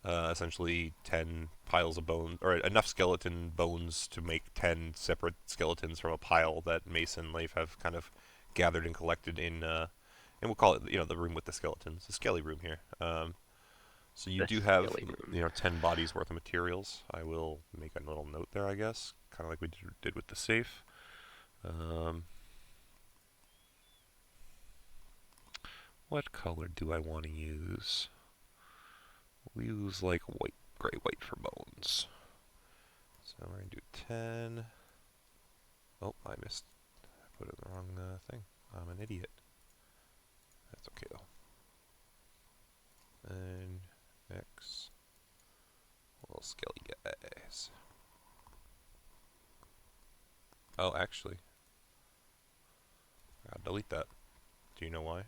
essentially 10 piles of bones, or enough skeleton bones to make 10 separate skeletons from a pile that Mason and Leif have kind of gathered and collected in, and we'll call it, the room with the skeletons, the skelly room here. So you The do have, skelly room. 10 bodies worth of materials. I will make a little note there, I guess, kind of like we did with the safe. What color do I want to use? We'll use like white, gray white for bones. So we're going to do 10. Oh, I missed. I put it in the wrong thing. I'm an idiot. That's okay though. And X. Little skelly guys. Oh, actually. I'll delete that. Do you know why?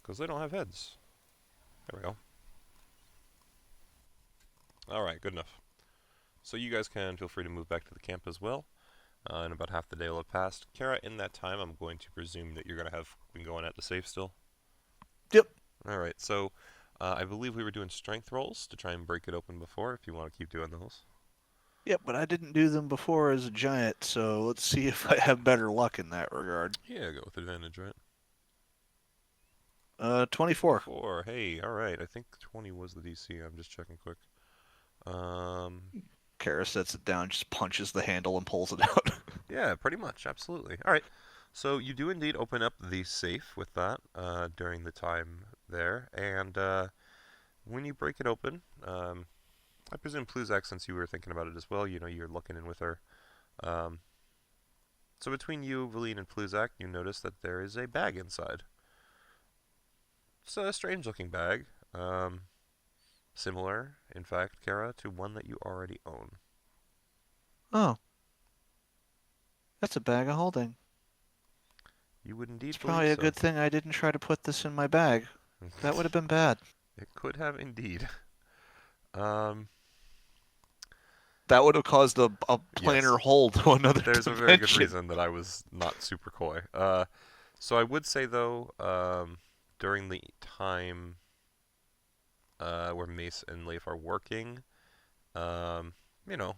Because they don't have heads. There we go. Alright, good enough. So you guys can feel free to move back to the camp as well. And about half the day will have passed. Kara, in that time, I'm going to presume that you're going to have been going at the safe still. Yep. Alright, so I believe we were doing strength rolls to try and break it open before, if you want to keep doing those. Yep, but I didn't do them before as a giant, so let's see if I have better luck in that regard. Yeah, go with advantage, right? 24. 4. Hey, alright. I think 20 was the DC. I'm just checking quick. Kara sets it down, just punches the handle and pulls it out. Yeah, pretty much. Absolutely. Alright. So you do indeed open up the safe with that during the time there. And when you break it open, I presume Pluzak, since you were thinking about it as well, you know, you're looking in with her. So between you, Valine, and Pluzak, you notice that there is a bag inside. It's a strange-looking bag. Similar, in fact, Kara, to one that you already own. Oh. That's a bag of holding. You would indeed It's believe probably a so. good thing I didn't try to put this in my bag. That would have been bad. It could have indeed. That would have caused a planar Yes. hole to another There's a dimension. very good reason that I was not super coy. So I would say, though, during the time where Mace and Leif are working, you know,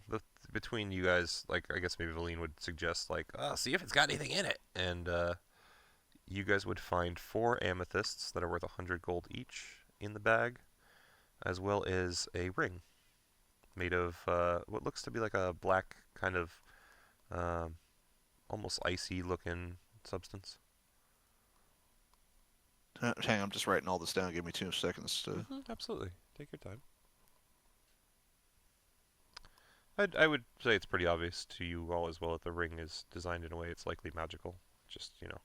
between you guys, like, I guess maybe Valine would suggest, like, see if it's got anything in it. And you guys would find 4 amethysts that are worth 100 gold each in the bag, as well as a ring made of what looks to be like a black kind of almost icy looking substance. Hang on, I'm just writing all this down. Give me 2 seconds to... Absolutely. Take your time. I would say it's pretty obvious to you all as well that the ring is designed in a way it's likely magical. Just, you know,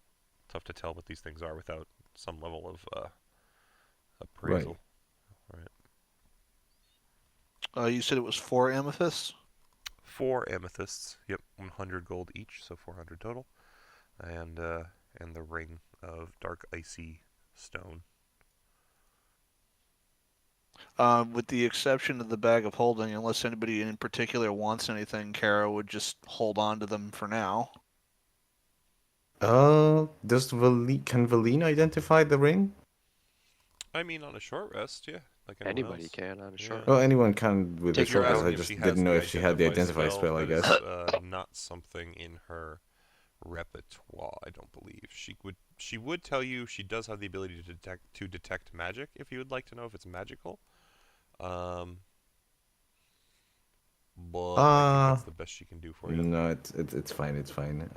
tough to tell what these things are without some level of appraisal. Right. you said it was 4 amethysts? 4 amethysts. Yep, 100 gold each, so 400 total. And the ring of dark icy stone. With the exception of the bag of holding, unless anybody in particular wants anything, Kara would just hold on to them for now. Can Valine identify the ring? I mean, on a short rest, yeah, like anyone Anybody else. can on a short Yeah. Well, rest. anyone can with a Take your short rest. own. I If just she has didn't know if she had the identify spell, I that guess. is, not something in her repertoire, I don't believe. She would tell you she does have the ability to detect magic if you would like to know if it's magical. But I think that's the best she can do for you. No, it's fine. It's fine.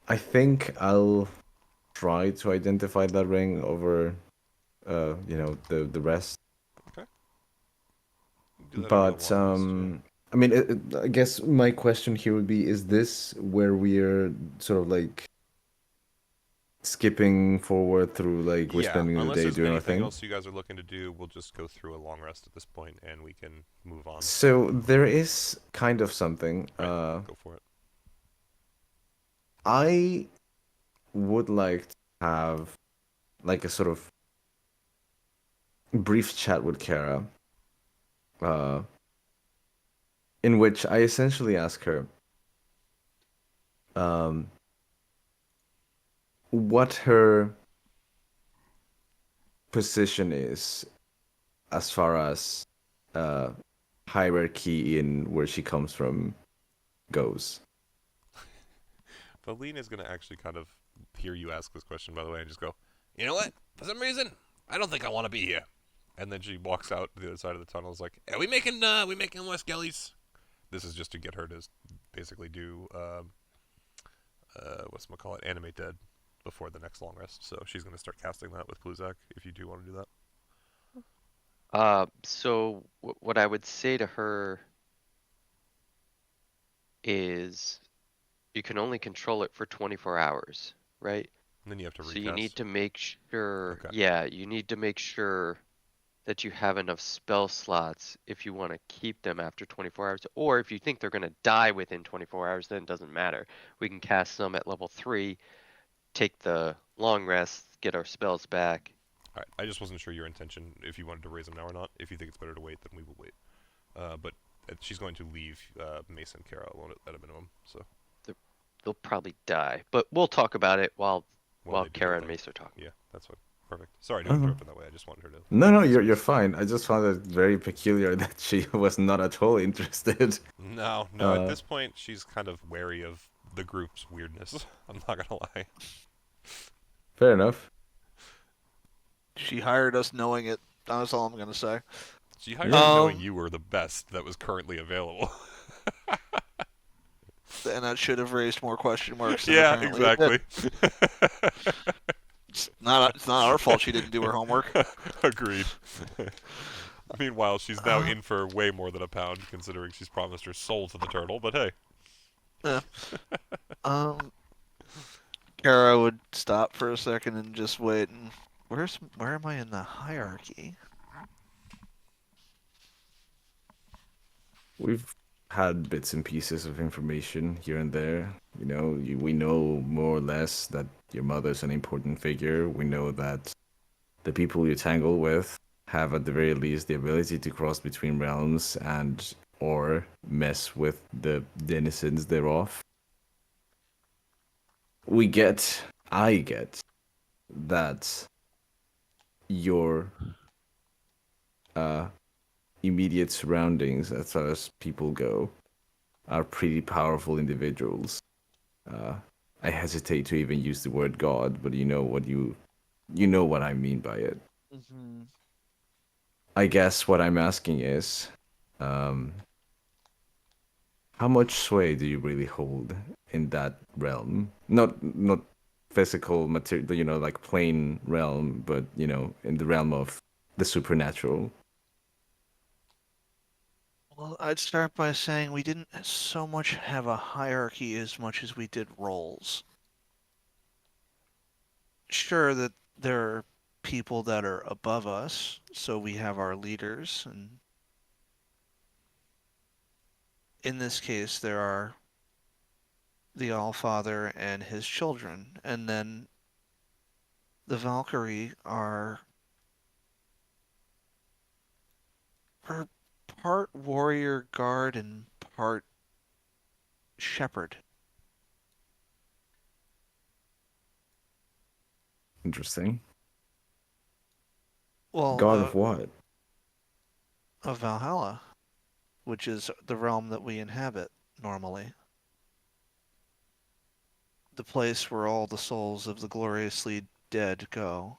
I think I'll try to identify that ring over, the rest. Okay. Do that over the But long rest, I mean, I guess my question here would be: is this where we're sort of like skipping forward through, like we're yeah, spending the unless day there's doing our anything thing? else you guys are looking to do, we'll just go through a long rest at this point, and we can move on. So there is kind of something. Right, go for it. I would like to have like a sort of brief chat with Kara, in which I essentially ask her what her position is as far as hierarchy in where she comes from goes. Valine is going to actually kind of hear you ask this question, by the way, and just go, you know what? For some reason, I don't think I want to be here. And then she walks out the other side of the tunnel. Is like, are we making more skellies? This is just to get her to basically do what's call it, animate dead before the next long rest. So she's going to start casting that with Pluzak if you do want to do that. So what I would say to her is you can only control it for 24 hours, right? And then you have to So recast. you need to make sure, Okay. yeah, you need to make sure that you have enough spell slots if you want to keep them after 24 hours, or if you think they're going to die within 24 hours, then it doesn't matter. We can cast them at level 3, take the long rest, get our spells back. All right. I just wasn't sure your intention if you wanted to raise them now or not. If you think it's better to wait, then we will wait. But she's going to leave Mace and Kara alone at a minimum. So They'll probably die, but we'll talk about it while they do Kara their and thing. Mace are talking. Yeah, that's fine. Perfect. Sorry to Uh-huh. interrupt in that way. I just wanted her to. No, leave you're space. fine. I just found it very peculiar that she was not at all interested. No. At this point, she's kind of wary of the group's weirdness. I'm not gonna lie. Fair enough. She hired us knowing it. That's all I'm gonna say. She hired Yeah. you knowing you were the best that was currently available. And that should have raised more question marks. Than Yeah, apparently it did. exactly. It's not our fault she didn't do her homework. Agreed. Meanwhile, she's now in for way more than a pound, considering she's promised her soul to the turtle. But hey, Yeah. Kara would stop for a second and just wait. And where am I in the hierarchy? We've had bits and pieces of information here and there. You know, we know more or less that your mother's an important figure. We know that the people you tangle with have at the very least the ability to cross between realms and or mess with the denizens thereof. I get that your immediate surroundings, as far as people go, are pretty powerful individuals. I hesitate to even use the word God, but you know what I mean by it. Mm-hmm. I guess what I'm asking is, how much sway do you really hold in that realm? Not physical material, like plain realm, but in the realm of the supernatural. Well, I'd start by saying we didn't so much have a hierarchy as much as we did roles. Sure that there are people that are above us, so we have our leaders, and in this case there are the Allfather and his children, and then the Valkyrie are part warrior guard and part shepherd. Interesting. Well, God of what? of Valhalla, which is the realm that we inhabit normally. The place where all the souls of the gloriously dead go.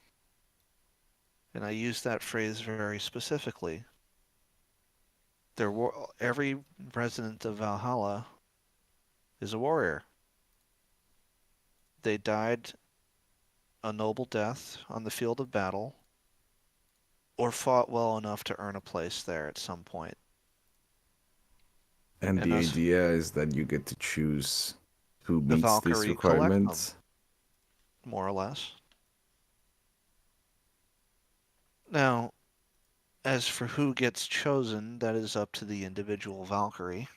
And I use that phrase very specifically. Every resident of Valhalla is a warrior. They died a noble death on the field of battle, or fought well enough to earn a place there at some point. And And the us- idea is that you get to choose who The meets these Valkyrie collect them. requirements. More or less. Now, as for who gets chosen, that is up to the individual Valkyrie.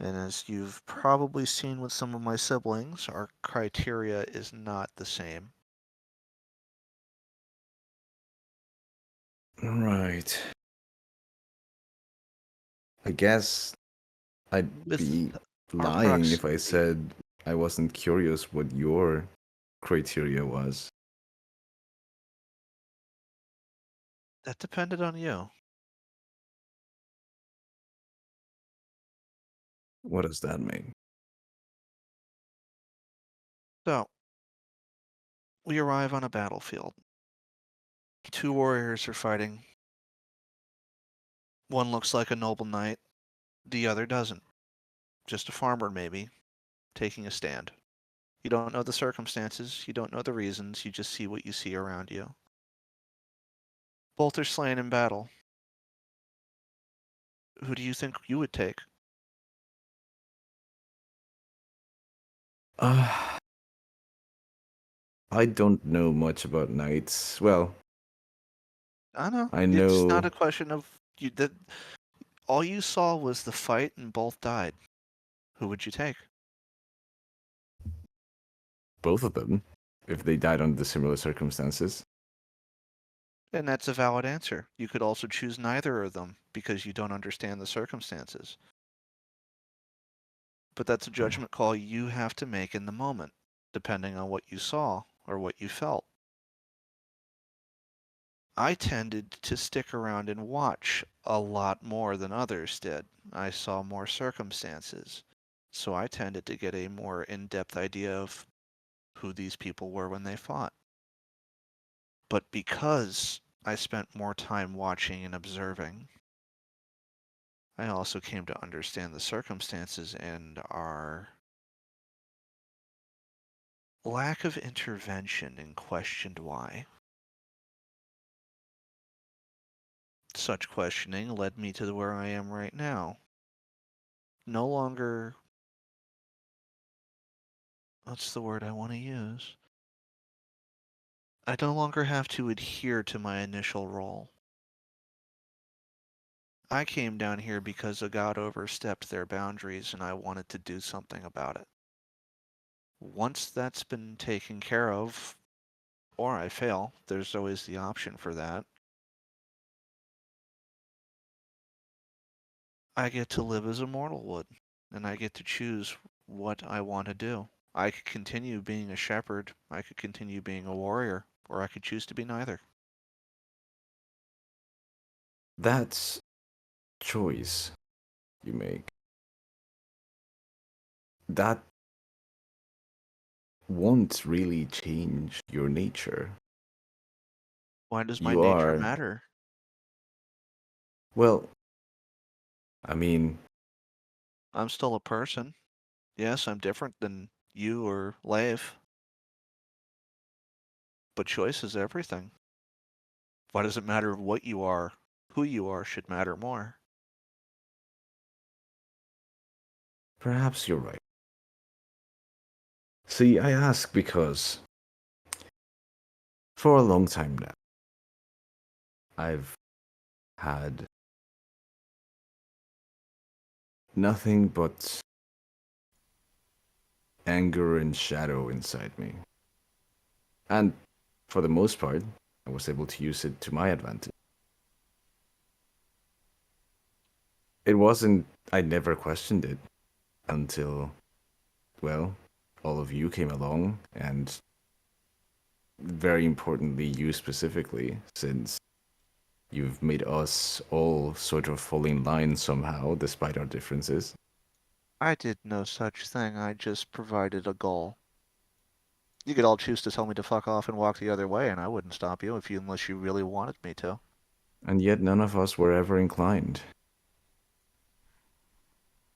And as you've probably seen with some of my siblings, our criteria is not the same. Right. I guess I'd With be our lying if I proximity. said I wasn't curious what your criteria was. That depended on you. What does that mean? So, we arrive on a battlefield. Two warriors are fighting. One looks like a noble knight, the other doesn't. Just a farmer, maybe, taking a stand. You don't know the circumstances, you don't know the reasons, you just see what you see around you. Both are slain in battle. Who do you think you would take? I don't know much about knights. Well, I know. I It's not know a question of you. That all you saw was the fight, and both died. Who would you take? both of them if they died under similar circumstances. And that's a valid answer. You could also choose neither of them because you don't understand the circumstances. But that's a judgment call you have to make in the moment, depending on what you saw or what you felt. I tended to stick around and watch a lot more than others did. I saw more circumstances. So I tended to get a more in-depth idea of who these people were when they fought. But because I spent more time watching and observing, I also came to understand the circumstances and our lack of intervention and questioned why. Such questioning led me to where I am right now. No longer, what's the word I want to use? I no longer have to adhere to my initial role. I came down here because a god overstepped their boundaries and I wanted to do something about it. Once that's been taken care of, or I fail, there's always the option for that. I get to live as a mortal would, and I get to choose what I want to do. I could continue being a shepherd, I could continue being a warrior, or I could choose to be neither. That's choice you make. That won't really change your nature. Why does my You nature are, matter? well, I mean, I'm still a person. Yes, I'm different than you or Leif, but choice is everything. Why does it matter what you are? Who you are should matter more. perhaps you're right. See, I ask because for a long time now, I've had nothing but anger and shadow inside me. And for the most part, I was able to use it to my advantage. It wasn't, I never questioned it until, well, all of you came along, and very importantly, you specifically, since you've made us all sort of fall in line somehow, despite our differences. I did no such thing, I just provided a goal. You could all choose to tell me to fuck off and walk the other way, and I wouldn't stop you unless you really wanted me to. And yet none of us were ever inclined.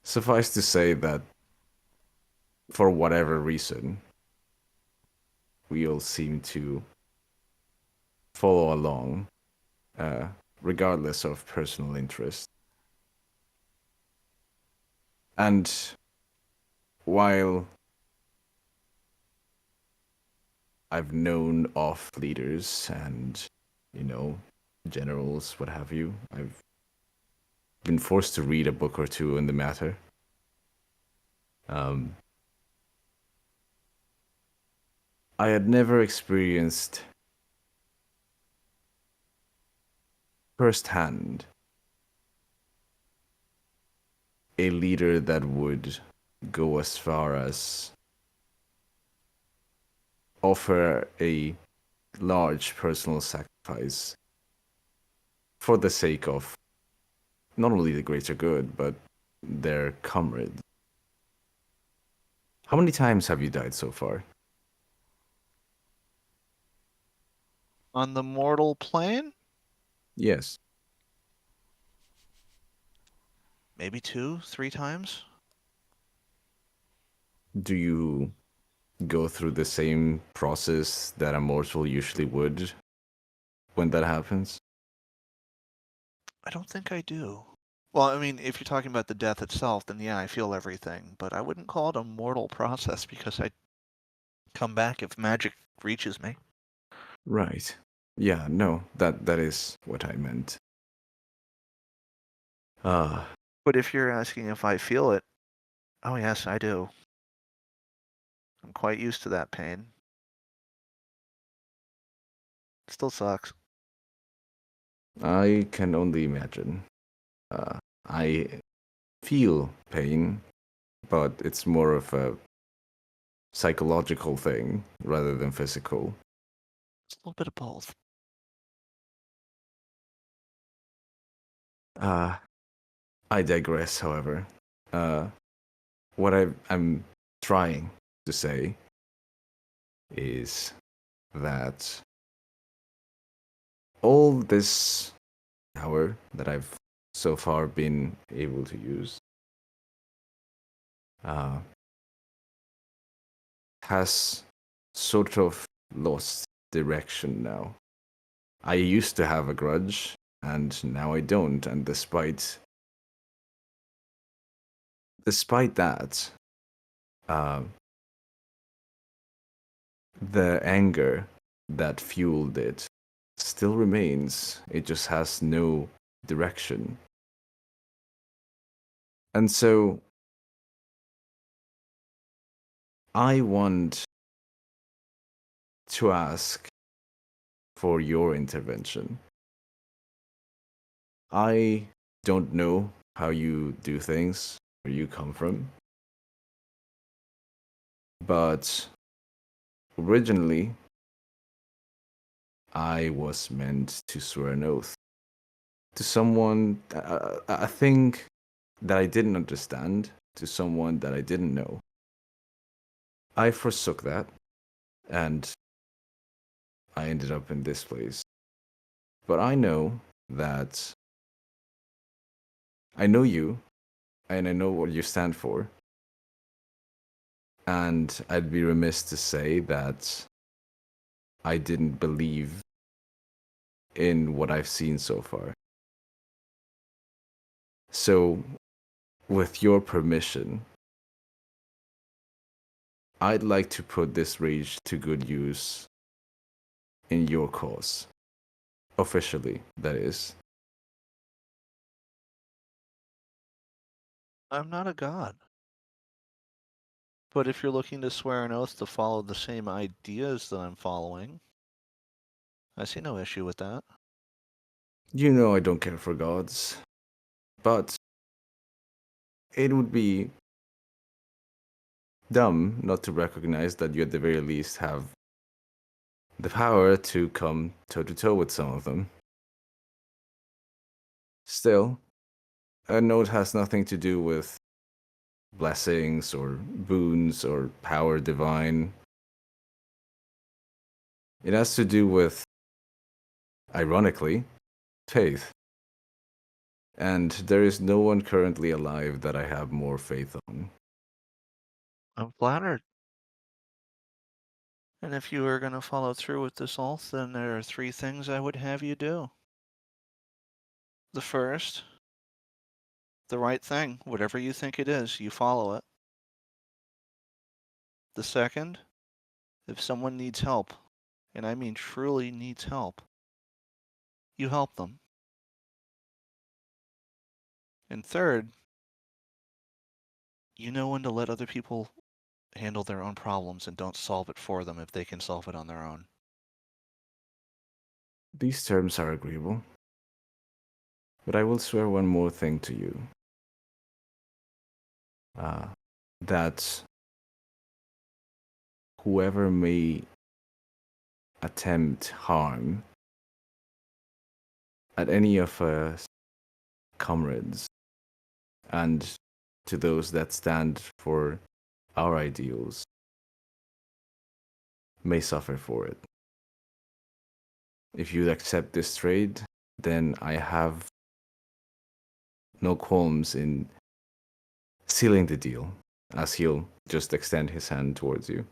Suffice to say that, for whatever reason, we all seem to follow along, uh, regardless of personal interest. And while I've known of leaders and, you know, generals, what have you, I've been forced to read a book or two on the matter. I had never experienced firsthand a leader that would go as far as offer a large personal sacrifice for the sake of not only the greater good, but their comrades. How many times have you died so far? On the mortal plane? Yes. Maybe 2, 3 times? Do you go through the same process that a mortal usually would when that happens? I don't think I do. Well, I mean, if you're talking about the death itself, then yeah, I feel everything. But I wouldn't call it a mortal process because I come back if magic reaches me. Right. Yeah, no, that is what I meant. Ah, But if you're asking if I feel it, oh yes, I do. I'm quite used to that pain. Still sucks. I can only imagine. I feel pain, but it's more of a psychological thing rather than physical. It's a little bit of both. Uh, I digress, however. Uh, what I'm trying to say is that all this power that I've so far been able to use uh, has sort of lost direction now. I used to have a grudge, and now I don't. And despite that, uh, the anger that fueled it still remains. It just has no direction. And so I want to ask for your intervention. I don't know how you do things, where you come from, but originally I was meant to swear an oath to someone, a thing that I didn't understand, to someone that I didn't know. I forsook that, and I ended up in this place. But I know that I know you, and I know what you stand for. And I'd be remiss to say that I didn't believe in what I've seen so far. So, with your permission, I'd like to put this rage to good use in your cause. Officially, that is. I'm not a god. But if you're looking to swear an oath to follow the same ideas that I'm following, I see no issue with that. You know I don't care for gods, but it would be dumb not to recognize that you at the very least have the power to come toe to toe with some of them. Still, a note has nothing to do with blessings or boons or power divine. It has to do with, ironically, faith. And there is no one currently alive that I have more faith on. I'm flattered. And if you are going to follow through with this oath, then there are 3 things I would have you do. The first, the right thing, whatever you think it is, you follow it. The second, if someone needs help, and I mean truly needs help, you help them. And third, you know when to let other people handle their own problems and don't solve it for them if they can solve it on their own. These terms are agreeable. But I will swear one more thing to you. That whoever may attempt harm at any of us comrades and to those that stand for our ideals may suffer for it. If you accept this trade, then I have no qualms in sealing the deal, as he'll just extend his hand towards you.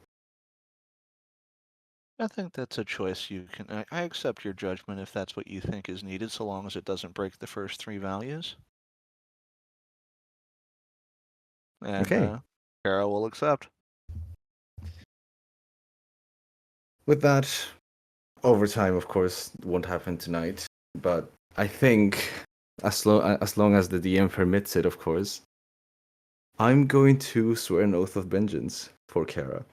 I think that's a choice you can. I accept your judgment if that's what you think is needed, so long as it doesn't break the first 3 values. And Okay. Kara will accept. With that, overtime, of course, won't happen tonight. But I think, as long as the DM permits it, of course, I'm going to swear an oath of vengeance for Kara.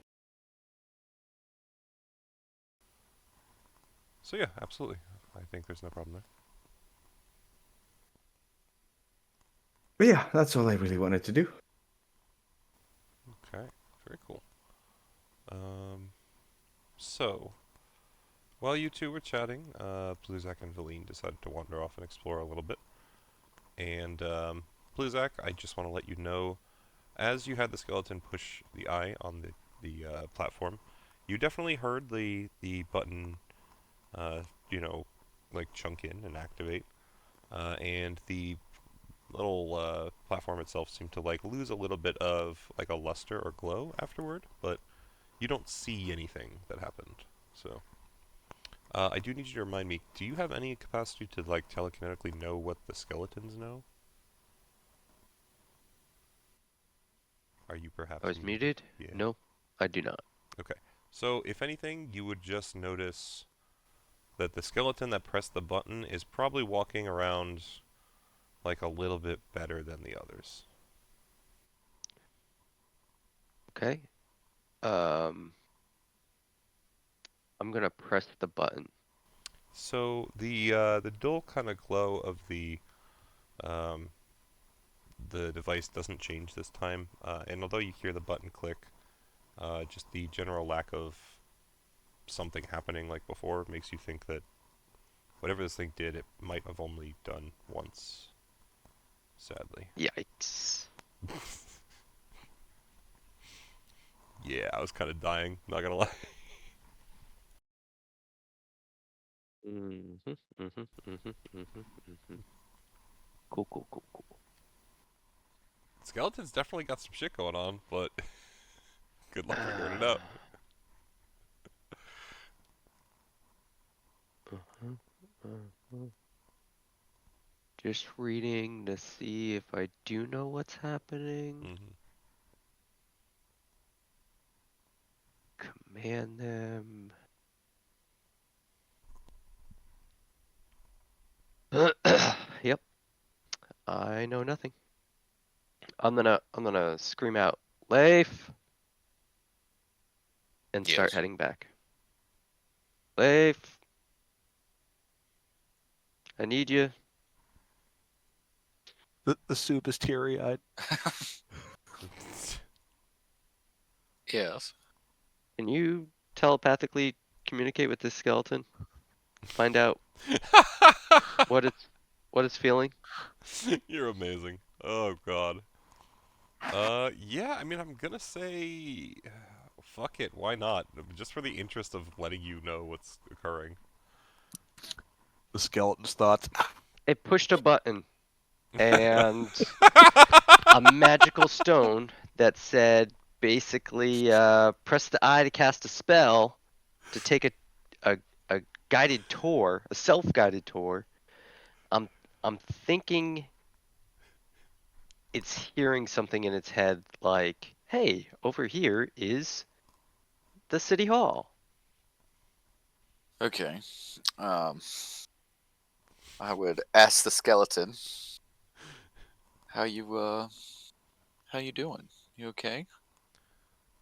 So yeah, absolutely. I think there's no problem there. But yeah, that's all I really wanted to do. Okay, very cool. So while you two were chatting, Bluzak and Valine decided to wander off and explore a little bit. And Bluzak, I just want to let you know, as you had the skeleton push the eye on the platform, you definitely heard the button, you know, like chunk in and activate, and the little platform itself seemed to like lose a little bit of like a luster or glow afterward, but you don't see anything that happened. So I do need you to remind me, do you have any capacity to like telekinetically know what the skeletons know? Are you perhaps I was muted? Yeah. No, I do not. Okay. So if anything, you would just notice that the skeleton that pressed the button is probably walking around like a little bit better than the others. Okay. I'm gonna press the button. So the dull kind of glow of um, the device doesn't change this time, and although you hear the button click, just the general lack of something happening like before makes you think that whatever this thing did, it might have only done once. Sadly. Yikes. Yeah, I was kind of dying, not gonna lie. Cool, cool, cool, cool. Skeleton's definitely got some shit going on, but good luck figuring it out. Just reading to see if I do know what's happening. Command them. Yep. I know nothing. I'm gonna scream out, Leif, and start Yes. heading back. Leif, I need you. The soup is teary-eyed. Yes. Can you telepathically communicate with this skeleton? Find out what it's feeling. You're amazing. Oh god. Yeah, I mean, I'm gonna say, fuck it, why not? Just for the interest of letting you know what's occurring. The skeleton's thoughts. It pushed a button, and a magical stone that said basically press the eye to cast a spell to take a guided tour, a self-guided tour. I'm thinking it's hearing something in its head like, hey, over here is the city hall. Okay. I would ask the skeleton, how you doing? You okay?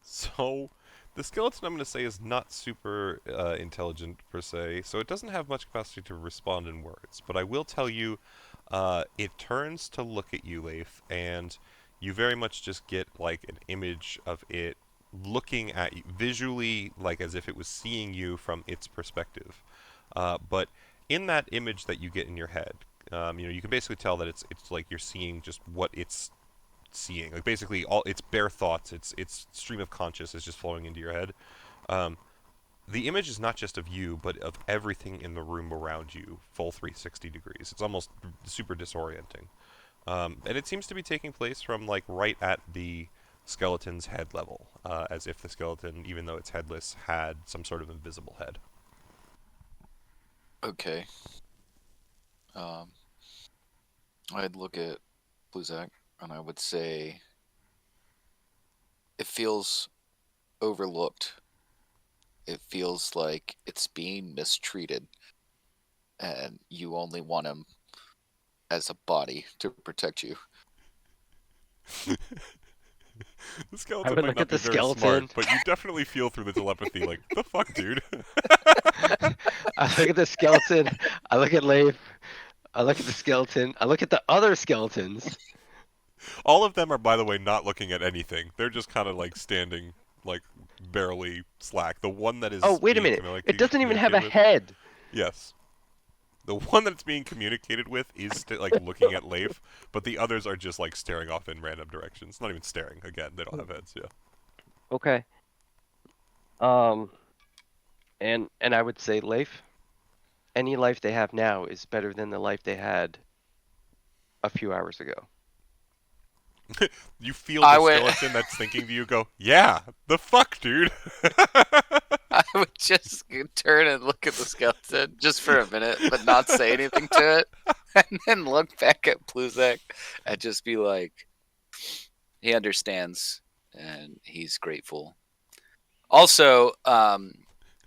So, the skeleton I'm going to say is not super intelligent per se, so it doesn't have much capacity to respond in words. But I will tell you, it turns to look at you, Leif, and you very much just get like an image of it looking at you visually, like as if it was seeing you from its perspective. But in that image that you get in your head, you can basically tell that it's like you're seeing just what it's seeing. Like basically all its bare thoughts, its stream of conscious is just flowing into your head. Um, the image is not just of you, but of everything in the room around you, full 360 degrees. It's almost super disorienting. And it seems to be taking place from like right at the skeleton's head level, as if the skeleton, even though it's headless, had some sort of invisible head. Okay. I'd look at Bluzak and I would say it feels overlooked. It feels like it's being mistreated, and you only want him as a body to protect you. The I skeleton would might look not at be the very smart, skeleton. but you definitely feel through the telepathy, like, the fuck, dude? I look at the skeleton. I look at Leif. I look at the skeleton. I look at the other skeletons. All of them are, by the way, not looking at anything. They're just kind of, like, standing, like, barely slack. The one that is Oh, wait a being minute. It doesn't even have a communicated with... head. Yes. The one that's being communicated with is, like, looking at Leif, but the others are just, like, staring off in random directions. Not even staring. Again, they don't have heads, yeah. Okay. And I would say Leif, any life they have now is better than the life they had a few hours ago. You feel I the would- skeleton that's thinking to you go, yeah, the fuck, dude? I would just turn and look at the skeleton just for a minute, but not say anything to it, and then look back at Bluzak and just be like, he understands and he's grateful. Also,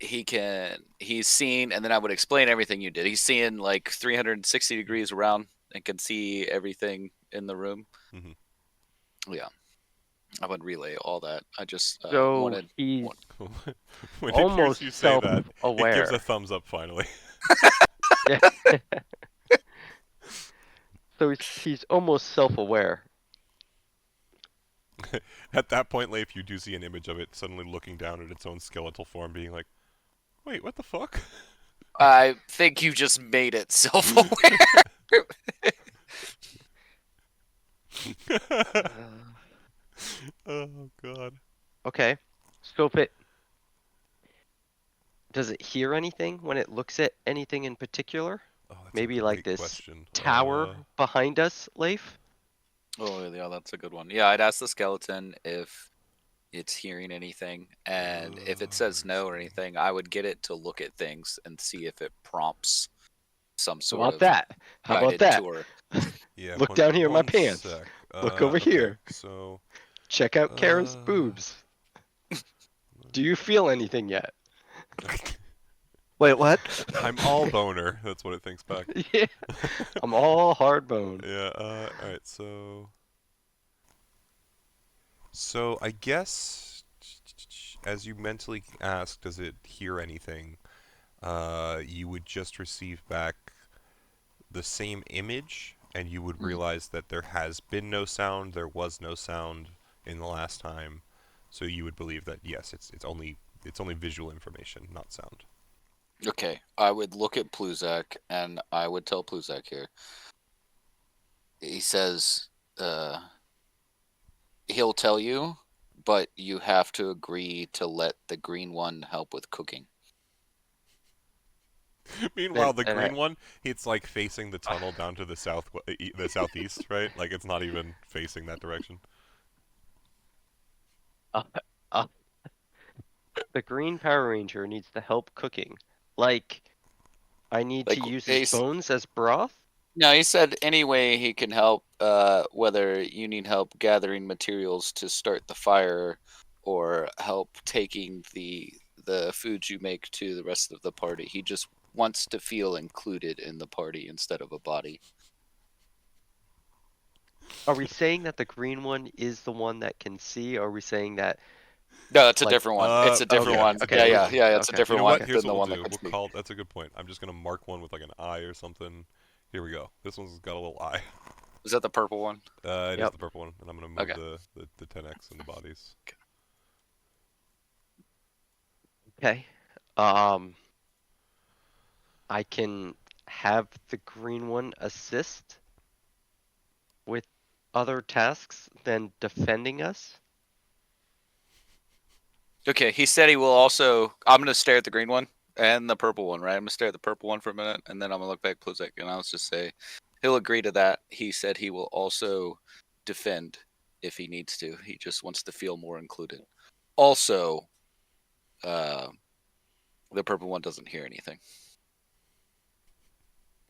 he's seen, and then I would explain everything you did. He's seeing like 360 degrees around and can see everything in the room. Mhm. Yeah, I would relay all that. I just So wanted. he's When it hears almost you say that, it self-aware. gives a thumbs up finally. Yeah. So he's almost self-aware. At that point, Leif, you do see an image of it suddenly looking down at its own skeletal form, being like, wait, what the fuck? I think you just made it self-aware. Oh, God. Okay. So if it does it hear anything when it looks at anything in particular? Oh, that's Maybe a like great this question. tower behind us, Leif? Oh, yeah, that's a good one. Yeah, I'd ask the skeleton if it's hearing anything, and if it says no or anything, I would get it to look at things and see if it prompts some How sort about of that? How about guided that? tour. Yeah, Look down here in my one pants. sec. Look over Okay, here. So, Check out Karen's Uh, boobs. Do you feel anything yet? Wait, what? I'm all boner. That's what it thinks back. Yeah. I'm all hard boned. Yeah, alright, so I guess, as you mentally ask, does it hear anything, you would just receive back the same image, and you would realize that there has been no sound, there was no sound in the last time, so you would believe that, yes, it's only visual information, not sound. Okay, I would look at Pluzak and I would tell Pluzak here. He says he'll tell you, but you have to agree to let the green one help with cooking. Meanwhile, the And I- green one, it's like facing the tunnel down to the southeast, right? Like it's not even facing that direction. The Green Power Ranger needs the help cooking. Like, I need Like, to use his Ace- bones as broth? No, he said any way he can help, whether you need help gathering materials to start the fire or help taking the foods you make to the rest of the party. He just wants to feel included in the party instead of a body. Are we saying that the green one is the one that can see? Or are we saying that No, it's a Like, different one. It's a different okay, one. okay, Yeah, okay, it's a okay. different You know one what? Here's than the what one we'll that do. can We'll speak. call. That's a good point. I'm just gonna mark one with like an eye or something. Here we go. This one's got a little eye. Is that the purple one? It is Yep. the purple one, and I'm gonna move Okay. the 10x in the bodies. okay? I can have the green one assist with other tasks than defending us. Okay, he said he will also. I'm gonna stare at the green one and the purple one, right? I'm gonna stare at the purple one for a minute, and then I'm gonna look back at Pluzak, and I'll just say he'll agree to that. He said he will also defend if he needs to. He just wants to feel more included. Also, the purple one doesn't hear anything.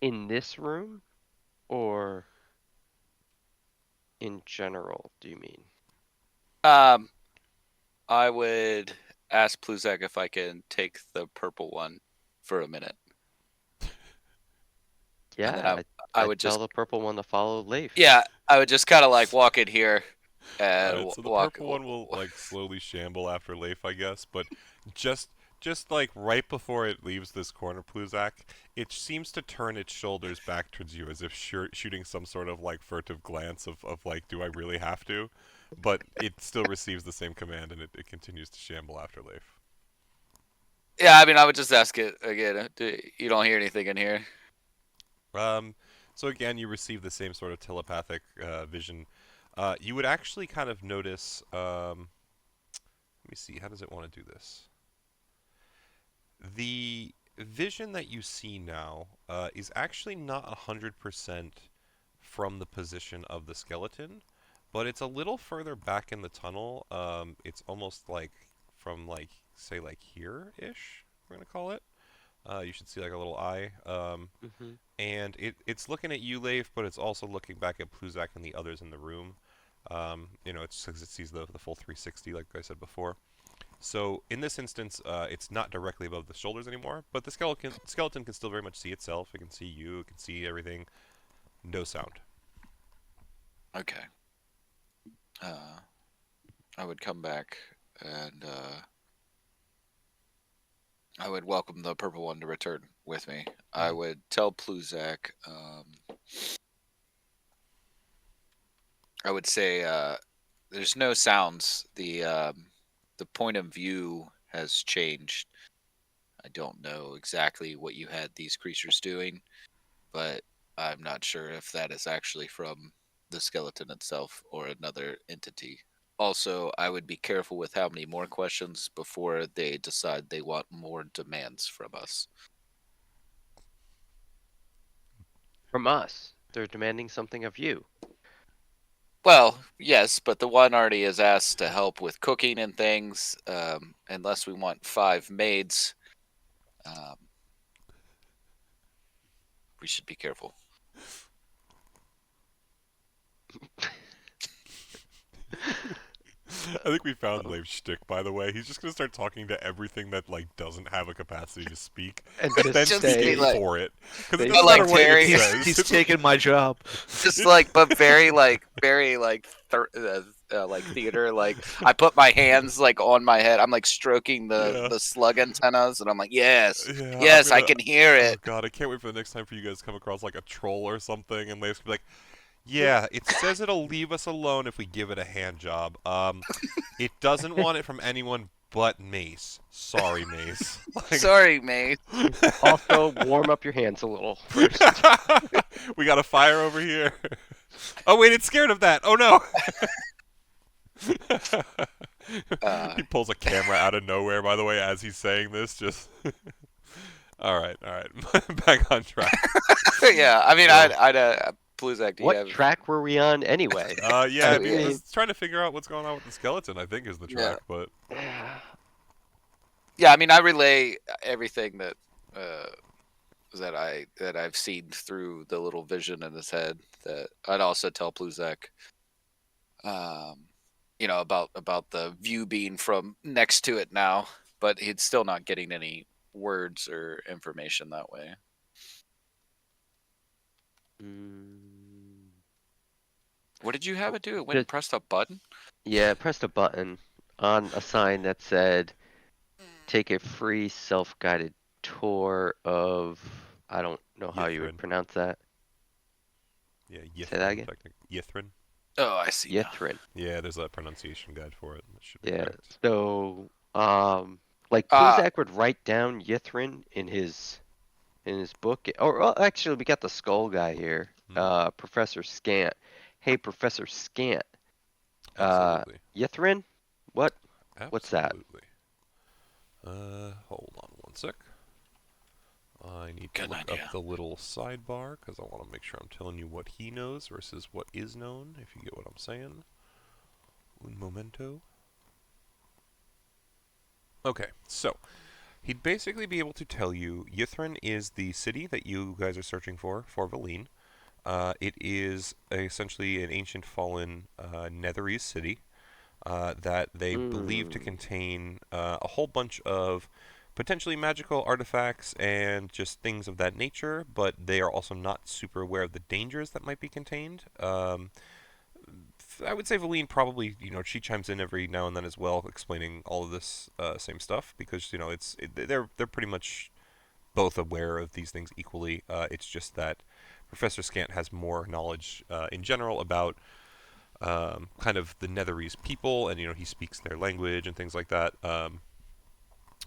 In this room, or in general, do you mean? I would ask Pluzak if I can take the purple one for a minute. And then Yeah, I I'd would tell just the purple one to follow Leif. I would just kind of like walk in here and Alright, so the walk. purple one will like slowly shamble after Leif, I guess, but just like right before it leaves this corner, Pluzak, it seems to turn its shoulders back towards you as if shooting some sort of like furtive glance of like, do I really have to? But it still receives the same command and it continues to shamble after Leif. Yeah, I mean, I would just ask it again. You don't hear anything in here? So again, you receive the same sort of telepathic vision. You would actually kind of notice. Let me see. How does it want to do this? The vision that you see now is actually not 100% from the position of the skeleton, but it's a little further back in the tunnel. It's almost like from like say like here-ish. We're gonna call it. You should see like a little eye. Mm-hmm. And it's looking at you, Leif, but it's also looking back at Pluzak and the others in the room. It's because it sees the full 360, like I said before. So in this instance, it's not directly above the shoulders anymore, but the skeleton can still very much see itself. It can see you. It can see everything. No sound. Okay. I would come back and I would welcome the purple one to return with me. I would tell Pluzak. I would say there's no sounds. The point of view has changed. I don't know exactly what you had these creatures doing, but I'm not sure if that is actually from the skeleton itself or another entity. Also, I would be careful with how many more questions before they decide they want more demands from us. From us, they're demanding something of you. Well, yes, but the one already is asked to help with cooking and things. Unless we want 5 maids, we should be careful. I think we found Leif's shtick, by the way. He's just gonna start talking to everything that like doesn't have a capacity to speak, And and then just speaking be like- for it, because it But doesn't like matter what very- it says. He's taking my job. Just like, but very like like theater. Like I put my hands like on my head. I'm like stroking Yeah. the slug antennas, and I'm like, yes, Yeah, yes, I'm I gonna- can hear Oh it. god, I can't wait for the next time for you guys to come across like a troll or something, and Leif's gonna be like, yeah, it says it'll leave us alone if we give it a hand job. It doesn't want it from anyone but Mace. Sorry, Mace. Like- Sorry, mate. also warm up your hands a little first. We got a fire over here. Oh wait, it's scared of that. Oh no. He pulls a camera out of nowhere, by the way, as he's saying this. Just all right. Back on track. Yeah, I mean, So- I'd Pluzak, do you What have? track were we on anyway? Yeah, I it mean- was trying to figure out what's going on with the skeleton, I think, is the track, but Yeah, I mean, I relay everything that I've seen through the little vision in his head. That I'd also tell Pluzak, about the view being from next to it now, but he's still not getting any words or information that way. What did you have it do? It went and pressed a button? Yeah, pressed a button on a sign that said, take a free self-guided tour of, I don't know how you would Yithrin. pronounce that. yeah, Say that again? Yithrin. Oh, I see. now. Yithrin. Yeah, there's a pronunciation guide for it. It should be Yeah. correct. So, like Ah. Pluzak would write down Yithrin in his book. Or well, actually, we got the skull guy here, Professor Scant. Hey, Professor Scant. Absolutely. Yithrin? What's that? Absolutely. Hold on one sec. I need to Good look idea. up the little sidebar because I want to make sure I'm telling you what he knows versus what is known, if you get what I'm saying. Un momento. Okay, so he'd basically be able to tell you Yithrin is the city that you guys are searching for Valine. It is essentially an ancient fallen Netherese city that they believe to contain a whole bunch of potentially magical artifacts and just things of that nature, but they are also not super aware of the dangers that might be contained. I would say Valine probably, she chimes in every now and then as well, explaining all of this same stuff because they're pretty much both aware of these things equally. It's just that Professor Scant has more knowledge in general about kind of the Netherese people, and he speaks their language and things like that.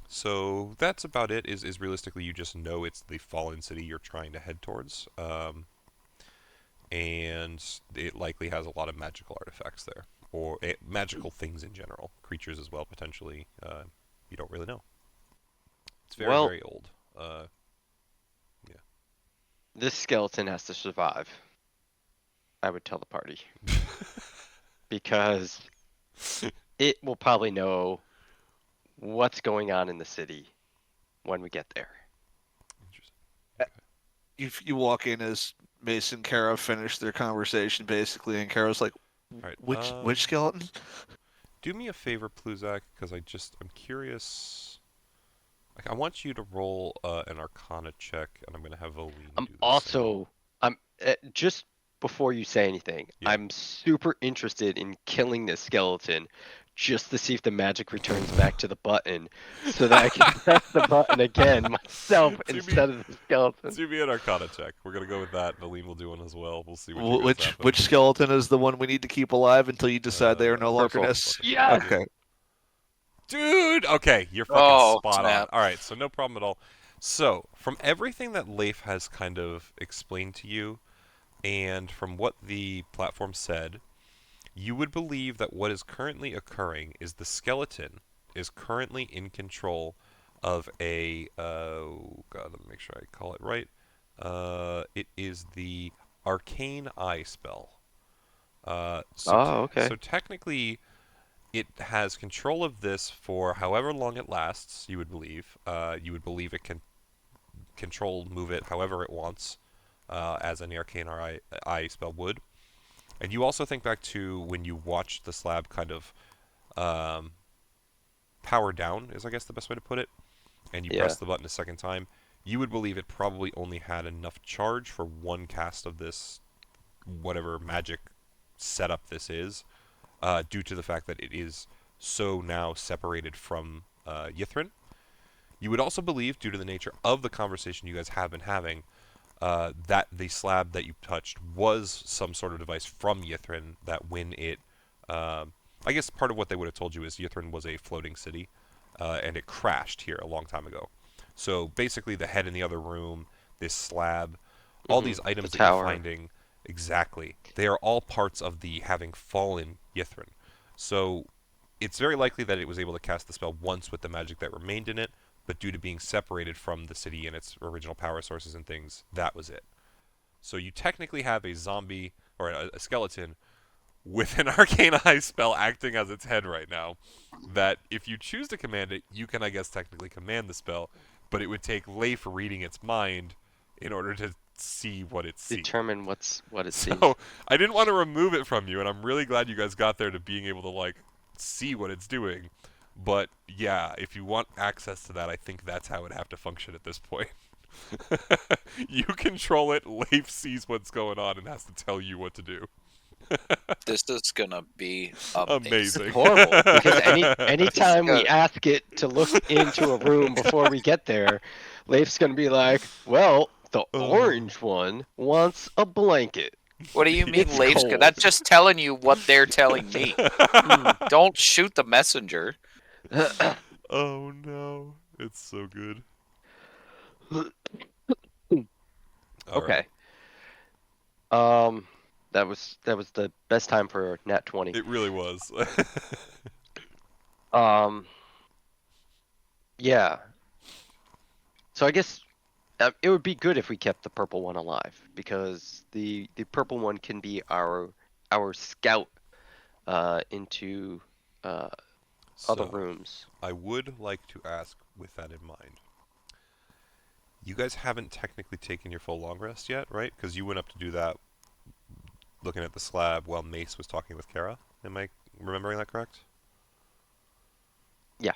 So that's about it. Is realistically you just know it's the fallen city you're trying to head towards, and it likely has a lot of magical artifacts there, or magical things in general, creatures as well potentially. You don't really know. It's very Well, very old. this skeleton has to survive. I would tell the party. Because it will probably know what's going on in the city when we get there. Interesting. You walk in as Mace and Kara finish their conversation basically, and Kara's like, All right. which skeleton? Do me a favor, Pluzak, because I'm curious. Like, I want you to roll an Arcana check, and I'm gonna have Oline do the same. I'm just before you say anything, Yeah. I'm super interested in killing this skeleton just to see if the magic returns back to the button so that I can press the button again myself instead of the skeleton. Do me an Arcana check. We're gonna go with that. and Oline will do one as well. We'll see what you guys happen. Which skeleton is the one we need to keep alive until you decide they are no longer purple. necessary? Yes! Okay. Dude! Okay, you're fucking Oh, spot snap. on. Alright, so no problem at all. So, from everything that Leif has kind of explained to you, and from what the platform said, you would believe that what is currently occurring is the skeleton is currently in control of a oh god, let me make sure I call it right. It is the arcane eye spell. Okay. So technically, it has control of this for however long it lasts. You would believe. You would believe it can move it however it wants, as any arcane eye spell would. And you also think back to when you watched the slab kind of power down, is I guess the best way to put it, and you press the button a second time. You would believe it probably only had enough charge for one cast of this, whatever magic setup this is, due to the fact that it is so now separated from Yithrin. You would also believe, due to the nature of the conversation you guys have been having, that the slab that you touched was some sort of device from Yithrin that when it... I guess part of what they would have told you is Yithrin was a floating city, and it crashed here a long time ago. So basically the head in the other room, this slab, all these items that you're finding, exactly, they are all parts of the having fallen Yithrin. So it's very likely that it was able to cast the spell once with the magic that remained in it, but due to being separated from the city and its original power sources and things, that was it. So you technically have a zombie, or a skeleton, with an arcane eye spell acting as its head right now, that if you choose to command it, you can, I guess, technically command the spell, but it would take Leif reading its mind in order to see what it sees. Determine what it sees. So I didn't want to remove it from you, and I'm really glad you guys got there to being able to, like, see what it's doing. But yeah, if you want access to that, I think that's how it would have to function at this point. You control it, Leif sees what's going on and has to tell you what to do. This is gonna be Amazing. Horrible, because anytime we ask it to look into a room before we get there, Leif's gonna be like, well, the orange one wants a blanket. What do you mean, It's Leif's? cold. That's just telling you what they're telling me. Don't shoot the messenger. Oh no, it's so good. Okay. That was the best time for Nat 20. It really was. Yeah. So I guess it would be good if we kept the purple one alive, because the purple one can be our scout into other So, rooms. I would like to ask, with that in mind, you guys haven't technically taken your full long rest yet, right? Because you went up to do that looking at the slab while Mace was talking with Kara. Am I remembering that correct?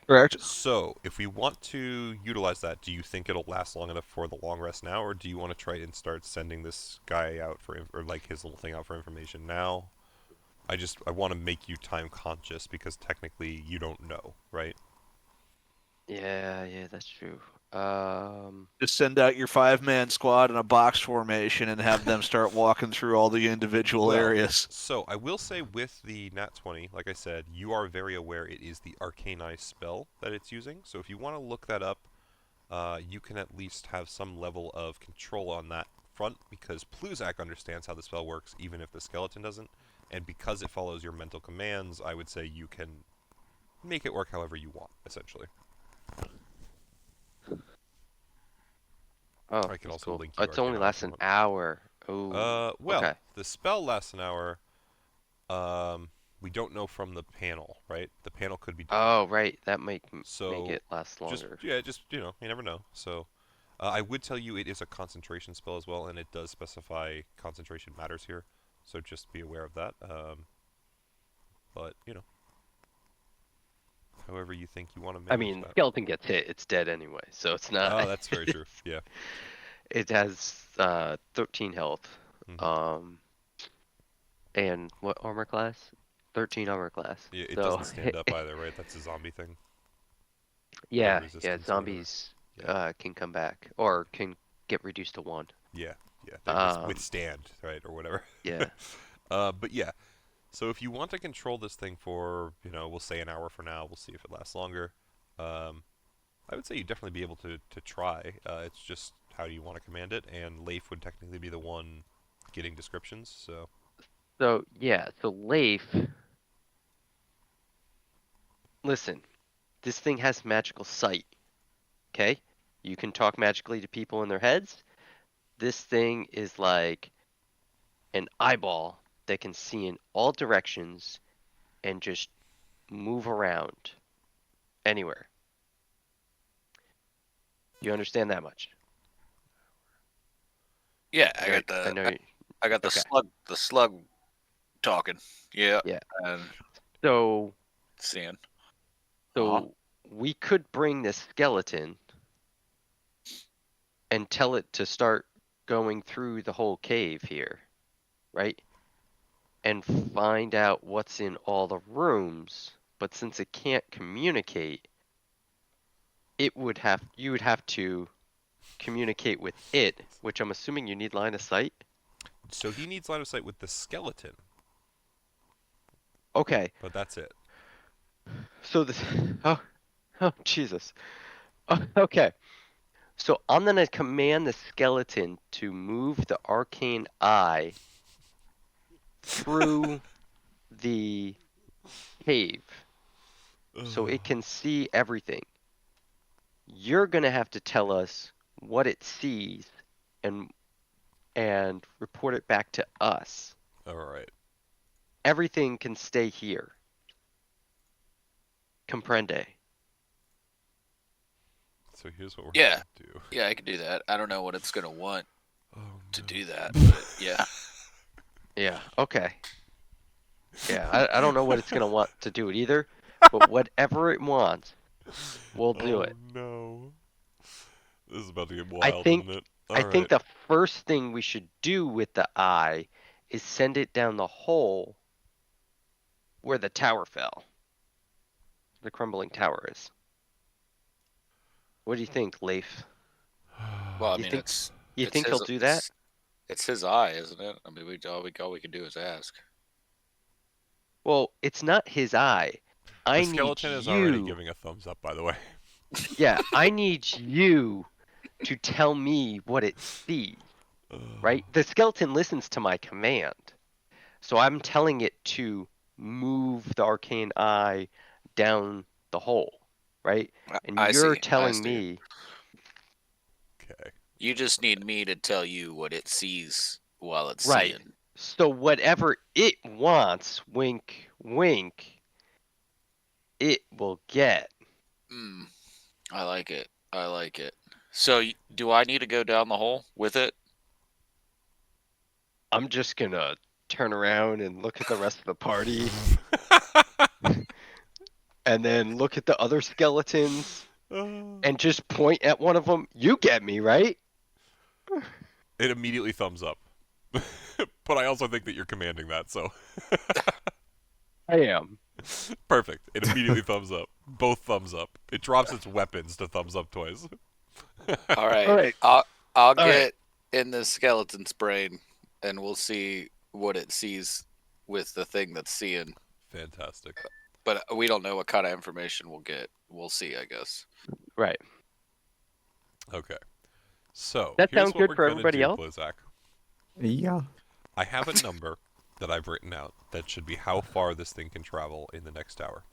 Correct. So, if we want to utilize that, do you think it'll last long enough for the long rest now, or do you want to try and start sending this guy out for, or like his little thing out for information now? I want to make you time conscious because technically you don't know, right? Yeah, that's true. Just send out your 5-man squad in a box formation and have them start walking through all the individual Well, areas. so I will say with the Nat 20, like I said, you are very aware it is the Arcane Eye spell that it's using. So if you want to look that up, you can at least have some level of control on that front because Pluzak understands how the spell works even if the skeleton doesn't. And because it follows your mental commands, I would say you can make it work however you want, essentially. Oh, I can that's also cool. link you It's Arcane only Eye lasts if you an want. hour. Oh. Well, Okay. the spell lasts an hour. We don't know from the panel, right? The panel could be different. Oh, right. That make So it last just longer. you never know. So I would tell you it is a concentration spell as well, and it does specify concentration matters here. So just be aware of that. But however you think you want to I manage mean, that. skeleton gets hit, it's dead anyway, so it's not. Oh, that's very true. Yeah. It has 13 health. Mhm. And what armor class? 13 armor class. Yeah, it So doesn't stand up either, right? That's a zombie thing. yeah, resistance or whatever. zombies Yeah. can come back or can get reduced to 1. Yeah, they withstand, right, or whatever. Yeah. But yeah, so if you want to control this thing for, we'll say an hour for now, we'll see if it lasts longer. I would say you'd definitely be able to try. It's just how do you want to command it, and Leif would technically be the one getting descriptions, so. So Leif, listen, this thing has magical sight. Okay? You can talk magically to people in their heads. This thing is like an eyeball that can see in all directions and just move around anywhere. You understand that much? Yeah, Right? I know. I got the Okay. slug talking. Yeah. Yeah. And So seeing. we could bring this skeleton and tell it to start going through the whole cave here, right? And find out what's in all the rooms. But since it can't communicate, you would have to communicate with it, which I'm assuming you need line of sight. So he needs line of sight with the skeleton, Okay. but that's it. So this oh Jesus. Okay. So I'm gonna command the skeleton to move the arcane eye through the cave so it can see everything. You're gonna have to tell us what it sees and report it back to us. All right. Everything can stay here. Comprende? So here's what we're Yeah. gonna do. Yeah, I can do that. I don't know what it's gonna want Oh, to no. do that, but yeah. Yeah. Okay. Yeah. I don't know what it's gonna want to do it either, but whatever it wants, we'll do it. No. This is about to get I wild, think isn't it? I think the first thing we should do with the eye is send it down the hole where the tower fell. The crumbling tower is. What do you think, Leif? Well, I You mean, think- it's You it's think his, he'll do that? It's his eye, isn't it? I mean, all we can do is ask. Well, it's not his eye. I the need skeleton is already you. giving a thumbs up, by the way. Yeah, I need you to tell me what it sees. Right? The skeleton listens to my command. So I'm telling it to move the arcane eye down the hole, right? And I you're see. telling see. me, Okay. You just need me to tell you what it sees while it's right? seeing. So whatever it wants, wink, wink, it will get. I like it. I like it. So, do I need to go down the hole with it? I'm just gonna turn around and look at the rest of the party, and then look at the other skeletons, and just point at one of them. You get me, right? It immediately thumbs up. But I also think that you're commanding that, so I am. perfect. It immediately thumbs up. Both thumbs up. It drops its weapons to thumbs up twice. All right. All right. I'll right. get in the skeleton's brain, and we'll see what it sees with the thing that's seeing. Fantastic. But we don't know what kind of information we'll get. We'll see, I guess. Right. Okay. So That here's sound what good we're for gonna everybody do, else? Blizak. Yeah. I have a number that I've written out that should be how far this thing can travel in the next hour.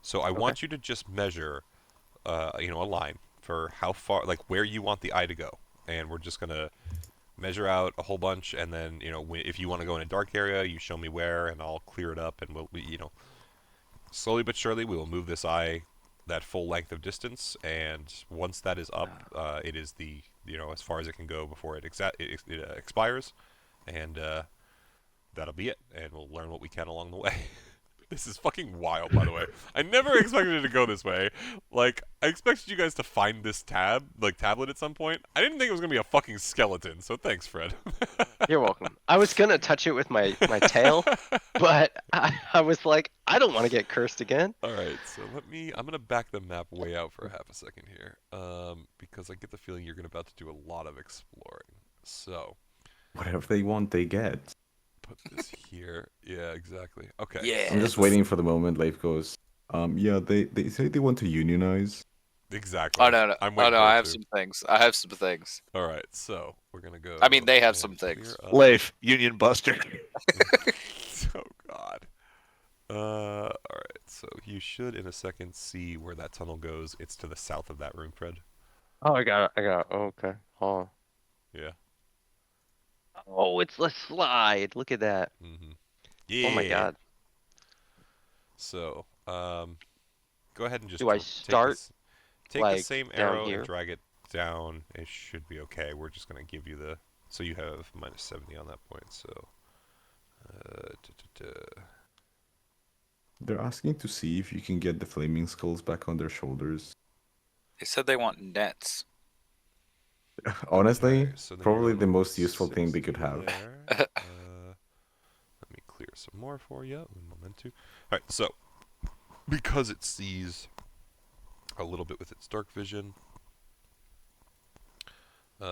So I want you to just measure, a line for how far, like where you want the eye to go, and we're just gonna measure out a whole bunch, and then if you want to go in a dark area, you show me where, and I'll clear it up, and slowly but surely we will move this eye that full length of distance, and once that is up, it is the as far as it can go before it expires, and that'll be it, and we'll learn what we can along the way. This is fucking wild, by the way. I never expected it to go this way. Like, I expected you guys to find this tablet at some point. I didn't think it was gonna be a fucking skeleton, so thanks, Fred. You're welcome. I was gonna touch it with my tail, but I was like, I don't want to get cursed again. Alright, so I'm gonna back the map way out for half a second here. Because I get the feeling you're about to do a lot of exploring. So, Whatever they want, they get. put this here. Yeah, exactly. Okay. Yeah. I'm just waiting for the moment Leif goes, yeah, they say they want to unionize. Exactly. Oh no! I'm Oh waiting no! for I it have too. some things. I have some things. Alright, so we're gonna go. I mean, they have and some things. clear up. Leif, Union Buster. Oh god. Alright, so you should in a second see where that tunnel goes. It's to the south of that room, Fred. Oh, I got it. Oh, okay. Oh. Yeah. Oh, it's a slide. Look at that. Mm-hmm. Yeah. Oh my god. So, go ahead and just Do I start, take the like, same down arrow here? and drag it down. It should be okay. We're just gonna give you so you have minus 70 on that point. So, They're asking to see if you can get the flaming skulls back on their shoulders. They said they want nets. Honestly, Okay, so then probably you're the on most useful thing they could 60 have. there. Let me clear some more for you. Un momento. All right, so because it sees a little bit with its dark vision,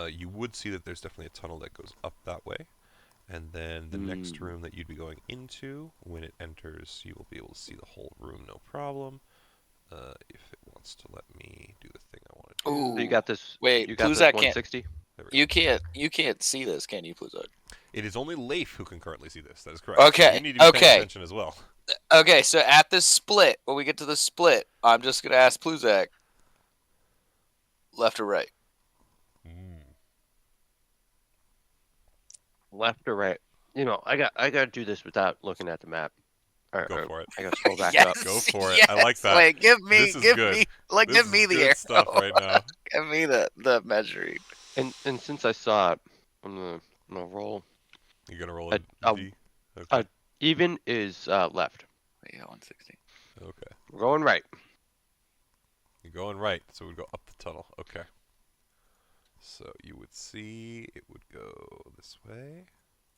you would see that there's definitely a tunnel that goes up that way. And then the next room that you'd be going into, when it enters, you will be able to see the whole room, no problem. If it wants to let me do the thing I want to do. Ooh. So you got this. Wait, You got this Pluzak can't. 160. There we go. You can't see this, can you, Pluzak? It is only Leif who can currently see this. That is correct. Okay, So you need to be paying okay. attention as well. Okay, so at this split, when we get to the split, I'm just gonna ask Pluzak, left or right? Left or right? I gotta do this without looking at the map. Go for it. I gotta scroll back Yes, up. Go for it. yes, I like that. Wait, give me, This is give good. me, like, This give me is the good arrow. stuff right now. Give me the measuring. And since I saw it, I'm gonna roll. You're gonna roll A- a a- D? Okay. a- Even is left. Yeah, 160. Okay. We're going right. You're going right, so we'd go up the tunnel. Okay. So you would see it would go this way.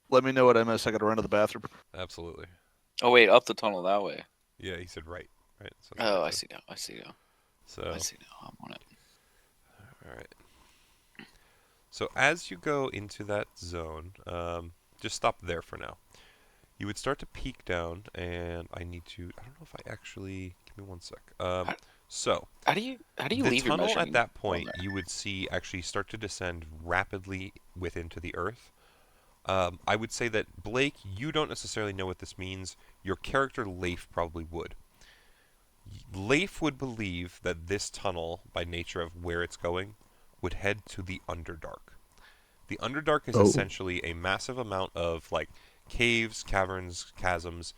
Let me know what I missed. I gotta run to the bathroom. Absolutely. Oh wait, up the tunnel that way. Yeah, he said right. Right. So Oh, I see now. I see now. So I see now. I'm on it. all right. So as you go into that zone, just stop there for now. You would start to peek down, and I don't know if I actually. Give me 1 sec. So How do you the leave your tunnel measuring at that on point, there? you would see actually start to descend rapidly into the earth. I would say that Blake, you don't necessarily know what this means. Your character Leif probably would. Leif would believe that this tunnel, by nature of where it's going, would head to the Underdark. The Underdark is Oh. essentially a massive amount of like caves, caverns, chasms,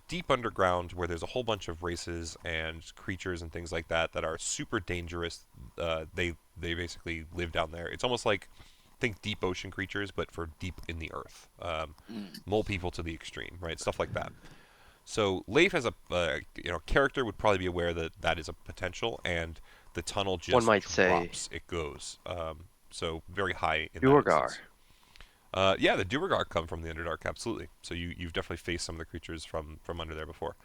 deep underground where there's a whole bunch of races and creatures and things like that that are super dangerous. They basically live down there. It's almost like think deep ocean creatures, but for deep in the earth. Mole people to the extreme, right? Stuff like that. So Leif as a character would probably be aware that that is a potential, and the tunnel just One might say drops. It goes so very high in that Duergar. instance. Yeah, the Duergar come from the Underdark, absolutely. So you've definitely faced some of the creatures from under there before.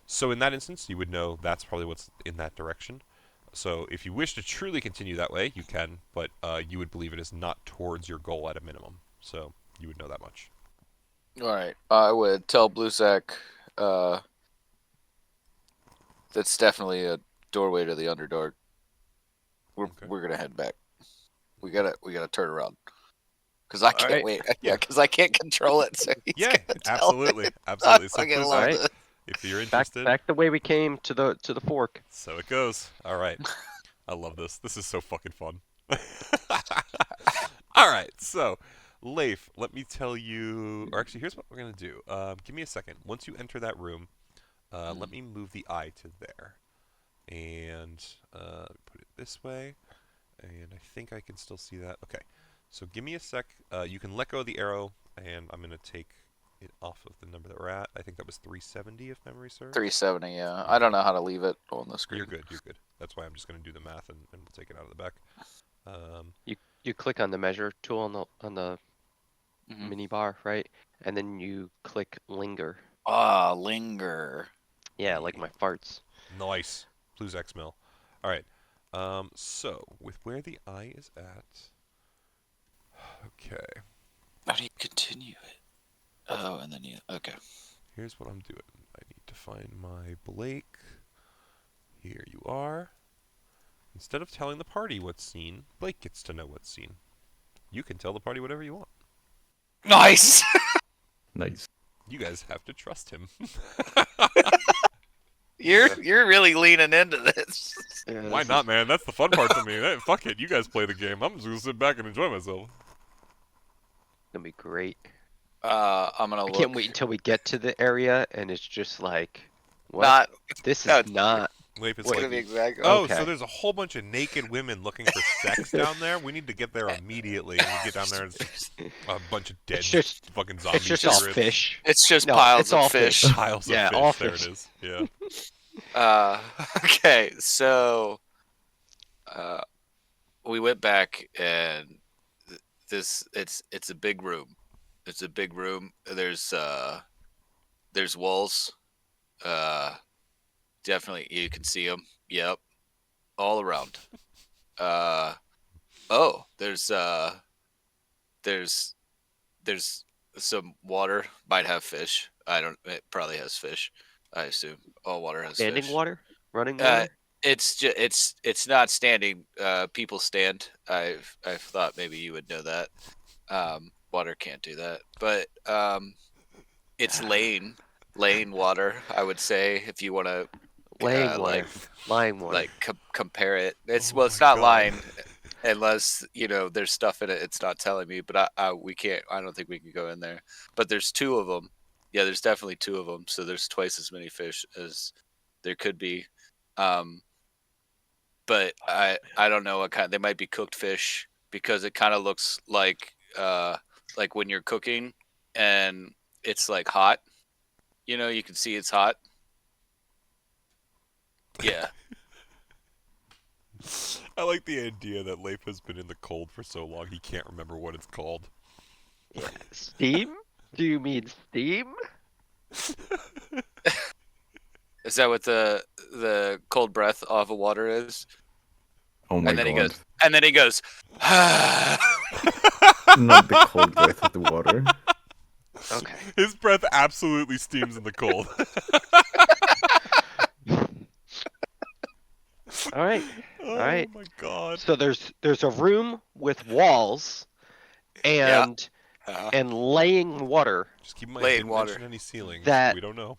So in that instance, you would know that's probably what's in that direction. So if you wish to truly continue that way, you can, but you would believe it is not towards your goal at a minimum. So you would know that much. All right. I would tell Bluesack that's definitely a doorway to the Underdark. We're gonna head back. We gotta turn around. Cause I can't right. wait. Yeah. Yeah, cause I can't control it. So he's Yeah, gonna tell absolutely, it. absolutely. So fucking Bluesack, love Alright. this. if you're Back interested, the way we came to the fork. so it goes. All right. I love this. This is so fucking fun. All right. So, Leif, let me tell you. Or actually, here's what we're gonna do. Give me a second. Once you enter that room, let me move the eye to there, and put it this way. And I think I can still see that. Okay. So give me a sec. You can let go of the arrow, and I'm gonna take it off of the number that we're at. I think that was 370, if memory serves. 370. Yeah. I don't know how to leave it on the screen. You're good. You're good. That's why I'm just gonna do the math and we'll take it out of the back. You click on the measure tool on the Mhm. mini bar, right? And then you click linger. Ah, linger. Yeah, like my farts. Nice. Blues X Mill. All right. So with where the eye is at. Okay. How do you continue it? Oh, and then you. Okay. Here's what I'm doing. I need to find my Blake. Here you are. Instead of telling the party what's seen, Blake gets to know what's seen. You can tell the party whatever you want. Nice. Nice. You guys have to trust him. You're really leaning into this. Yeah, Why this not, is- man? That's the fun part for me. Fuck it. You guys play the game. I'm just going to sit back and enjoy myself. Gonna be great. I'm gonna I look. can't wait until we get to the area and it's just like, what? Not. This no, is not. Leif, it's Wait. It's like, gonna be exact. oh, okay. so there's a whole bunch of naked women looking for sex down there? We need to get there immediately. And we get down there and it's a bunch of dead It's just fucking zombies. It's just all ripped. fish. It's just No, piles it's of all fish. fish. Piles Yeah, of all fish. There fish. it is. Yeah. Okay, so we went back and it's a big room. It's a big room. There's walls. Definitely you can see them. Yep, all around. Oh, there's some water. Might have fish. I don't. It probably has fish. I assume all water has Standing fish. water? Running Uh, water? it's not standing. People stand. I've thought maybe you would know that. Water can't do that, but it's laying water. I would say if you want to Laying water. like Lying water. compare it. It's Oh it's my not God. lying unless there's stuff in it. It's not telling me, but we can't. I don't think we can go in there. But there's two of them. Yeah, there's definitely two of them. So there's twice as many fish as there could be. But I don't know what kind. They might be cooked fish because it kind of looks like when you're cooking and it's like hot. You can see it's hot. Yeah. I like the idea that Leif has been in the cold for so long he can't remember what it's called. Yeah. Steam? Do you mean steam? Is that what the cold breath off of water is? Oh my And then god. he goes, Not the cold breath of the water. Okay. His breath absolutely steams in the cold. All right. Oh right. my god. So there's a room with walls and laying water. Just keep in mind, Laying didn't water. mention any ceilings. That- We don't know.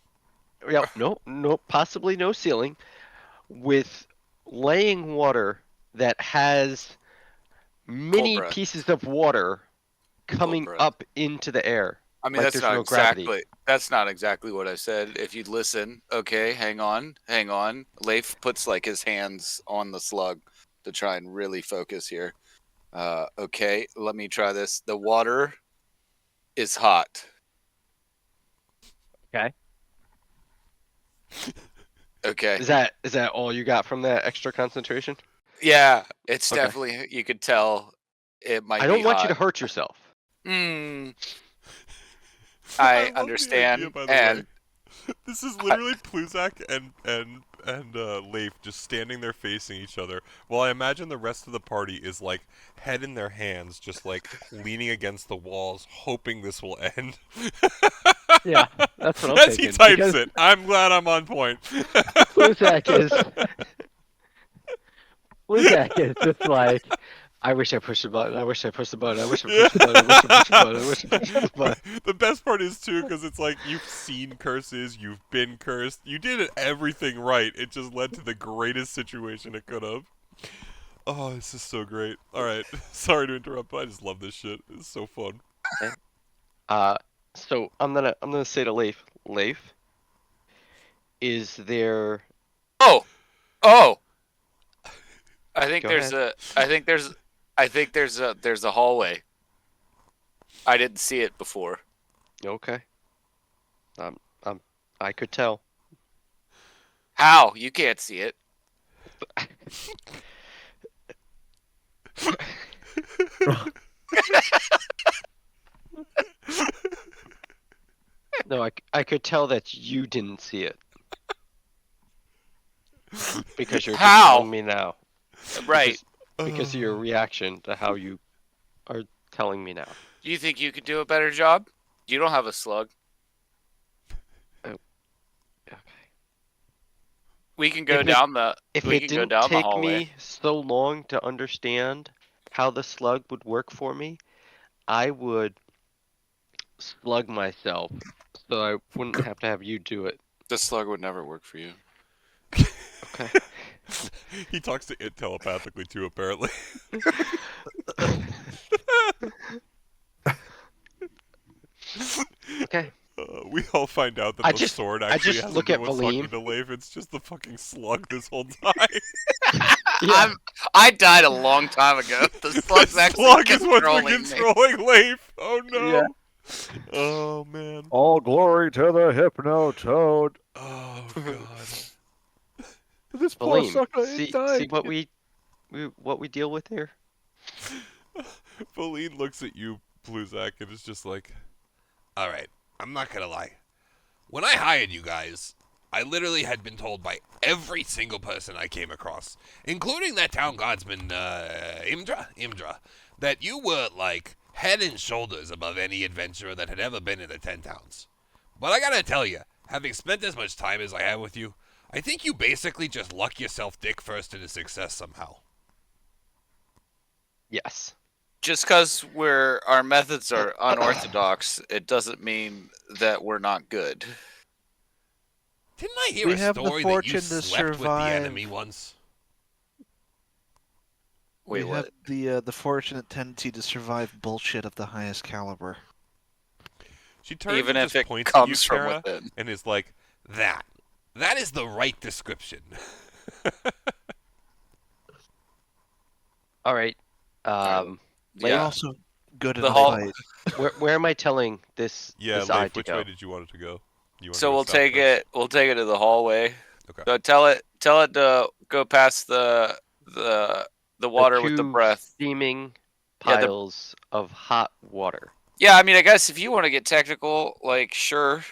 Yeah, no, possibly no ceiling, with laying water that has many breath. pieces of water coming breath. up into the air. I mean, Like that's there's not no gravity. exactly. That's not exactly what I said. If you listen, okay, hang on. Leif puts like his hands on the slug to try and really focus here. Okay, let me try this. The water is hot. Okay. Okay. Is that all you got from that extra concentration? Yeah, it's Okay. definitely. You could tell it might I be don't want you to hot. hurt yourself. I love the understand, idea, by the and way. This is literally Pluzak and Leif just standing there facing each other, while I imagine the rest of the party is like head in their hands, just like leaning against the walls, hoping this will end. Yeah, that's what I'm As he thinking. types Because it, I'm glad I'm on point. Pluzak is just like, I wish I pushed the button. I wish I pushed the button. I wish I pushed the button. I wish I pushed the button. I wish I pushed the button. The best part is too, because it's like you've seen curses, you've been cursed, you did everything right. It just led to the greatest situation it could have. Oh, this is so great. All right, sorry to interrupt, but I just love this shit. It's so fun. So I'm gonna say to Leif, is there? oh, I think Go there's ahead. there's a hallway. I didn't see it before. Okay. I could tell. How? You can't see it. No, I could tell that you didn't see it because you're just How? telling me now. Right. Because of your reaction to how you are telling me now. Do you think you could do a better job? You don't have a slug. Okay. We can go If it- down the. If We it can go didn't down the take hallway. me so long to understand how the slug would work for me, I would slug myself so I wouldn't have to have you do it. The slug would never work for you. Okay. He talks to it telepathically too, apparently. Okay. We all find out that the sword actually just hasn't look been at what's Valine. talking to Leif. It's just the fucking slug this whole time. Yeah. I died a long time ago. The slug's The actually slug is what's been controlling me. controlling Leif. Oh no. Yeah. Oh man. All glory to the Hypno Toad. Oh god. This poor Valine, sucker see died. what we deal with here? Valine looks at you, Pluzak, and is just like, alright, I'm not gonna lie. When I hired you guys, I literally had been told by every single person I came across, including that town guardsman, Imdra, that you were, like, head and shoulders above any adventurer that had ever been in the 10 towns. But I gotta tell you, having spent as much time as I have with you, I think you basically just luck yourself dick first into success somehow. Yes. Just because our methods are unorthodox, it doesn't mean that we're not good. Didn't I hear We a have the story that you fortune to slept with the survive. enemy once? Wait, we what? have the fortunate tendency to survive bullshit of the highest caliber. She turns Even and if just it points at you, comes from Kara, within. and is like, that is the right description. All right. We're Yeah. also good The at a whole- fight. Where am I telling this Yeah, this eye Leif, to which go? way did you want it to go? You want So to go we'll south take first? it. We'll take it to the hallway. Okay. So tell it to go past the water with the two breath. steaming Yeah, the- piles of hot water. Yeah, I mean, I guess if you want to get technical, like, sure.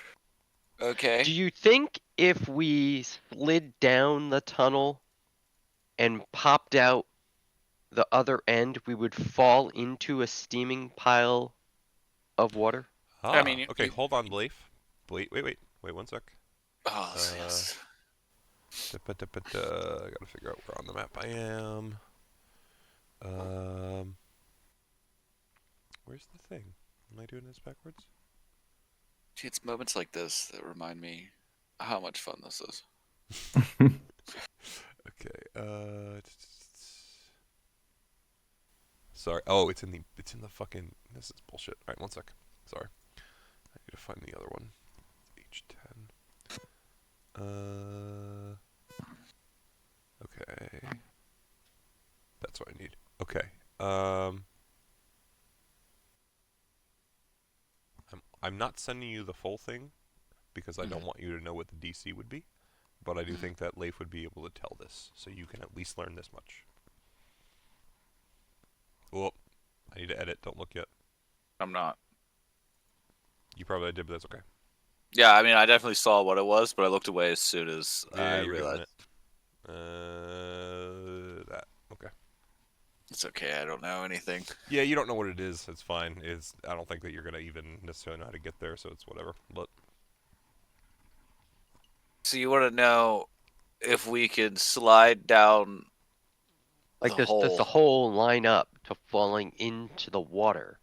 Okay. Do you think if we slid down the tunnel and popped out the other end, we would fall into a steaming pile of water? Ah, I mean, okay, hold on, Leif. Wait 1 sec. Oh, yes. I gotta figure out where on the map I am. Where's the thing? Am I doing this backwards? See, it's moments like this that remind me how much fun this is. Okay, Sorry. Oh, it's in the fucking. This is bullshit. All right, one sec. Sorry. I need to find the other one. H10. Okay. That's what I need. Okay. I'm not sending you the full thing because I don't want you to know what the DC would be, but I do think that Leif would be able to tell this, so you can at least learn this much. Well, I need to edit. Don't look yet. I'm not. You probably did, but that's okay. Yeah, I mean, I definitely saw what it was, but I looked away as soon as Yeah, I you're doing realized. it. That. Okay. It's okay. I don't know anything. Yeah, you don't know what it is. It's fine. I don't think that you're gonna even necessarily know how to get there, so it's whatever. But So you want to know if we could slide down Like, the does the hole line up to falling into the water?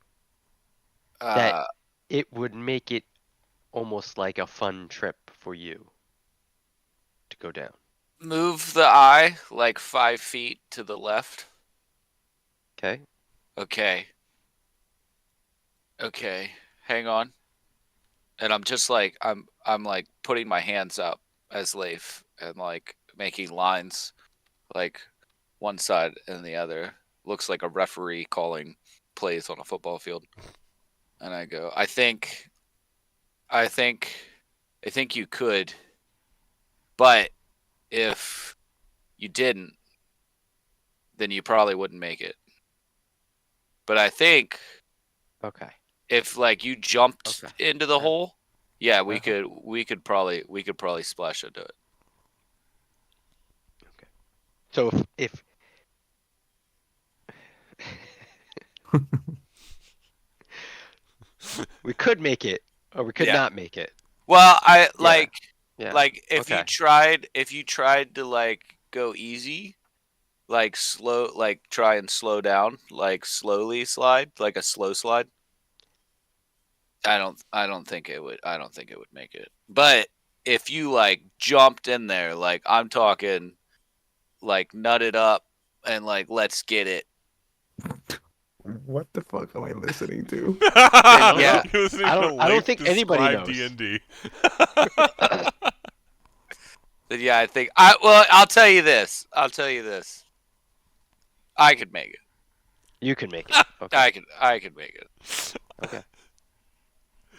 That it would make it almost like a fun trip for you to go down. move the eye like 5 feet to the left. Okay. Okay. Okay. Hang on. And I'm just like I'm like putting my hands up as Leif and like making lines like one side and the other. Looks like a referee calling plays on a football field. And I go, I think you could, but if you didn't, then you probably wouldn't make it. But I think Okay. if like you jumped into the hole, yeah, we Uh-huh. could probably splash into it. Okay. So if we could make it, or we could Yeah. not make it. Well, I Yeah. like Yeah. like if Okay. you tried to like go easy, like slow, like try and slow down, like slowly slide, like a slow slide. I don't think it would make it. But if you like jumped in there, like I'm talking like nut it up and like let's get it. What the fuck am I listening to? Yeah. You're listening I to don't Leif think anybody describe knows. D&D. Then yeah, I think I'll tell you this. I could make it. You can make it. Okay. I could make it. Okay.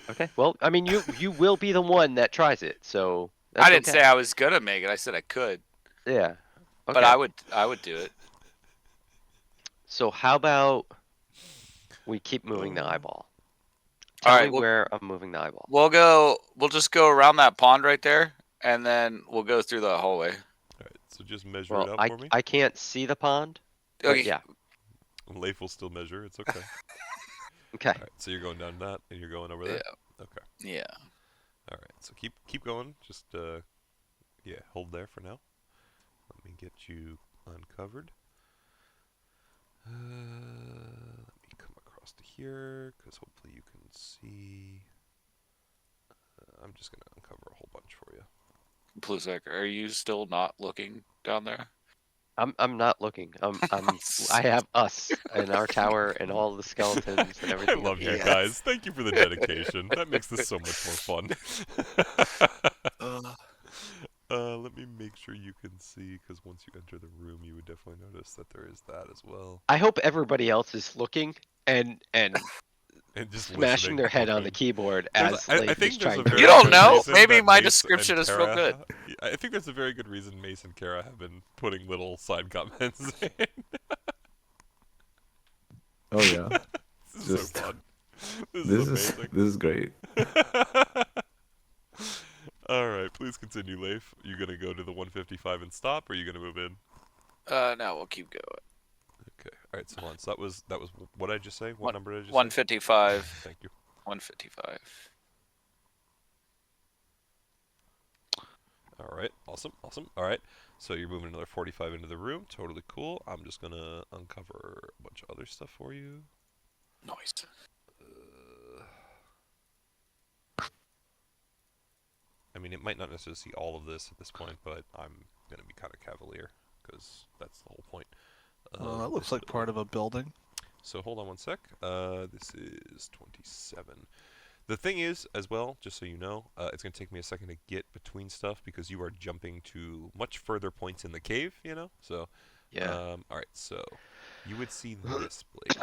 Okay. Well, I mean, you will be the one that tries it, so that's I didn't okay. say I was gonna make it. I said I could, Yeah. Okay. but I would do it. So how about we keep moving the eyeball? All Tell right, me where I'm moving the eyeball. We'll just go around that pond right there, and then we'll go through the hallway. Alright, so just measure Well, it out for me. I can't see the pond. But Okay. yeah. Leif will still measure. It's okay. Okay. Alright, so you're going down that, and you're going over there? Yeah. Okay. Yeah. Alright, so keep going. Just, yeah, hold there for now. Let me get you uncovered. Let me come across to here, because hopefully you can see. I'm just going to uncover a whole bunch for you. Pluzek, are you still not looking down there? I'm not looking. I have us and our tower and all the skeletons and I everything. love you Yes. guys. Thank you for the dedication. That makes this so much more fun. Let me make sure you can see, because once you enter the room, you would definitely notice that there is that as well. I hope everybody else is looking and And just smashing listening, their head on the hoping. keyboard There's- as I Leif think is there's trying a to. very You don't good know. reason Maybe that my Mace description and is real Kara- good. I think there's a very good reason Mace and Kara have been putting little side comments in. Oh yeah, This is Just- so fun. This this is is amazing. this is great. Alright, please continue, Leif. You gonna go to the 155 and stop, or are you gonna move in? No, we'll keep going. Okay. Alright, so hold on. So that was what did I just say? What One- number did I just say? 155. Thank you. 155. Alright, awesome. Alright, so you're moving another 45 into the room. Totally cool. I'm just gonna uncover a bunch of other stuff for you. Nice. I mean, it might not necessarily see all of this at this point, but I'm gonna be kind of cavalier, because that's the whole point. That looks like part of a building. So hold on one sec. This is 27. The thing is, as well, just so you know, it's going to take me a second to get between stuff because you are jumping to much further points in the cave, you know? So, Yeah. alright, so you would see this blade.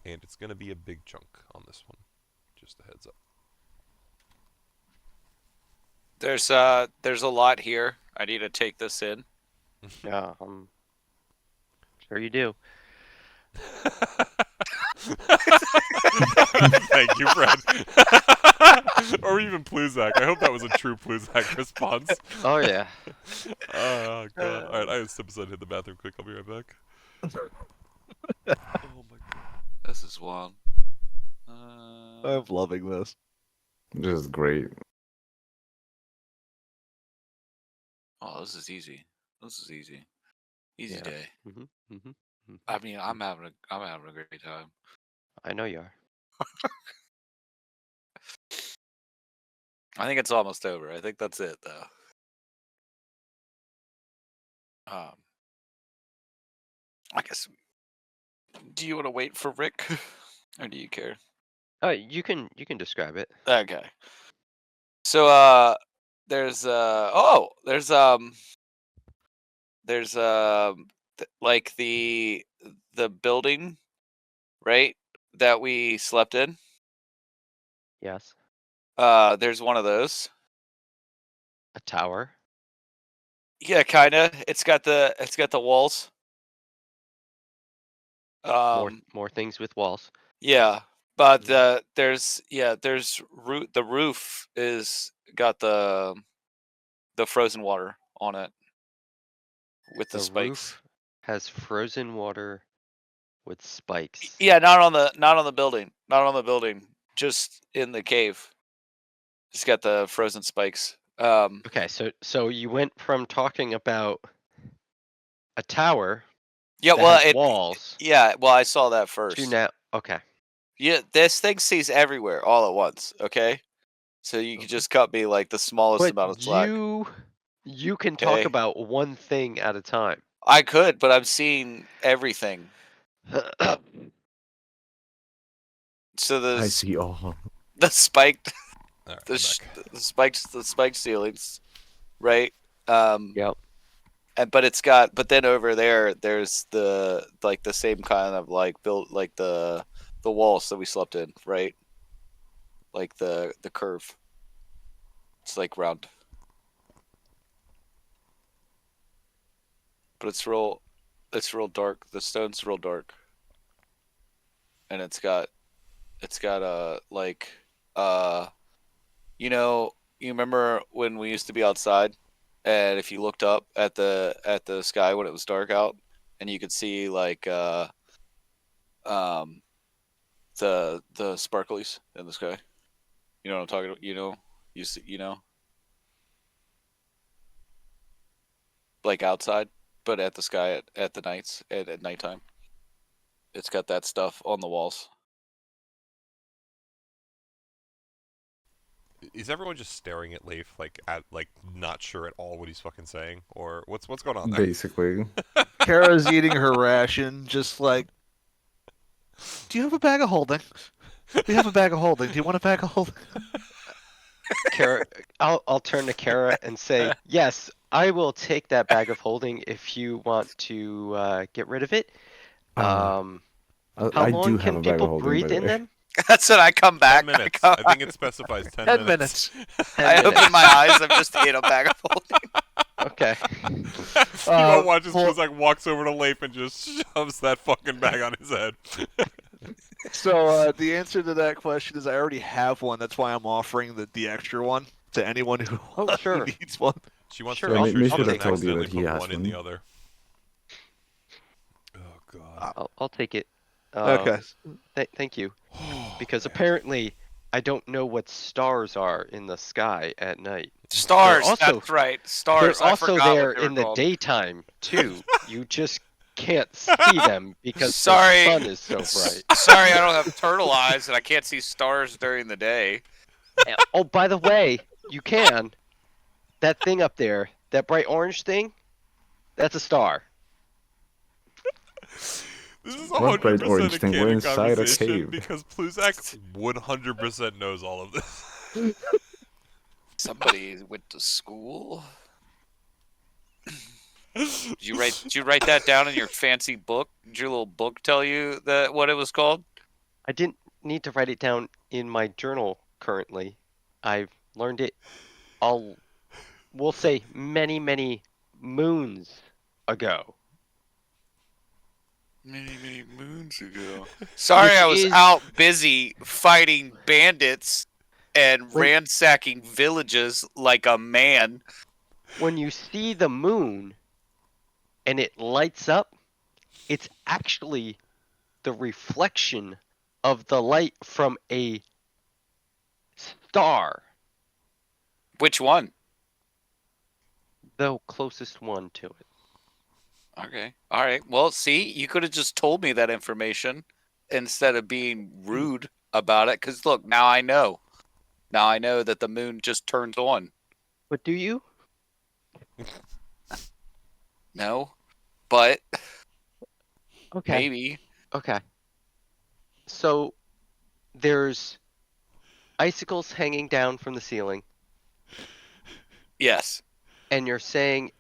And it's going to be a big chunk on this one. Just a heads up. There's a lot here. I need to take this in. Yeah, I'm sure you do. Thank you, Fred. Or even Pluzak. I hope that was a true Pluzak response. Oh yeah. Oh, God. Alright, I gotta step aside and hit the bathroom quick. I'll be right back. Oh, my God. This is wild. I'm loving this. This is great. Oh, this is easy. This is easy. Easy Yeah. day. Mm-hmm. I mean, I'm having a great time. I know you are. I think it's almost over. I think that's it, though. I guess. Do you want to wait for Rick, or do you care? Oh, you can describe it. Okay. So there's like the building, right, that we slept in. Yes. There's one of those. A tower. Yeah, kinda. It's got the walls. More things with walls. Yeah, but Mhm. the roof is got the frozen water on it with the The spikes. roof has frozen water with spikes. Yeah, not on the building. Not on the building. Just in the cave. It's got the frozen spikes. Okay, so you went from talking about a tower Yeah, that well, has walls I saw that to first. now. Okay. Yeah, this thing sees everywhere all at once. Okay, so you could just cut me like the smallest But amount of slack. you can talk Okay, about one thing at a time. I could, but I'm seeing everything. So I see all. the spiked Alright, the, I'm sh- back. the spiked ceilings, right? Yep. But then over there's the same kind of like built like the walls that we slept in, right? Like the curve. It's like round, but it's real dark. The stone's real dark, and it's got a like you know, you remember when we used to be outside, and if you looked up at the sky when it was dark out, and you could see like um the sparklies in the sky. You know what I'm talking about? You know, like outside, but at the sky at the nights at nighttime. It's got that stuff on the walls. Is everyone just staring at Leif, like not sure at all what he's fucking saying, or what's going on there? Basically. Kara's eating her ration, just like, do you have a bag of holding? We have a bag of holding. Do you want a bag of holding? Kara, I'll turn to Kara and say, yes, I will take that bag of holding if you want to get rid of it. Uh, How I long do have can a bag of people holding, breathe by the in way. them? That's it. I come back. 10 minutes. I think it specifies 10, 10 minutes. minutes. 10 I minutes. open my eyes. I'm just ate a bag of holding. Okay. You watches well- Pluzak walks over to Leif and just shoves that fucking bag on his head. So the answer to that question is I already have one. That's why I'm offering the extra one to anyone who, Oh, who sure. needs one. She wants Sure, to I'll- make sure I'll she take doesn't it. told you accidentally that he put has one in the one. other. Oh, God. I'll take it. Okay. Thank you. Because apparently I don't know what stars are in the sky at night. Stars. also- That's right. They're Stars. I also forgot there what they were in the called. daytime too. You just can't see them because Sorry. the sun is so bright. Sorry, I don't have turtle eyes and I can't see stars during the day. Oh, by the way, you can. That thing up there, that bright orange thing, that's a star. This is What bright 100% orange a thing? We're canon inside a conversation cave. because Pluzak 100% knows all of this. Somebody went to school. Did you write that down in your fancy book? Did your little book tell you that what it was called? I didn't need to write it down in my journal currently. I've learned it we'll say many, many moons ago. Many moons ago. Sorry, Which I was is out busy fighting bandits and When- ransacking villages like a man. when you see the moon and it lights up, it's actually the reflection of the light from a star, Which one? the closest one to it. Okay. All right. Well, see, you could have just told me that information instead of being rude about it. Because look, now I know. Now I know that the moon just turns on. But do you? No, but Okay. maybe. Okay. So there's icicles hanging down from the ceiling, Yes. and you're saying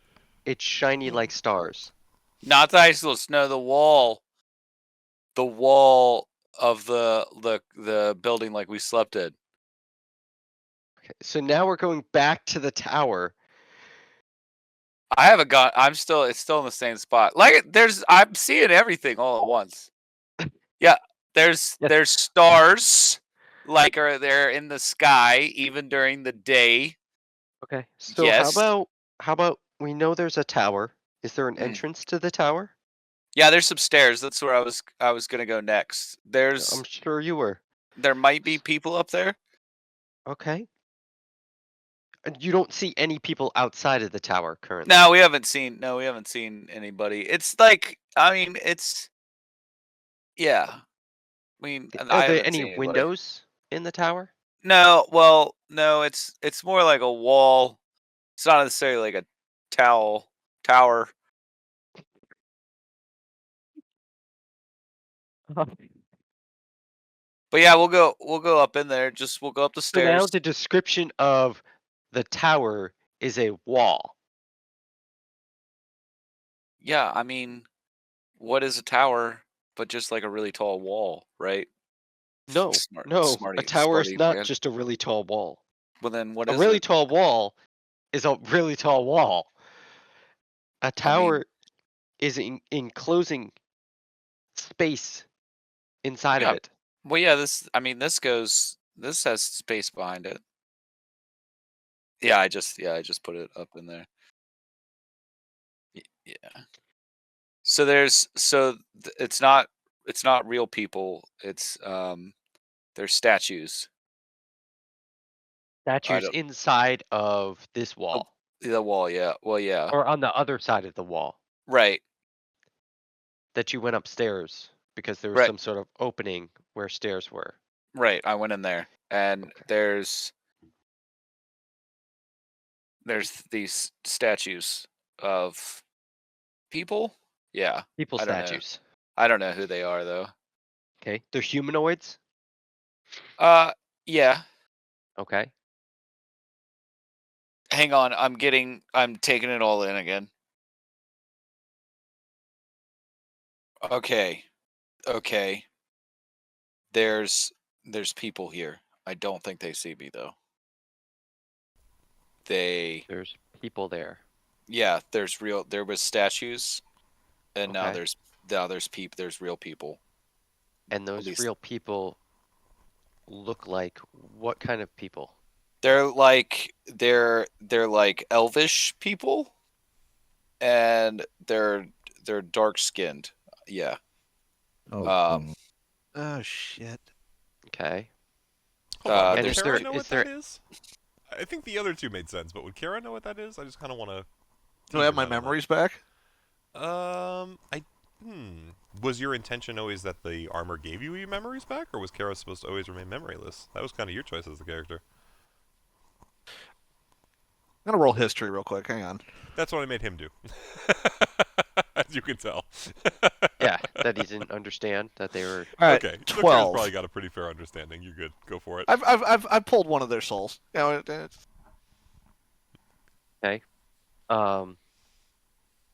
it's shiny like stars. Not the icicles. No, the wall. The wall of the building like we slept in. Okay. So now we're going back to the tower. I haven't got. It's still in the same spot. Like I'm seeing everything all at once. Yeah, Yes. there's stars, like are there in the sky even during the day. Okay. So Yes. how about we know there's a tower? Is there an Mm. entrance to the tower? Yeah, there's some stairs. That's where I was gonna go next. I'm sure you were. There might be people up there. Okay. You don't see any people outside of the tower currently. No, we haven't seen anybody. It's like yeah. I mean, Are I there haven't any seen anybody. windows in the tower? No, well, no, it's more like a wall. It's not necessarily like a tower. But yeah, we'll go up in there. We'll go up the So now stairs. the description of the tower is a wall. Yeah, I mean, what is a tower but just like a really tall wall, right? No, a tower is Smarty not man. just a really tall wall. Well, then what A is really it? tall wall is a really tall wall. A tower is enclosing space inside of Yeah. it. Well, yeah, this has space behind it. Yeah, I just put it up in there. Yeah. So it's not real people. It's there's statues. Statues don't- inside of this wall, The wall, yeah. Well, yeah. or on the other side of the wall Right. that you went upstairs because there was Right. some sort of opening where stairs were. Right. I went in there and Okay. there's these statues of people. Yeah. People I don't know. statues. I don't know who they are though. Okay, they're humanoids. Yeah. Okay. Hang on. I'm taking it all in again. Okay. There's people here. I don't think they see me though. There's people there. Yeah, there was statues and now Okay. there's real people. And those least- real people look like what kind of people? They're like elvish people and they're dark skinned. Yeah. Oh, Oh shit. Okay. Hold on, would And there's Kara is know there- what is there- that is? I think the other two made sense, but would Kara know what that is? I just kind of want to. Do I have my memories back? Was your intention always that the armor gave you your memories back, or was Kara supposed to always remain memoryless? That was kind of your choice as the character. I'm gonna roll history real quick. Hang on. That's what I made him do. As you can tell. Yeah. that he didn't understand that they were. All right, Okay, Zucker's 12. probably got a pretty fair understanding. You're good. Go for it. I've pulled one of their souls. You know,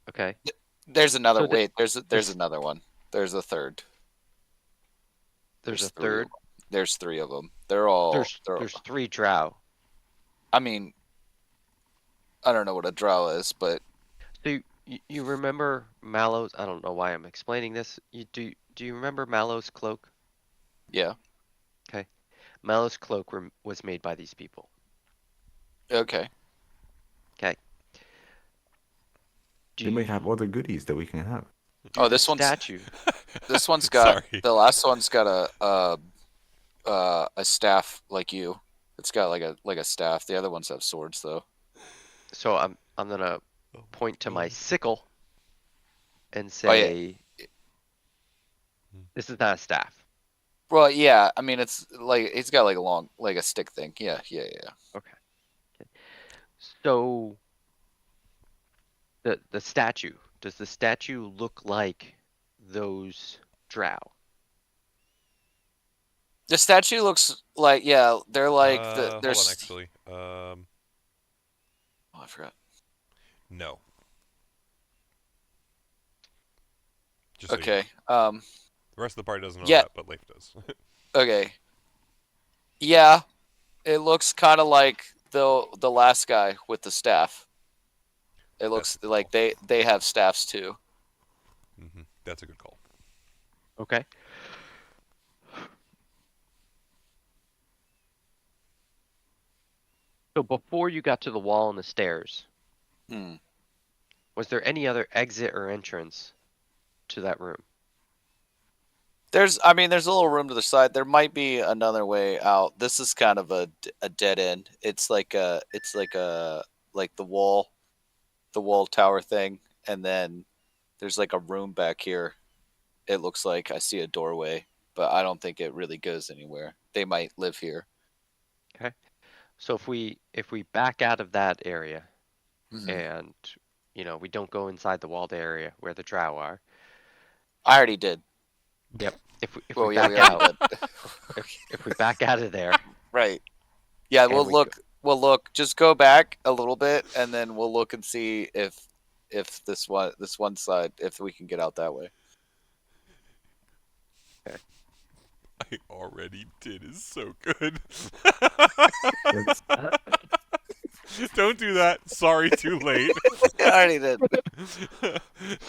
Okay. There's another. So the- Wait, there's this- another one. There's a third. There's a three of third. 'em. There's 3 of them. They're all. There's 3 drow. I mean, I don't know what a drow is, but So you remember Mallow's? I don't know why I'm explaining this. Do you remember Mallow's cloak? yeah. Mallow's cloak was made by these people. Okay. Do They may you- have other goodies that we can have. Oh, this one's statue. this one's got Sorry. the last one's got a staff like you. It's got like a staff. The other ones have swords though. So I'm gonna Oh, point to my God. sickle and Oh, say, "This is not a staff." Well, yeah. I mean, it's got like a long like a stick thing. Yeah. So the statue, does the statue look like those drow? The statue looks like they're like they're Hold on, actually. Oh, I forgot. No. Just so you know. Okay. The rest of the party doesn't know Yeah. that, but Leif does. Okay. Yeah, it looks kind of like the last guy with the staff. It looks That's like they have staffs too. That's a good call. Okay. So before you got to the wall and the stairs, Hmm. was there any other exit or entrance to that room? There's a little room to the side. There might be another way out. This is kind of a dead end. It's like the wall tower thing, and then there's like a room back here. It looks like I see a doorway, but I don't think it really goes anywhere. They might live here. So if we back out of that area Mhm. and we don't go inside the walled area where the drow are. I already did. If we Well, yeah, back we out, already did. if we back out of there, Right. Yeah, And we'll we look. We'll look. Just go back a little bit, and then we'll look and see if this one side, if we can get out that way. I already did is so good. Don't do that. Sorry, too late. I already did.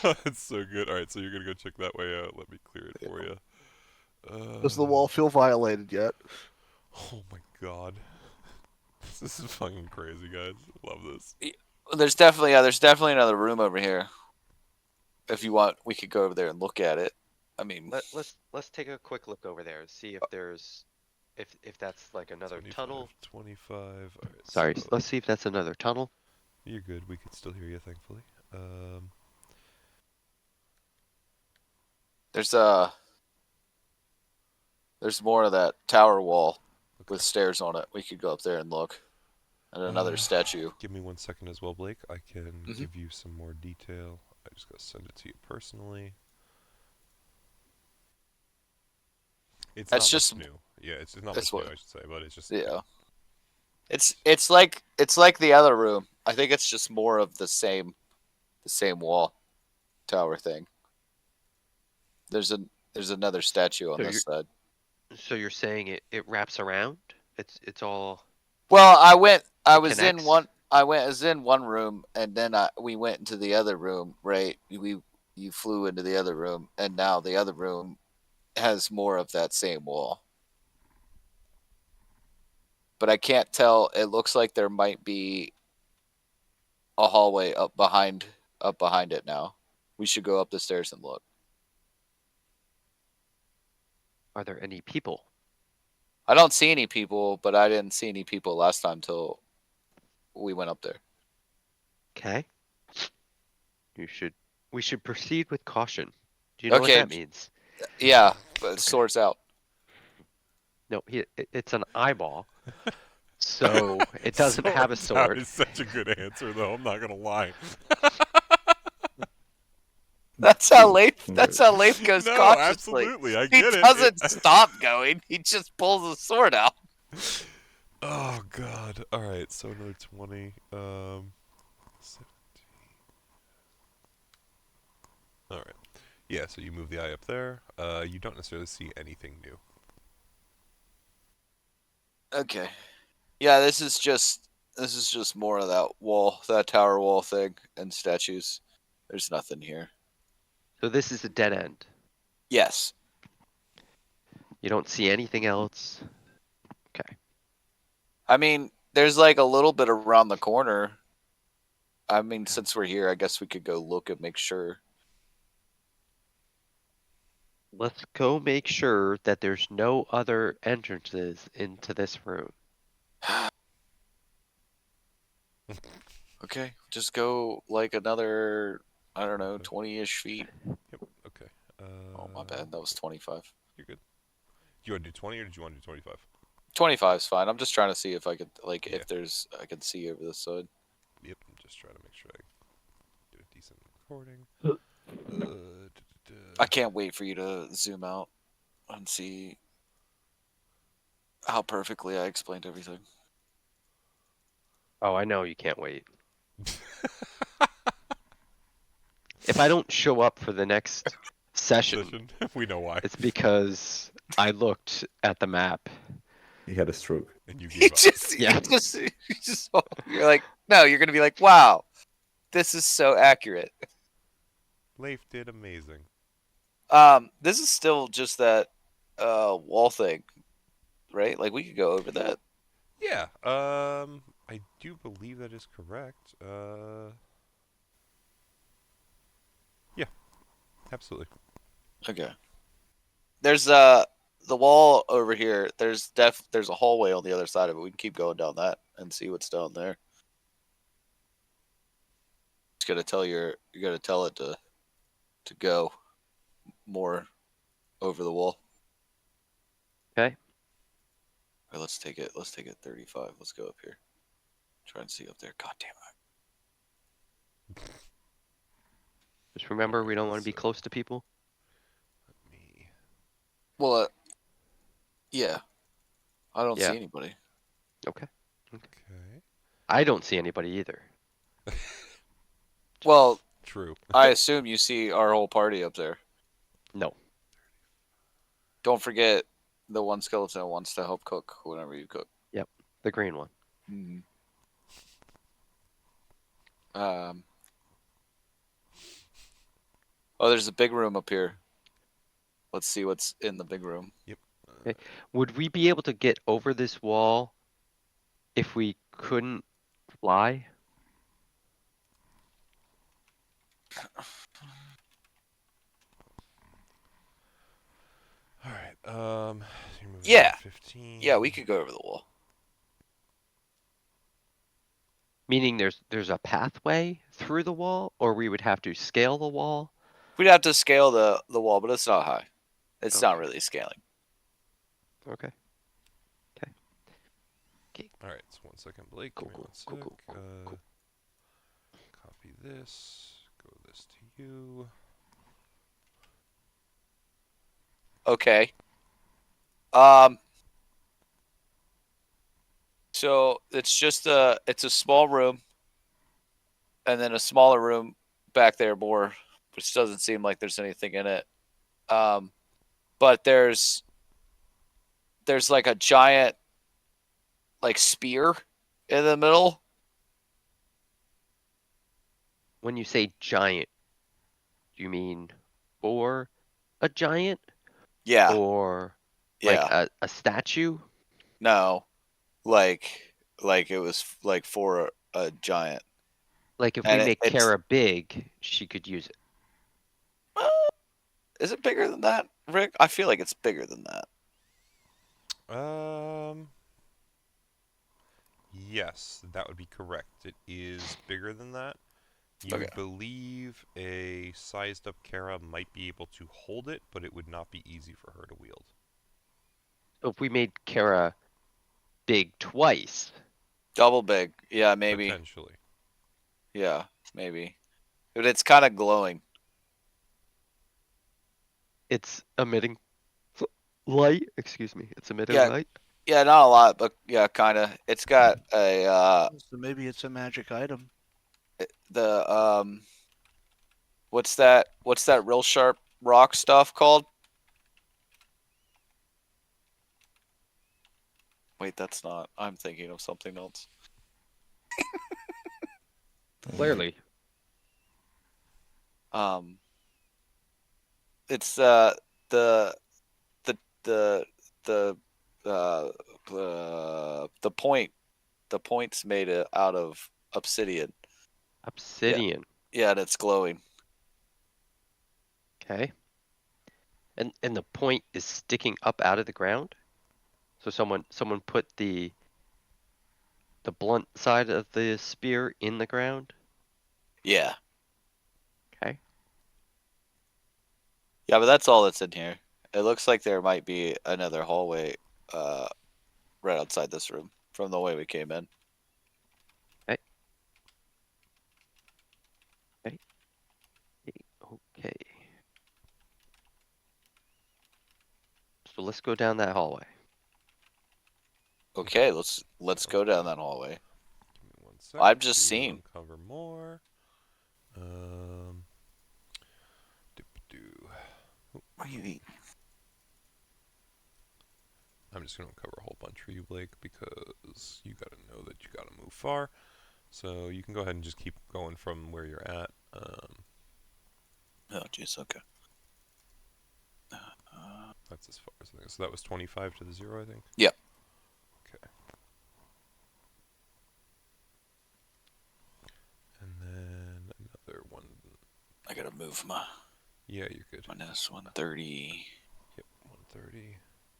That's so good. All right, so you're gonna go check that way out. Let me clear it for you. does the wall feel violated yet? Oh my god, this is fucking crazy, guys. Love this. There's definitely another room over here. If you want, we could go over there and look at it. I mean, let's take a quick look over there and see if there's if that's like another 25, tunnel. 25. All right, Sorry, so let's see if that's another tunnel. you're good. We can still hear you, thankfully. there's more of that tower wall with stairs on it. We could go up there and look. And another statue. Give me 1 second as well, Blake. I can Mhm. give you some more detail. I just gotta send it to you personally. It's That's not just- much new. Yeah, it's not that's much new, what- I should say, but it's just Yeah. It's like the other room. I think it's just more of the same wall tower thing. There's another statue on So this side. So you're saying it wraps around? It's all Well, I was connects? in one room, and then we went into the other room. Right, you flew into the other room, and now the other room has more of that same wall. But I can't tell. It looks like there might be a hallway up behind it now. We should go up the stairs and look. Are there any people? I don't see any people, but I didn't see any people last time till we went up there. Okay. We should proceed with caution. Do you know Okay. what that means? Yeah, but swords out. No, it's an eyeball. So it doesn't have a Sword out sword. is such a good answer, though. I'm not gonna lie. That's how Leif goes No, cautiously. absolutely, I He get it. doesn't stop going. He just pulls the sword out. Oh God! All right, so another 20. 17. All right. Yeah, so you move the eye up there. You don't necessarily see anything new. Okay. Yeah, this is just more of that tower wall thing and statues. There's nothing here. So this is a dead end. Yes. You don't see anything else. Okay. I mean, there's like a little bit around the corner. I mean, since we're here, I guess we could go look and make sure. Let's go make sure that there's no other entrances into this room. Okay, just go like another, I don't know, 20-ish feet. Yep. Okay. Oh, my bad. That was 25. You're good. Do you want to do 20 or did you want to do 25? 25 is fine. I'm just trying to see if I could, like, Yeah. if I could see over this side. Yep. I'm just trying to make sure I do a decent recording. I can't wait for you to zoom out and see how perfectly I explained everything. Oh, I know you can't wait. If I don't show up for the next session, We know why. it's because I looked at the map. He had a stroke. And you You gave up. Yeah. you're like, no, you're gonna be like, wow, this is so accurate. Leif did amazing. This is still just that wall thing, right? Like we could go over that. Yeah. I do believe that is correct. Yeah. Absolutely. Okay. There's the wall over here. There's a hallway on the other side of it. We can keep going down that and see what's down there. It's gonna tell you gotta tell it to go more over the wall. Okay. All right, let's take it 35. Let's go up here. Try and see up there. God damn it. Just remember, we don't want to be close to people. Me. Well, yeah. I don't Yeah. see anybody. Okay. Okay. I don't see anybody either. Well, True. I assume you see our whole party up there. No. Don't forget the one skeleton wants to help cook whenever you cook. The green one. Mm-hmm. Oh, there's a big room up here. Let's see what's in the big room. Yep. Would we be able to get over this wall if we couldn't fly? All right. You're moving Yeah. to 15. Yeah, we could go over the wall. Meaning there's a pathway through the wall, or we would have to scale the wall? We'd have to scale the wall, but it's not high. It's not Okay. really scaling. Okay. All right. So 1 second, Blake. Cool, Give me cool, 1 cool, sec. cool, cool. Copy this. Go this to you. Okay. So it's just it's a small room, and then a smaller room back there more, which doesn't seem like there's anything in it. But there's like a giant like spear in the middle. When you say giant, do you mean for a giant Yeah. or like Yeah. a statue? No. Like it was like for a giant. Like if And we make it's Kara big, she could use it. Is it bigger than that, Rick? I feel like it's bigger than that. Yes, that would be correct. It is bigger than that. You Okay. believe a sized up Kara might be able to hold it, but it would not be easy for her to wield. So if we made Kara big twice, Double big. Yeah, maybe. Potentially. Yeah, maybe. But it's kind of glowing. it's emitting light. Excuse me. It's emitting Yeah. light. Yeah, not a lot, but yeah, kind of. It's got a So maybe it's a magic item. the what's that real sharp rock stuff called? Wait, that's not. I'm thinking of something else. Clearly. It's the the the the point. The point's made out of obsidian. Obsidian. Yeah, and it's glowing. Okay. And the point is sticking up out of the ground? So someone put the blunt side of the spear in the ground? Yeah. Okay. Yeah, but that's all that's in here. It looks like there might be another hallway right outside this room from the way we came in. Okay. So let's go down that hallway. Okay, let's go down that hallway. Give me 1 second. I've just to seen. Uncover more. Doo-ba-doo. What do you eat? I'm just going to uncover a whole bunch for you, Blake, because you got to know that you got to move far. So you can go ahead and just keep going from where you're at. Oh, jeez. Okay. That's as far as I think. So that was 25 to the 0, I think? Yep. Okay. And then another one. I gotta move my Yeah, you're good. minus 130. Yep, 130.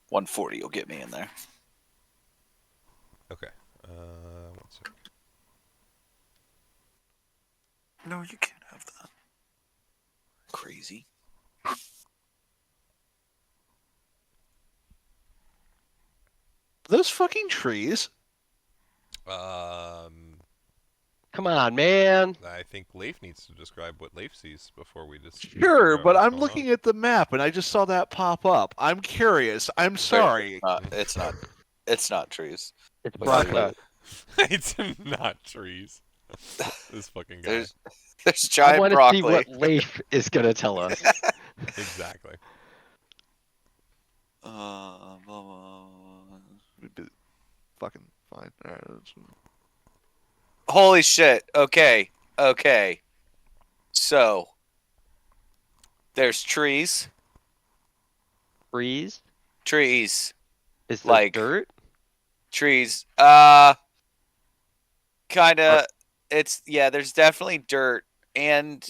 140 will get me in there. Okay. 1 second. No, you can't have that. Crazy. Those fucking trees. Come on, man. I think Leif needs to describe what Leif sees before we just. Sure, but I'm looking at the map and I just saw that pop up. I'm curious. I'm sorry. It's not. It's not trees. It's What's broccoli. It's not trees. This fucking guy. There's I giant want to broccoli. see what Leif is going to tell us. Exactly. Fucking fine. All right, Holy shit. Okay. Okay. So there's trees. Trees? Trees. Is there Like- dirt? Trees. Kinda. It's yeah. There's definitely dirt and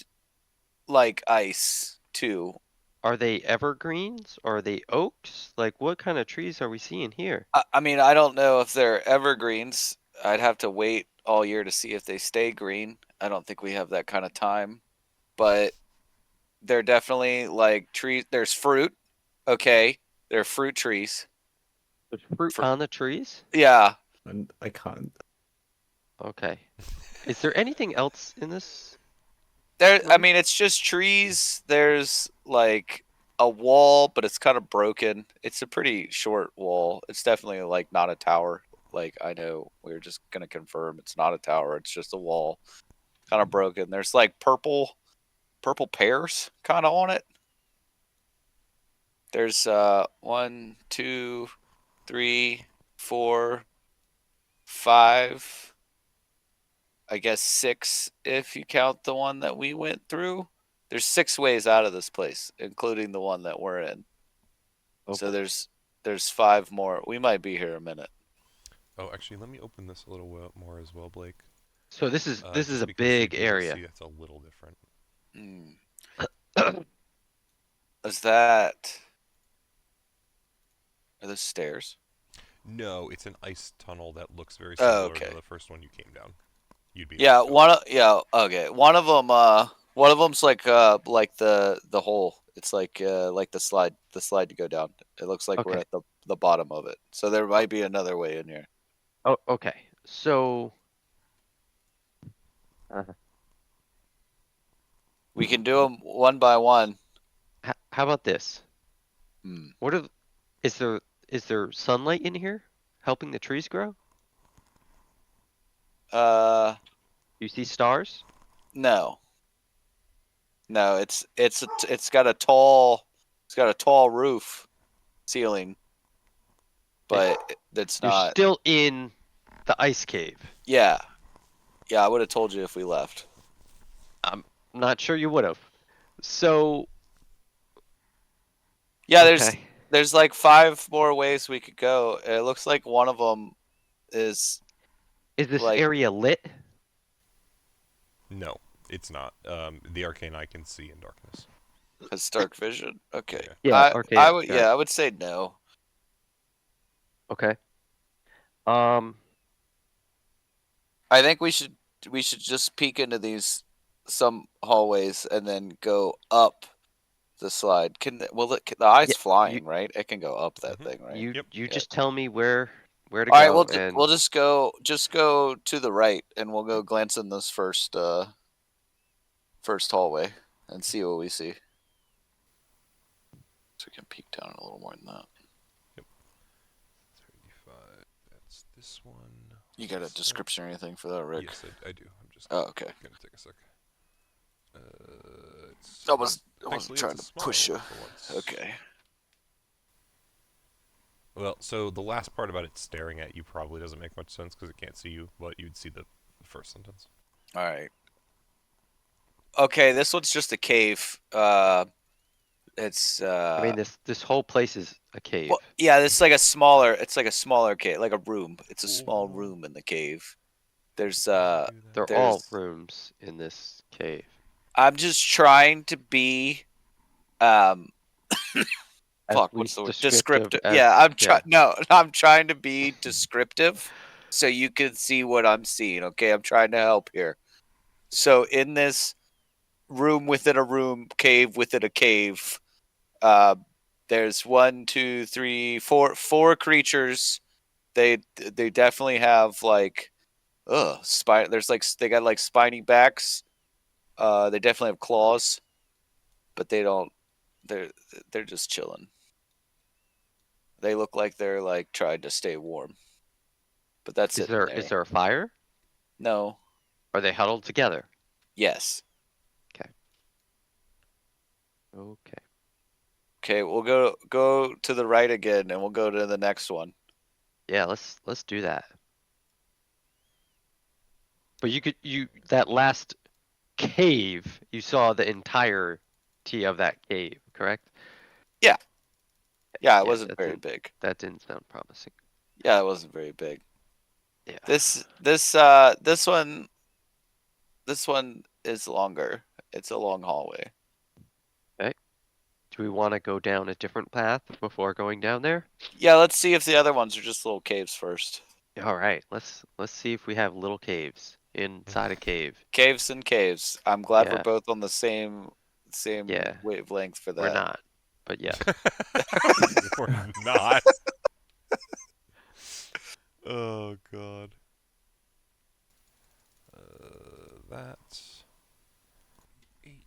like ice too. Are they evergreens? Are they oaks? Like, what kind of trees are we seeing here? I mean, I don't know if they're evergreens. I'd have to wait all year to see if they stay green. I don't think we have that kind of time. But they're definitely like trees. There's fruit. Okay. They're fruit trees. There's fruit Fr- on the trees? Yeah. And I can't. Okay. Is there anything else in this? I mean, it's just trees. There's like a wall, but it's kind of broken. It's a pretty short wall. It's definitely like not a tower. Like I know we're just gonna confirm it's not a tower. It's just a wall, kind of broken. There's like purple pears kind of on it. There's 1, 2, 3, 4, 5. I guess 6 if you count the one that we went through. There's 6 ways out of this place, including the one that we're in. Okay. So there's 5 more. We might be here a minute. Oh, actually, let me open this a little more as well, Blake. So this is Just a because big you can area. See, it's a little different. Is that? Are those stairs? No, it's an ice tunnel that looks very Oh, similar okay. to the first one you came down. You'd be. Yeah, able to tell. okay. One of them's like the hole. It's like the slide to go down. It looks like we're Okay. at the bottom of it. So there might be another way in here. Oh, okay. So We can do them one by one. how about this? Hmm. What are? Is there sunlight in here, helping the trees grow? You see stars? No. No, it's got a tall roof ceiling, but it's You're not. still in the ice cave. Yeah. Yeah, I would have told you if we left. I'm not sure you would have. So, Yeah, okay. there's like 5 more ways we could go. It looks like one of them is Is this like area lit? No, it's not. The arcane eye can see in darkness. has dark vision. Okay. Yeah, okay. I would say no. Okay. Um, I think we should just peek into some hallways and then go up the slide. The eye's Yeah, flying, right? It can go up that Mhm. thing, right? you Yep. you Yeah. just tell me where to All right, go, and we'll just go to the right, and we'll go glance in this first hallway and see what we see. So we can peek down a little more than that. 35. That's this one. You got a Sec. description or anything for that, Rick? Yes, I do. I'm just Oh, okay. gonna take a sec. It's, I wasn't thankfully, trying it's a to smaller push you. one for once. Okay. Well, so the last part about it staring at you probably doesn't make much sense because it can't see you, but you'd see the first sentence. All right. Okay, this one's just a cave. It's I mean this whole place is a cave. well, yeah, it's like a smaller cave, like a room. It's a small Ooh. room in the cave. There's Do that. They're all there's rooms in this cave. I'm just trying to be um As fuck, what's least the word? descriptive Descriptive. as Yeah, yeah. I'm trying to be descriptive so you can see what I'm seeing, okay? I'm trying to help here. So in this room within a room, cave within a cave, there's 4 creatures. They definitely have like spine. There's like they got like spiny backs. They definitely have claws, but they don't. They're just chilling. They look like they're like trying to stay warm, but that's Is it. In there there. a fire? No. Are they huddled together? Yes. Okay. Okay, we'll go to the right again, and we'll go to the next one. Yeah, let's do that. But that last cave, you saw the entirety of that cave, correct? Yeah, Yeah, it wasn't that very didn't big. that didn't sound promising. Yeah, it wasn't very big. Yeah. This one is longer. It's a long hallway. Do we want to go down a different path before going down there? Yeah, let's see if the other ones are just little caves first. All right, let's see if we have little caves inside a cave. Caves and caves. I'm glad we're Yeah. both on the same Yeah. wavelength for that. We're not, but yeah. We're not. Oh god. That's 8.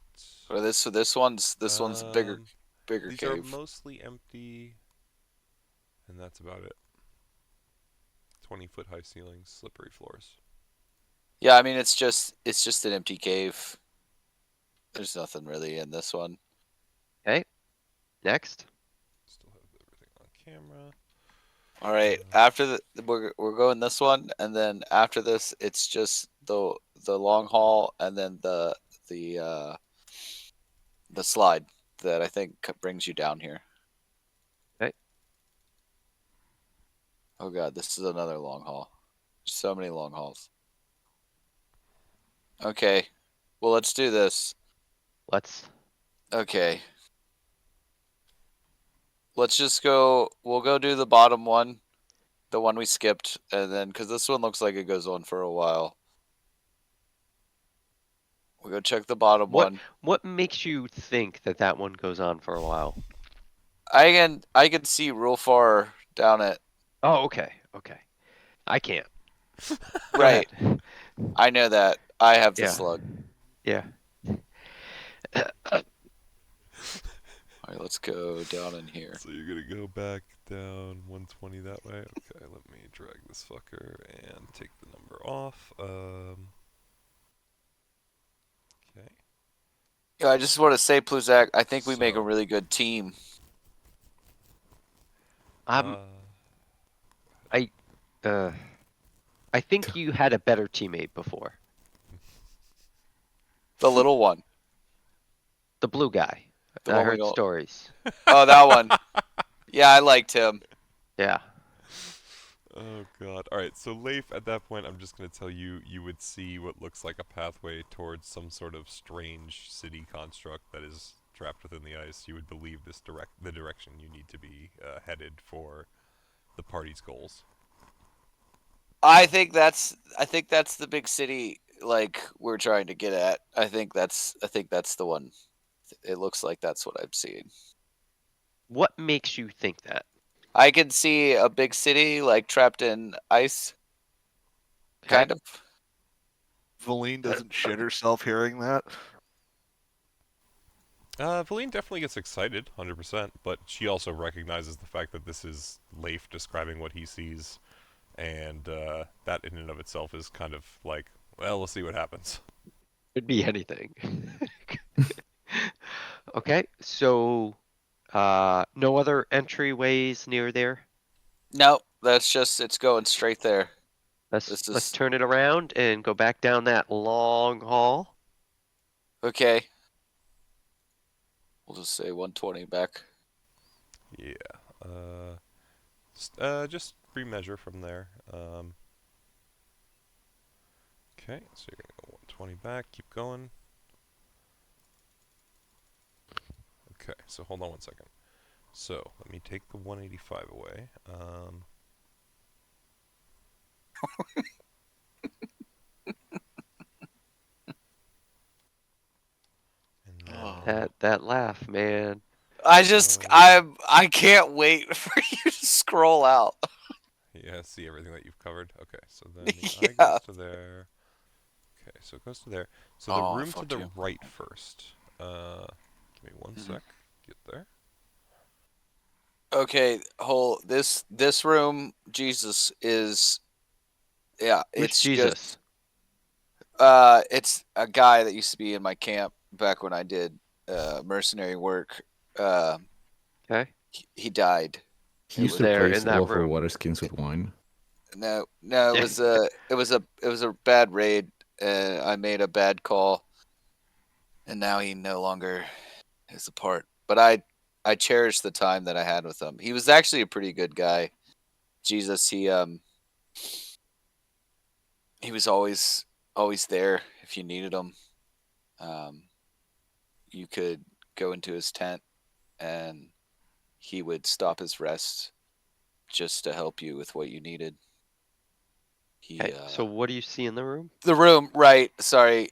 Or this one's bigger These are cave. mostly empty, and that's about it. 20-foot high ceilings, slippery floors. Yeah, I mean it's just an empty cave. There's nothing really in this one. Okay. Next. Still have everything on camera. All right, after we're going this one, and then after this, it's just the long haul, and then the slide that I think brings you down here. Okay. Oh god, this is another long haul. So many long hauls. Okay, well let's do this. Let's. Okay. Let's just go. We'll go do the bottom one, the one we skipped, and then because this one looks like it goes on for a while. We'll go check the bottom one. What makes you think that one goes on for a while? I can see real far down it. Oh, okay. Okay. I can't. Go Right. ahead. I know that. I have the Yeah. slug. Yeah. All Alright, let's go down in here. So you're gonna go back down 120 that way. Okay, let me drag this fucker and take the number off. Okay. Yeah, I just want to say, Pluzak, I think we make a So- really good team. I think you had a better teammate before. The little one. The blue guy. The I one we heard don't- stories. Oh, that one. Yeah, I liked him. Yeah. Oh god. Alright, so Leif, at that point, I'm just gonna tell you, you would see what looks like a pathway towards some sort of strange city construct that is trapped within the ice. You would believe the direction you need to be headed for the party's goals. I think that's the big city like we're trying to get at. I think that's the one. It looks like that's what I'm seeing. What makes you think that? I can see a big city like trapped in ice. Kind of. Valine doesn't shit herself hearing that. Valine definitely gets excited, 100%, but she also recognizes the fact that this is Leif describing what he sees, and that in and of itself is kind of like, well, we'll see what happens. Could be anything. Okay, so no other entryways near there? No, that's just it's going straight there. Let's This is turn it around and go back down that long hall. okay. We'll just say 120 back. Yeah. Just remeasure from there. Okay, so you're gonna go 120 back, keep going. Okay, so hold on one second. So, let me take the 185 away. And then, That laugh, man. I just I can't wait for you to scroll out. yeah, see everything that you've covered? Okay, so then the eye Yeah. goes to there. Okay, so it goes to there. So the Oh, I room to fucked the you. right first. Give me one sec. Get there. Okay, this room, Jesus, is yeah, Who's it's Jesus? just it's a guy that used to be in my camp back when I did mercenary work. Okay. He died. He It used was to there replace in that lawful room. water skins with wine. No, it was a bad raid. I made a bad call, and now he no longer is a part. But I cherish the time that I had with him. He was actually a pretty good guy. Jesus, he was always there if you needed him. You could go into his tent, and he would stop his rest just to help you with what you needed. He Okay, so what do you see in the room? the room, right? Sorry.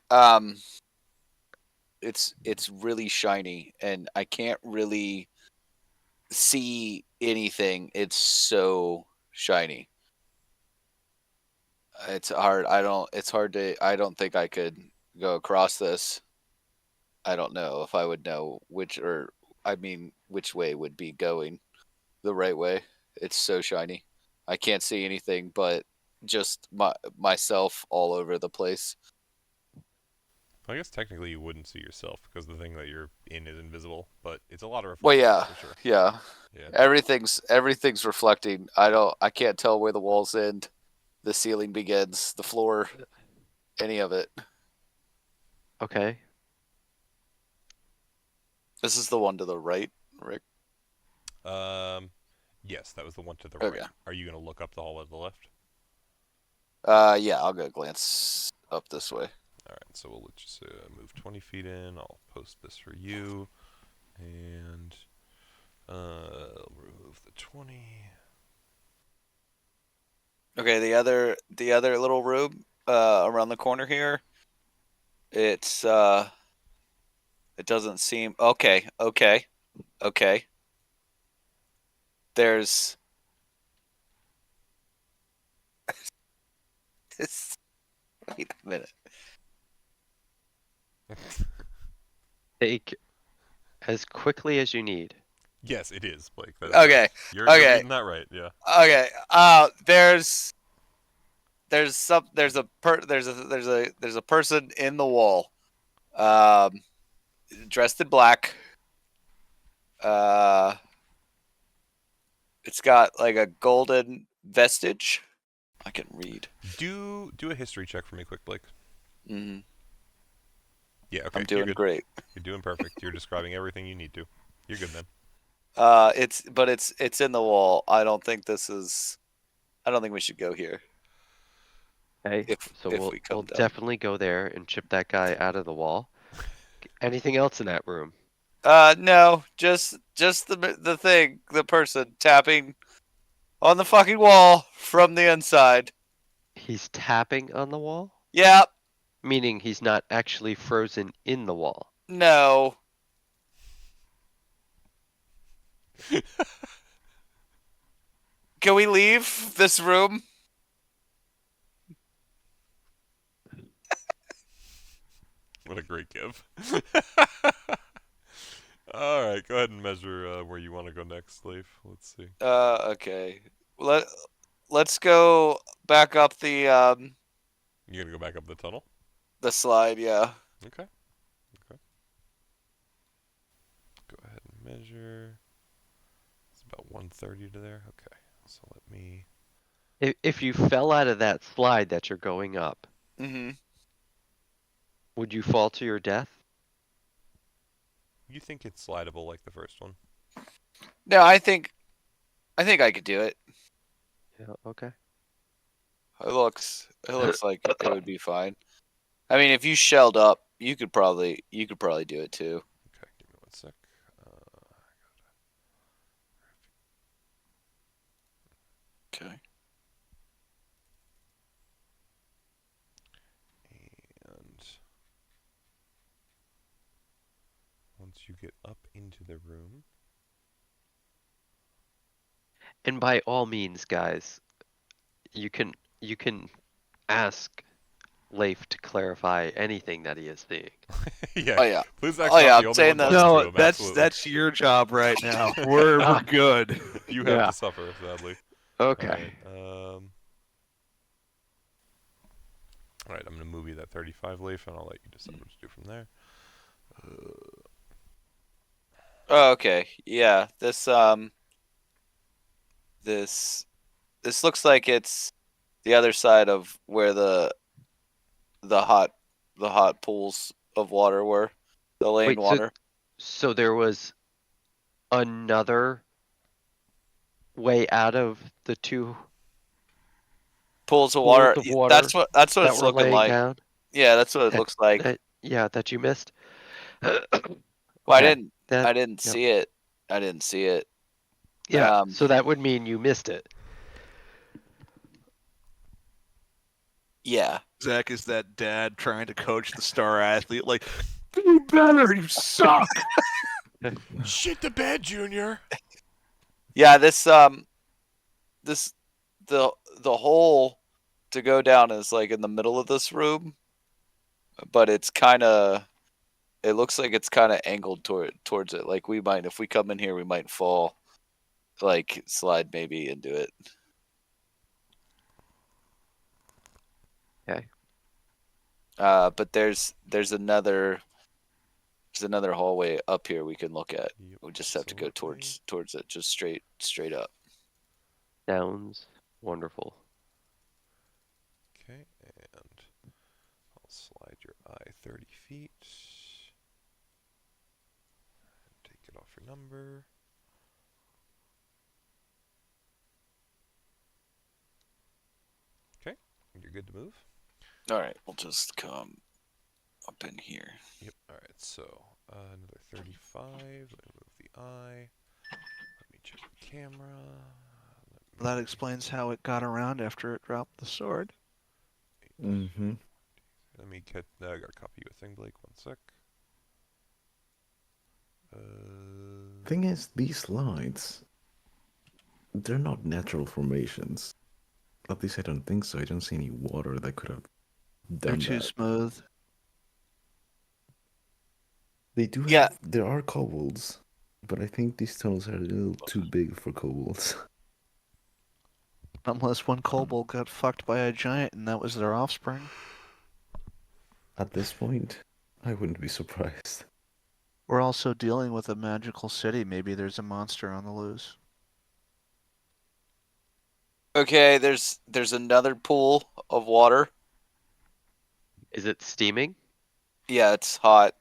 It's really shiny, and I can't really see anything. It's so shiny. It's hard. It's hard to. I don't think I could go across this. I don't know if I would know which way would be going the right way. It's so shiny. I can't see anything but just myself all over the place. I guess technically you wouldn't see yourself because the thing that you're in is invisible, but it's a lot of Well, reflections yeah, for sure. yeah. Yeah. Everything's reflecting. I can't tell where the walls end, the ceiling begins, the floor, any of it. Okay. This is the one to the right, Rick. Yes, that was the one to the Okay. right. Are you gonna look up the hall at the left? Yeah, I'll go glance up this way. All right, so we'll just move 20 feet in. I'll post this for you, and I'll remove the 20. Okay, the other little room around the corner here. It's it doesn't seem okay. There's this. Wait a minute. Take As quickly as you need. Yes, it is, Blake. Okay, You're okay. reading that right. Yeah. Okay. There's a person in the wall, um, dressed in black. It's got like a golden vestige. I can read. Do a history check for me, quick, Blake. Mm-hmm. Yeah. Okay. I'm You're doing good. great. You're doing perfect. You're describing everything you need to. You're good, man. It's in the wall. I don't think we should go here. Okay. If So if we'll we come we'll down. definitely go there and chip that guy out of the wall. Anything else in that room? No, just the person tapping on the fucking wall from the inside. He's tapping on the wall? Yeah, Meaning he's not actually frozen in the wall. no. Can we leave this room? What a great give. All right, go ahead and measure where you want to go next, Leif. Let's see. Okay. Let's go back up You gonna go back up the tunnel? the slide. Yeah. Okay. Okay. Go ahead and measure. It's about 130 to there. Okay. So let me. If you fell out of that slide that you're going up, Mm-hmm. would you fall to your death? You think it's slidable like the first one? No, I think I could do it. Yeah, okay. It looks like it would be fine. I mean, if you shelled up, you could probably do it too. Okay, give me one sec. Okay. And once you get up into the room, And by all means, guys, you can ask Leif to clarify anything that he is seeing. yeah. Oh yeah. Please Oh, act yeah, not I'm the only saying one that- talking to No, him. that's Absolutely. that's your job right now. We're good. You have Yeah. to suffer, sadly. Okay. All right, I'm gonna move you that 35 Leaf, and I'll let you decide what to do from there. Oh, okay. Yeah. This looks like it's the other side of where the hot pools of water were, the lane Wait, water. so there was another way out of the two Pools of pools water. of water That's what that it's were looking laying like. down? Yeah, that's what it That- looks like. that you missed? Well, Okay, I didn't yep. see it. I didn't see it. Yeah, Um, so that would mean you missed it. Yeah. Zach is that dad trying to coach the star athlete. Like, do better. You suck. Shit the bed, Junior. Yeah, the hole to go down is like in the middle of this room, but it looks like it's kind of angled towards it. Like if we come in here, we might fall, like slide maybe into it. Okay. But there's another hallway up here we can look at. Yep, We just have to go absolutely. towards it, just straight up. Sounds wonderful. Okay, and I'll slide your eye 30 feet. Take it off your number. Okay, you're good to move. All right, we'll just come up in here. Yep. All right. So another 35. Let me move the eye. Let me check the camera. That explains how it got around after it dropped the sword. Mm-hmm. Let me get. I gotta copy you a thing, Blake. One sec. Thing is, these lines, they're not natural formations. At least I don't think so. I don't see any water that could have They're done too that. smooth. They do Yeah. have. There are kobolds, but I think these tunnels are a little too big for kobolds. Unless one kobold got fucked by a giant and that was their offspring. At this point, I wouldn't be surprised. We're also dealing with a magical city. Maybe there's a monster on the loose. Okay, there's another pool of water. Is it steaming? Yeah, it's hot.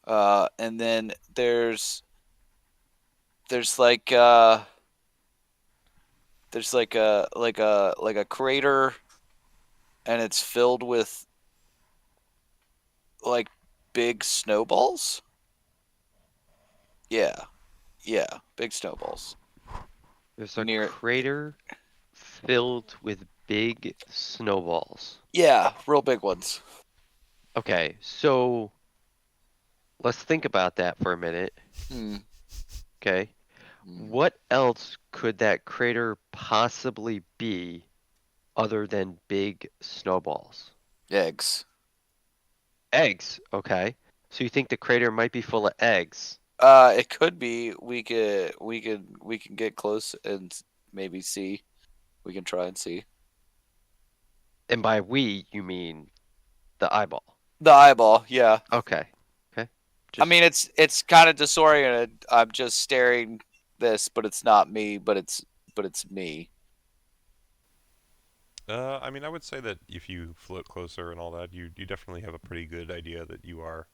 And then there's like there's like a crater, and it's filled with like big snowballs. Yeah, big snowballs. There's a Near, crater filled with big snowballs. yeah, real big ones. Okay, so let's think about that for a minute. Hmm. Okay. Hmm. What else could that crater possibly be other than big snowballs? Eggs. Eggs. Okay. So you think the crater might be full of eggs? It could be. We can get close and maybe see. We can try and see And by we, you mean the eyeball. the eyeball. Yeah. Okay. Okay. I mean, it's kind of disoriented. I'm just staring this, but it's not me. But it's me. I mean, I would say that if you float closer and all that, you definitely have a pretty good idea that you are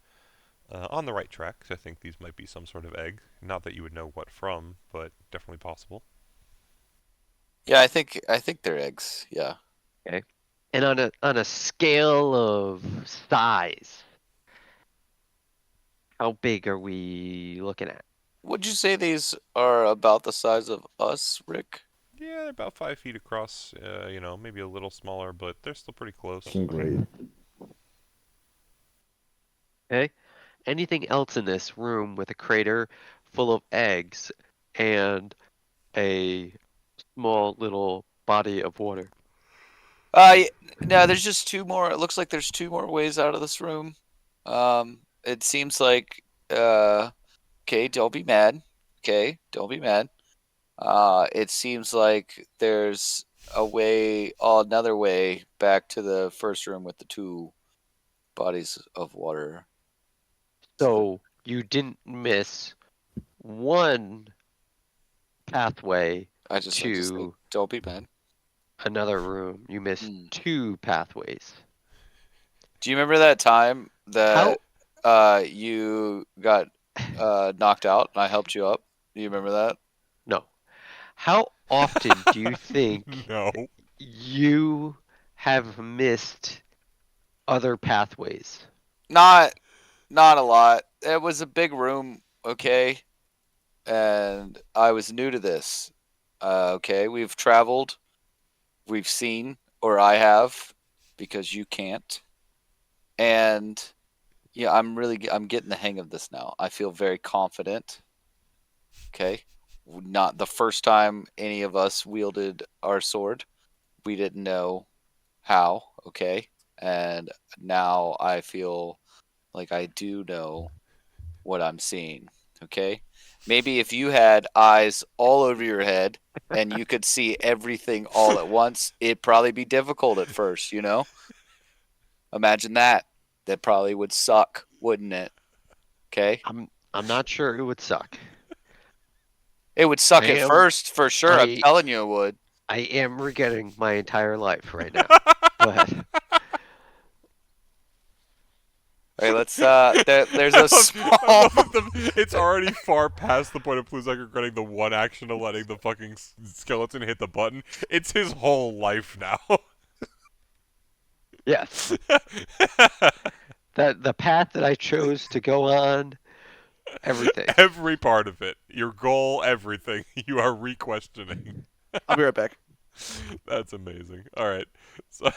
on the right track. I think these might be some sort of egg. Not that you would know what from, but definitely possible. Yeah, I think they're eggs. Yeah. And on a scale of size, how big are we looking at? Would you say these are about the size of us, Rick? Yeah, they're about 5 feet across. Maybe a little smaller, but they're still pretty close. Looking great. Okay. Anything else in this room with a crater full of eggs and a small little body of water? No, there's just two more. It looks like there's two more ways out of this room. It seems like, okay, don't be mad. Okay, don't be mad. It seems like there's another way back to the first room with the two bodies of water. So you didn't miss one pathway I just said, to don't be mad. another room. You missed Hmm. two pathways. Do you remember that time How that you got knocked out and I helped you up? Do you remember that? no. How often do you think No. you have missed other pathways? Not a lot. It was a big room, okay? And I was new to this. Okay, we've traveled, we've seen, or I have, because you can't. And yeah, I'm getting the hang of this now. I feel very confident. Okay. Not the first time any of us wielded our sword. We didn't know how, okay? And now I feel like I do know what I'm seeing, okay? Maybe if you had eyes all over your head and you could see everything all at once, it'd probably be difficult at first, you know? Imagine that. That probably would suck, wouldn't it? Okay? I'm not sure it would suck. It would suck I at am first for sure. I'm I telling you it would. I am regretting my entire life right now. But All right, let's there's I a love, I small love that it's already far past the point of Pluzak regretting the one action of letting the fucking skeleton hit the button. It's his whole life now. yes, that the path that I chose to go on, everything. Every part of it. Your goal, everything. You are re-questioning. I'll be right back. That's amazing. All right. So,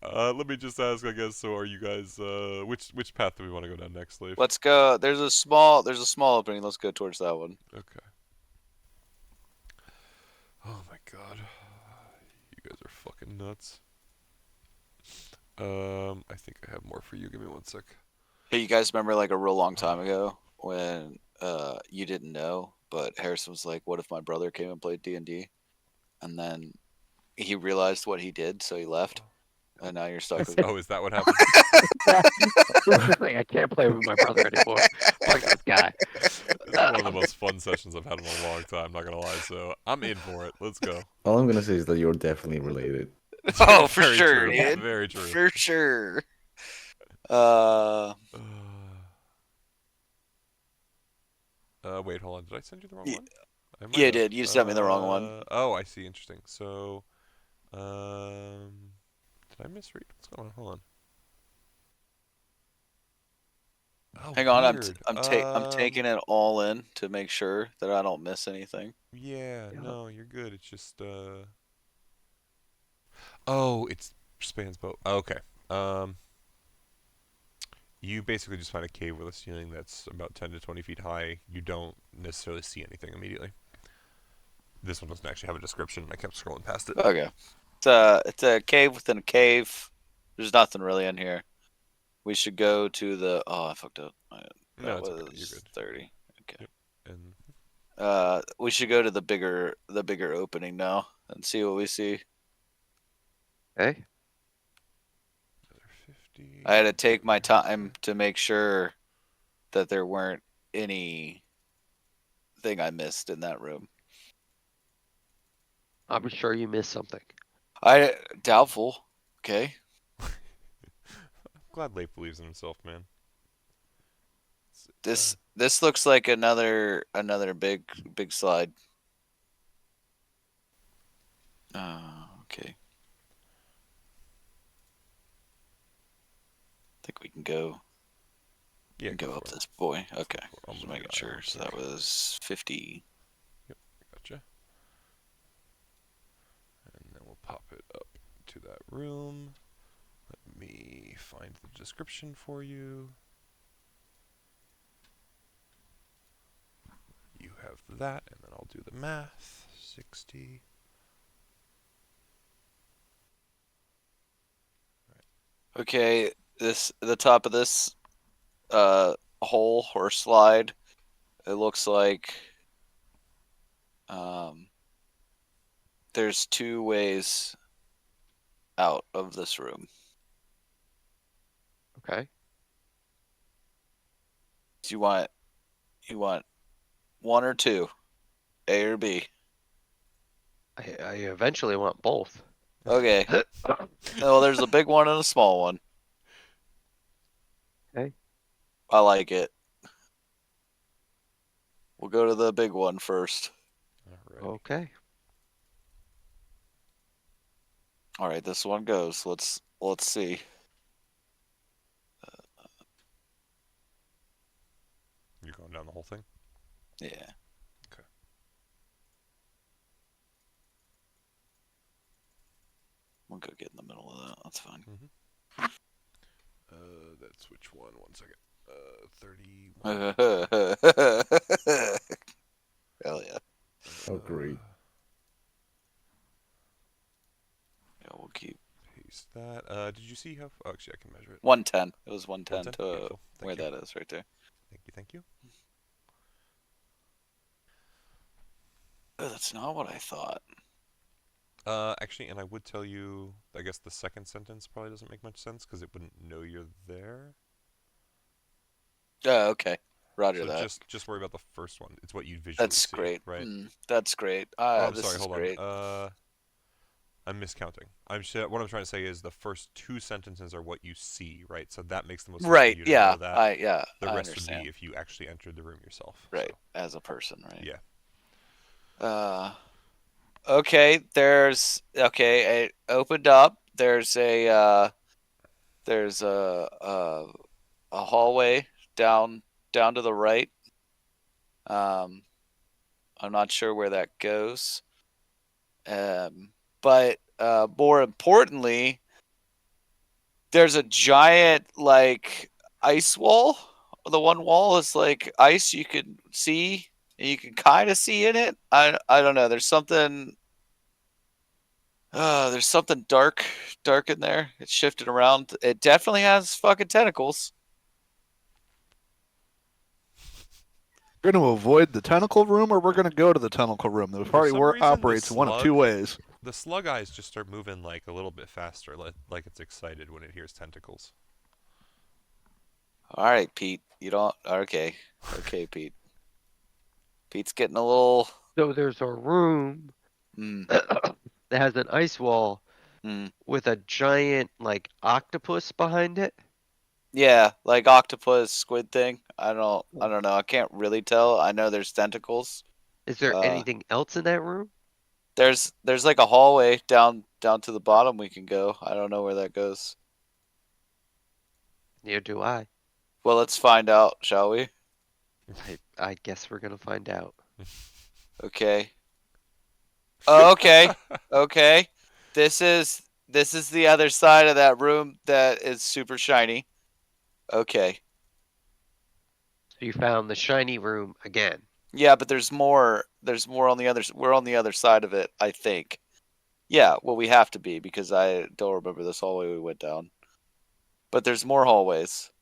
let me just ask, I guess, so are you guys, which path do we want to go down next, Leif? Let's go. There's a small opening. Let's go towards that one. Okay. Oh my god. You guys are fucking nuts. I think I have more for you. Give me one sec. Hey, you guys remember like a real long time ago when you didn't know, but Harrison was like, "What if my brother came and played D&D?" And then he realized what he did, so he left, and now you're stuck with. Oh, is that what happened? Like, I can't play with my brother anymore. Fuck this guy. This is one of the most fun sessions I've had in a long time. Not gonna lie, so I'm in for it. Let's go. All I'm gonna say is that you're definitely related. Oh, for Very sure, true. dude. Very true. For sure. Wait, hold on. Did I send you the wrong Ye- one? I might yeah, have. dude, you sent me the wrong one. Oh, I see. Interesting. So, did I misread? What's going on? Hold on. Oh, Hang on, weird. I'm taking it all in to make sure that I don't miss anything. Yeah, Yeah. no, you're good. It's just oh, it spans both. Okay. You basically just find a cave with a ceiling that's about 10 to 20 feet high. You don't necessarily see anything immediately. This one doesn't actually have a description. I kept scrolling past it. Okay. It's a cave within a cave. There's nothing really in here. We should go to the. Oh, I fucked up. No, That it's was okay. You're good. 30. Okay. And We should go to the bigger opening now and see what we see. Okay. another 50. I had to take my time to make sure that there weren't any thing I missed in that room. I'm sure you missed something. I doubtful. Okay. I'm glad Leif believes in himself, man. This looks like another big slide. Okay. I think we can go. Yeah, Go up for it. this boy. Okay. I'll Just move making your eye sure. real So quick. that was 50. Gotcha. And then we'll pop it up to that room. Let me find the description for you. You have that, and then I'll do the math. 60. Okay, the top of this hole or slide, it looks like there's two ways out of this room. Okay. Do you want one or two, A or B? I eventually want both. Okay. Well, there's a big one and a small one. Okay. I like it. We'll go to the big one first. Alright. Okay. All right, this one goes. Let's see. You're going down the whole thing? Yeah. Okay. We'll go get in the middle of that. That's fine. That's which one? 1 second. 31. Hell yeah. Oh, great. Yeah, we'll keep Paste that. Did you see how? Oh, actually, I can measure it. 110. It was 110 110? to Beautiful. where Thank you. that is right there. Thank you. Thank you. Oh, that's not what I thought. Actually, and I would tell you, I guess the second sentence probably doesn't make much sense because it wouldn't know you're there. Oh, okay. Roger So that. just worry about the first one. It's what you visually That's see, great. right? That's great. Oh, I'm This sorry. is Hold great. on. I'm miscounting. What I'm trying to say is the first two sentences are what you see, right? So that makes the most sense Right. for you to Yeah. know that. The I rest would understand. be if you actually entered the room yourself. Right. So, As a person, right? yeah. Okay. It opened up. There's a hallway down to the right. I'm not sure where that goes. But more importantly, there's a giant like ice wall. The one wall is like ice you can see, and you can kind of see in it. I don't know. There's something. There's something dark in there. It's shifted around. It definitely has fucking tentacles. We're going to avoid the tentacle room, or we're going to go to the tentacle room. The party some reason, the operates one of two slug- ways. The slug eyes just start moving like a little bit faster, like it's excited when it hears tentacles. All right, Pete. You don't. Okay. Okay, Pete. Pete's getting a little. So there's a room Mm, that has an ice wall mm. with a giant like octopus behind it. Yeah, like octopus squid thing. I don't know. I can't really tell. I know there's tentacles. Is there Uh, anything else in that room? There's like a hallway down to the bottom we can go. I don't know where that goes. Neither do I. Well, let's find out, shall we? I guess we're gonna find out. Okay. Oh, okay. Okay. This is the other side of that room that is super shiny. Okay. So you found the shiny room again. Yeah, but there's more on the other we're on the other side of it, I think. Yeah, well we have to be because I don't remember this hallway we went down. But there's more hallways.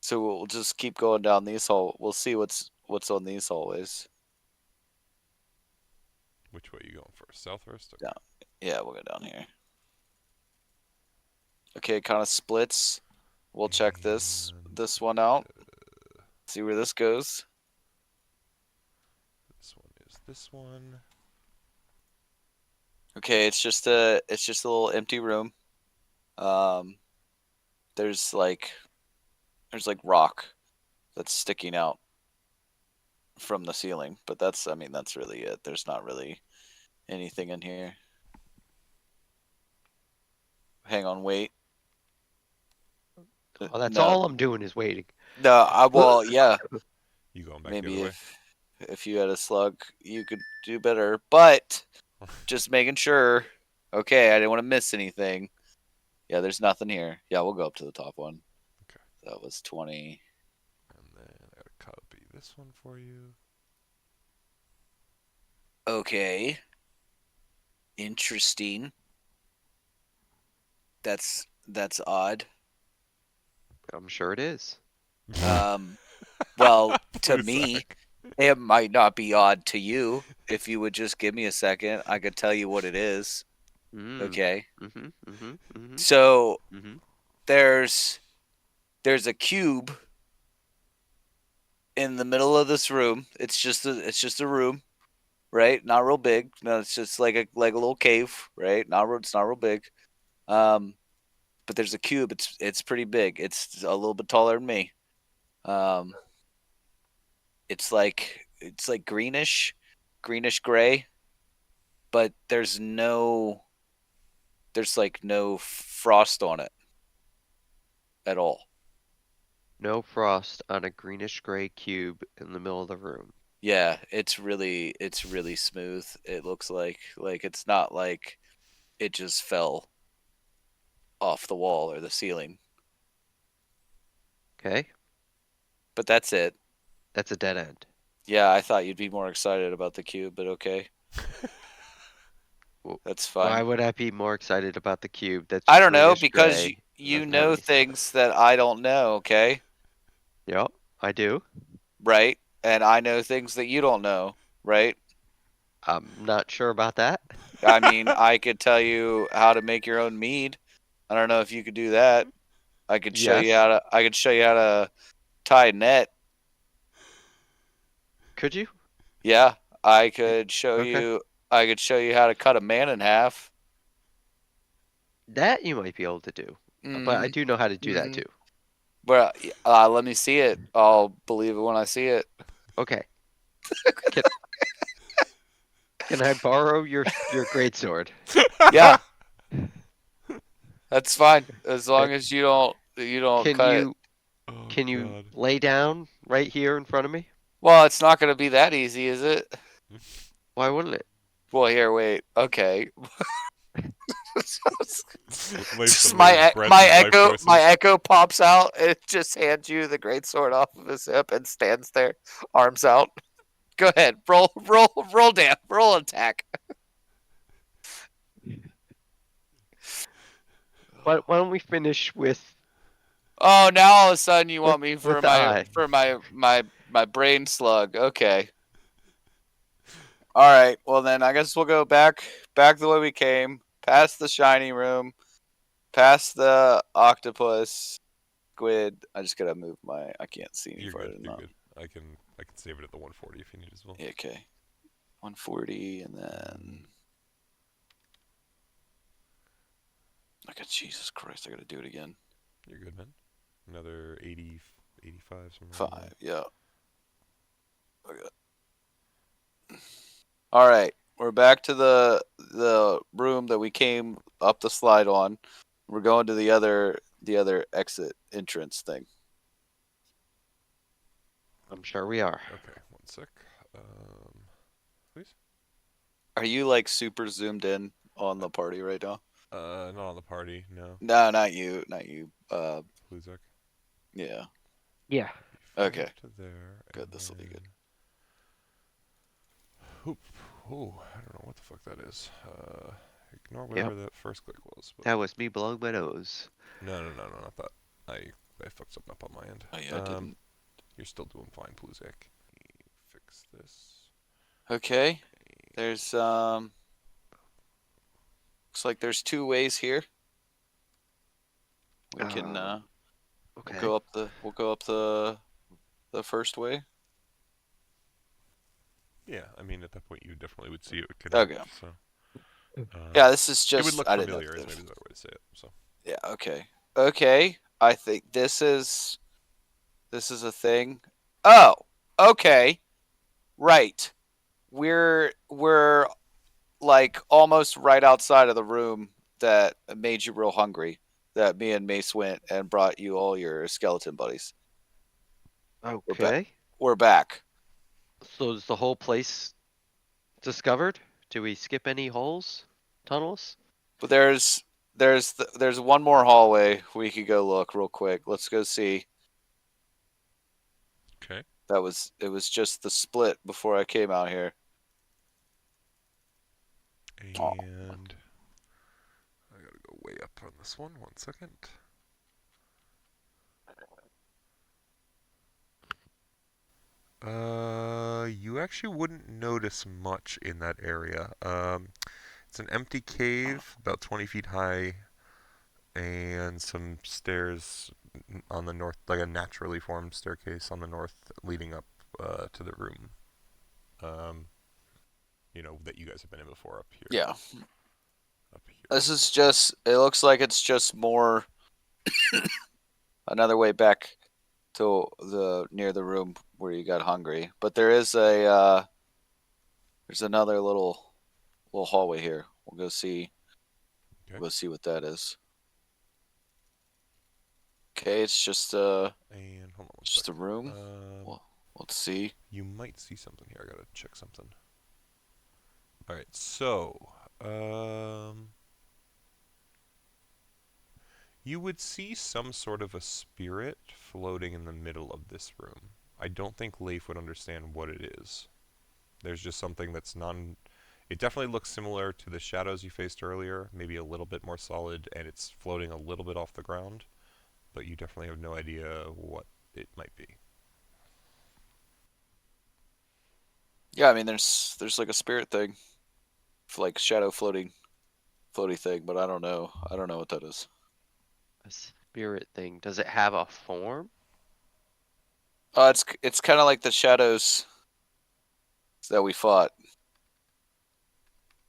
So we'll just keep going down these we'll see what's on these hallways. Which way are you going first? South first? Yeah. Yeah, we'll go down here. Okay, it kind of splits. We'll check this one out. See where this goes. This one is this one. Okay, it's just a little empty room. There's like rock that's sticking out from the ceiling, but that's really it. There's not really anything in here. Hang on, wait. Oh, that's No. all I'm doing is waiting. No, well, yeah. You going back Maybe the other way? if you had a slug, you could do better. But just making sure. Okay, I didn't want to miss anything. Yeah, there's nothing here. Yeah, we'll go up to the top one. Okay. That was 20. And then I gotta copy this one for you. Okay. Interesting. That's odd. I'm sure it is. Well, to Who's me, that? it might not be odd to you. If you would just give me a second, I could tell you what it is. Okay. So there's a cube in the middle of this room. It's just a room, right? Not real big. No, it's just like a little cave, right? It's not real big. But there's a cube. It's pretty big. It's a little bit taller than me. It's like greenish gray, but there's like no frost on it at all. No frost on a greenish gray cube in the middle of the room. Yeah, it's really smooth. It looks like it's not like it just fell off the wall or the ceiling. Okay, But that's it. that's a dead end. Yeah, I thought you'd be more excited about the cube, but okay. That's fine. Why would I be more excited about the cube? That's I don't know, greenish because gray. you Doesn't have know any stuff. things that I don't know, okay? Yep, I do. Right? And I know things that you don't know, right? I'm not sure about that. I mean, I could tell you how to make your own mead. I don't know if you could do that. I could show you Yes. how to tie a net. Could you? Yeah, I could show Okay. you how to cut a man in half. That you might be able to do. But I do know how to do that Mhm. too. Well, let me see it. I'll believe it when I see it. Okay. Can I borrow your greatsword? Yeah. That's fine. As long as you don't Can cut it. you Oh, can you God. lay down right here in front of me? Well, it's not going to be that easy, is it? Why wouldn't it? Well, here, wait. Okay. Lays Just some my regrets his life choices. echo pops out. It just hands you the great sword off of his hip and stands there, arms out. Go ahead, roll attack. Why don't we finish with Oh, now all of a sudden you want me for with the eye. my brain slug. Okay. All right. Well then, I guess we'll go back the way we came, past the shiny room, past the octopus, squid. I just gotta move my. I can't see any You're farther good. than You're that. good. I can save it at the 140 if you need as well. Yeah, okay. 140, and then. Okay, Jesus Christ! I gotta do it again. You're good, man. Another 80, 85, somewhere around 5. Yeah. Okay. All right, we're back to the room that we came up the slide on. We're going to the other exit entrance thing. I'm sure we are. Okay, one sec. Please. Are you like super zoomed in on the party right now? Not on the party. No. No, not you, not you. Pluzak. Yeah. Yeah. Okay. To there. Good, this'll be good. Oop. Oh, I don't know what the fuck that is. Ignore whatever that first click was. But... That was me blowing my nose. No, not that. I fucked something up on my end. Oh yeah, I didn't. You're still doing fine, Pluzak. Fix this. Okay. There's looks like there's 2 ways here. We can Okay. we'll go up the first way. Yeah, I mean at that point you definitely would see it would connect. Okay. So. Yeah, this is just. It would look I didn't know familiar. Is this. maybe the right way to say it. So. Yeah. Okay. Okay. I think this is a thing. Oh. Okay. Right. We're like almost right outside of the room that made you real hungry. That me and Mace went and brought you all your skeleton buddies. Okay. We're back. So is the whole place discovered? Do we skip any holes? Tunnels? But there's one more hallway we could go look real quick. Let's go see. Okay. It was just the split before I came out here. And I gotta go way up on this one. 1 second. You actually wouldn't notice much in that area. It's an empty cave, about 20 feet high, and some stairs on the north, like a naturally formed staircase on the north leading up to the room. That you guys have been in before up here. Yeah. Up here. This is just. It looks like it's just more. Another way back to near the room where you got hungry, but there is a. There's another little hallway here. We'll go see. Okay. We'll see what that is. Okay, it's just And hold on one just a second. room. Let's see. You might see something here. I gotta check something. All right, so you would see some sort of a spirit floating in the middle of this room. I don't think Leif would understand what it is. There's just something that's it definitely looks similar to the shadows you faced earlier, maybe a little bit more solid, and it's floating a little bit off the ground, but you definitely have no idea what it might be. Yeah, I mean, there's like a spirit thing, like shadow floaty thing, but I don't know what that is. A spirit thing. Does it have a form? It's kind of like the shadows that we fought.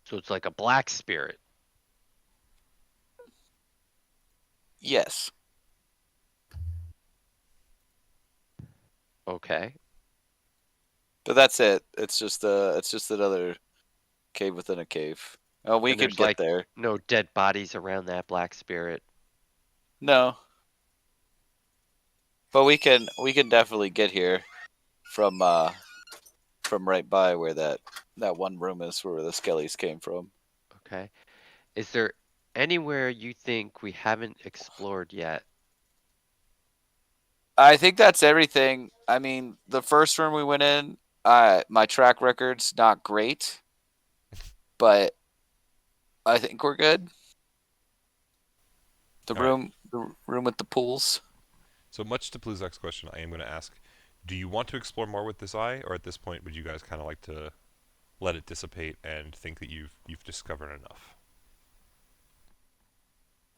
So it's like a black spirit. Yes. Okay. But that's it. It's just another cave within a cave. Oh, we And could there's, get like, there. No dead bodies around that black spirit. No. But we can definitely get here from right by where that one room is where the skellies came from. Okay. Is there anywhere you think we haven't explored yet? I think that's everything. I mean, the first room we went in, my track record's not great, but I think we're good. The room with the pools. So much to Pluzak's question, I am going to ask, do you want to explore more with this eye, or at this point would you guys kind of like to let it dissipate and think that you've discovered enough?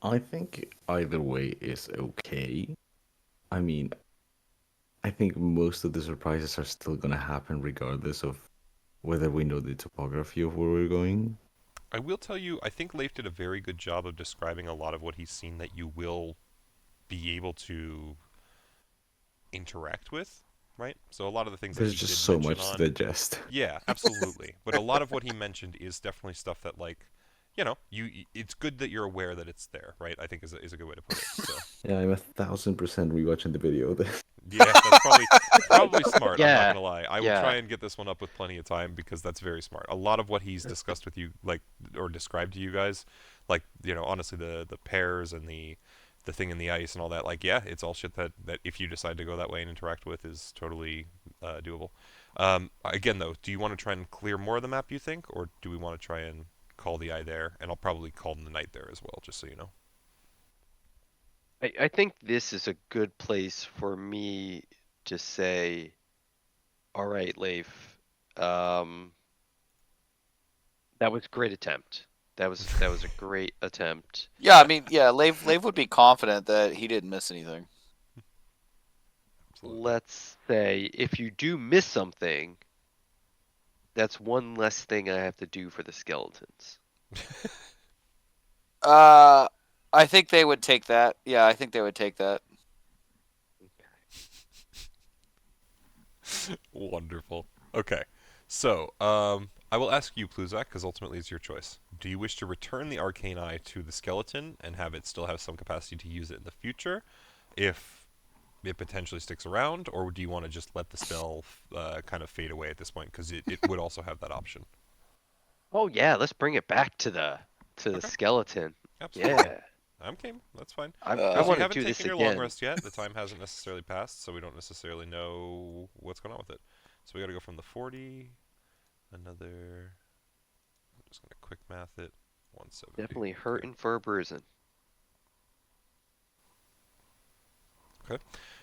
I think either way is okay. I mean, I think most of the surprises are still gonna happen regardless of whether we know the topography of where we're going. I will tell you, I think Leif did a very good job of describing a lot of what he's seen that you will be able to interact with, right? So a lot of the things that There's he just did so mention much to on, digest. yeah, absolutely. But a lot of what he mentioned is definitely stuff that, like, it's good that you're aware that it's there, right? I think is a good way to put it. So Yeah, I'm 1,000% rewatching the video. yeah, that's probably smart. I'm not Yeah, gonna lie. I will yeah. try and get this one up with plenty of time because that's very smart. A lot of what he's discussed with you, like, or described to you guys, like, honestly, the pears and the thing in the ice and all that, like, yeah, it's all shit that if you decide to go that way and interact with is totally doable. Again, though, do you want to try and clear more of the map, you think, or do we want to try and call the eye there? And I'll probably call the night there as well, just so you know. I think this is a good place for me to say, all right, Leif, that was a great attempt. That was a great attempt. Yeah, I mean, yeah, Leif would be confident that he didn't miss anything. Absolutely. Let's say if you do miss something, that's one less thing I have to do for the skeletons. I think they would take that. Yeah, I think they would take that. Wonderful. Okay. So, I will ask you, Pluzak, because ultimately it's your choice. Do you wish to return the arcane eye to the skeleton and have it still have some capacity to use it in the future, if it potentially sticks around, or do you want to just let the spell kind of fade away at this point, because it would also have that option? Oh yeah, let's bring it back to the Okay. skeleton. Absolutely. Yeah, I'm game. That's fine. I Because you want to haven't do taken this your long again. rest yet. The time hasn't necessarily passed, so we don't necessarily know what's going on with it. So we got to go from the 40, another. I'm just gonna quick math it. 170. Definitely Okay. hurting for a bruising.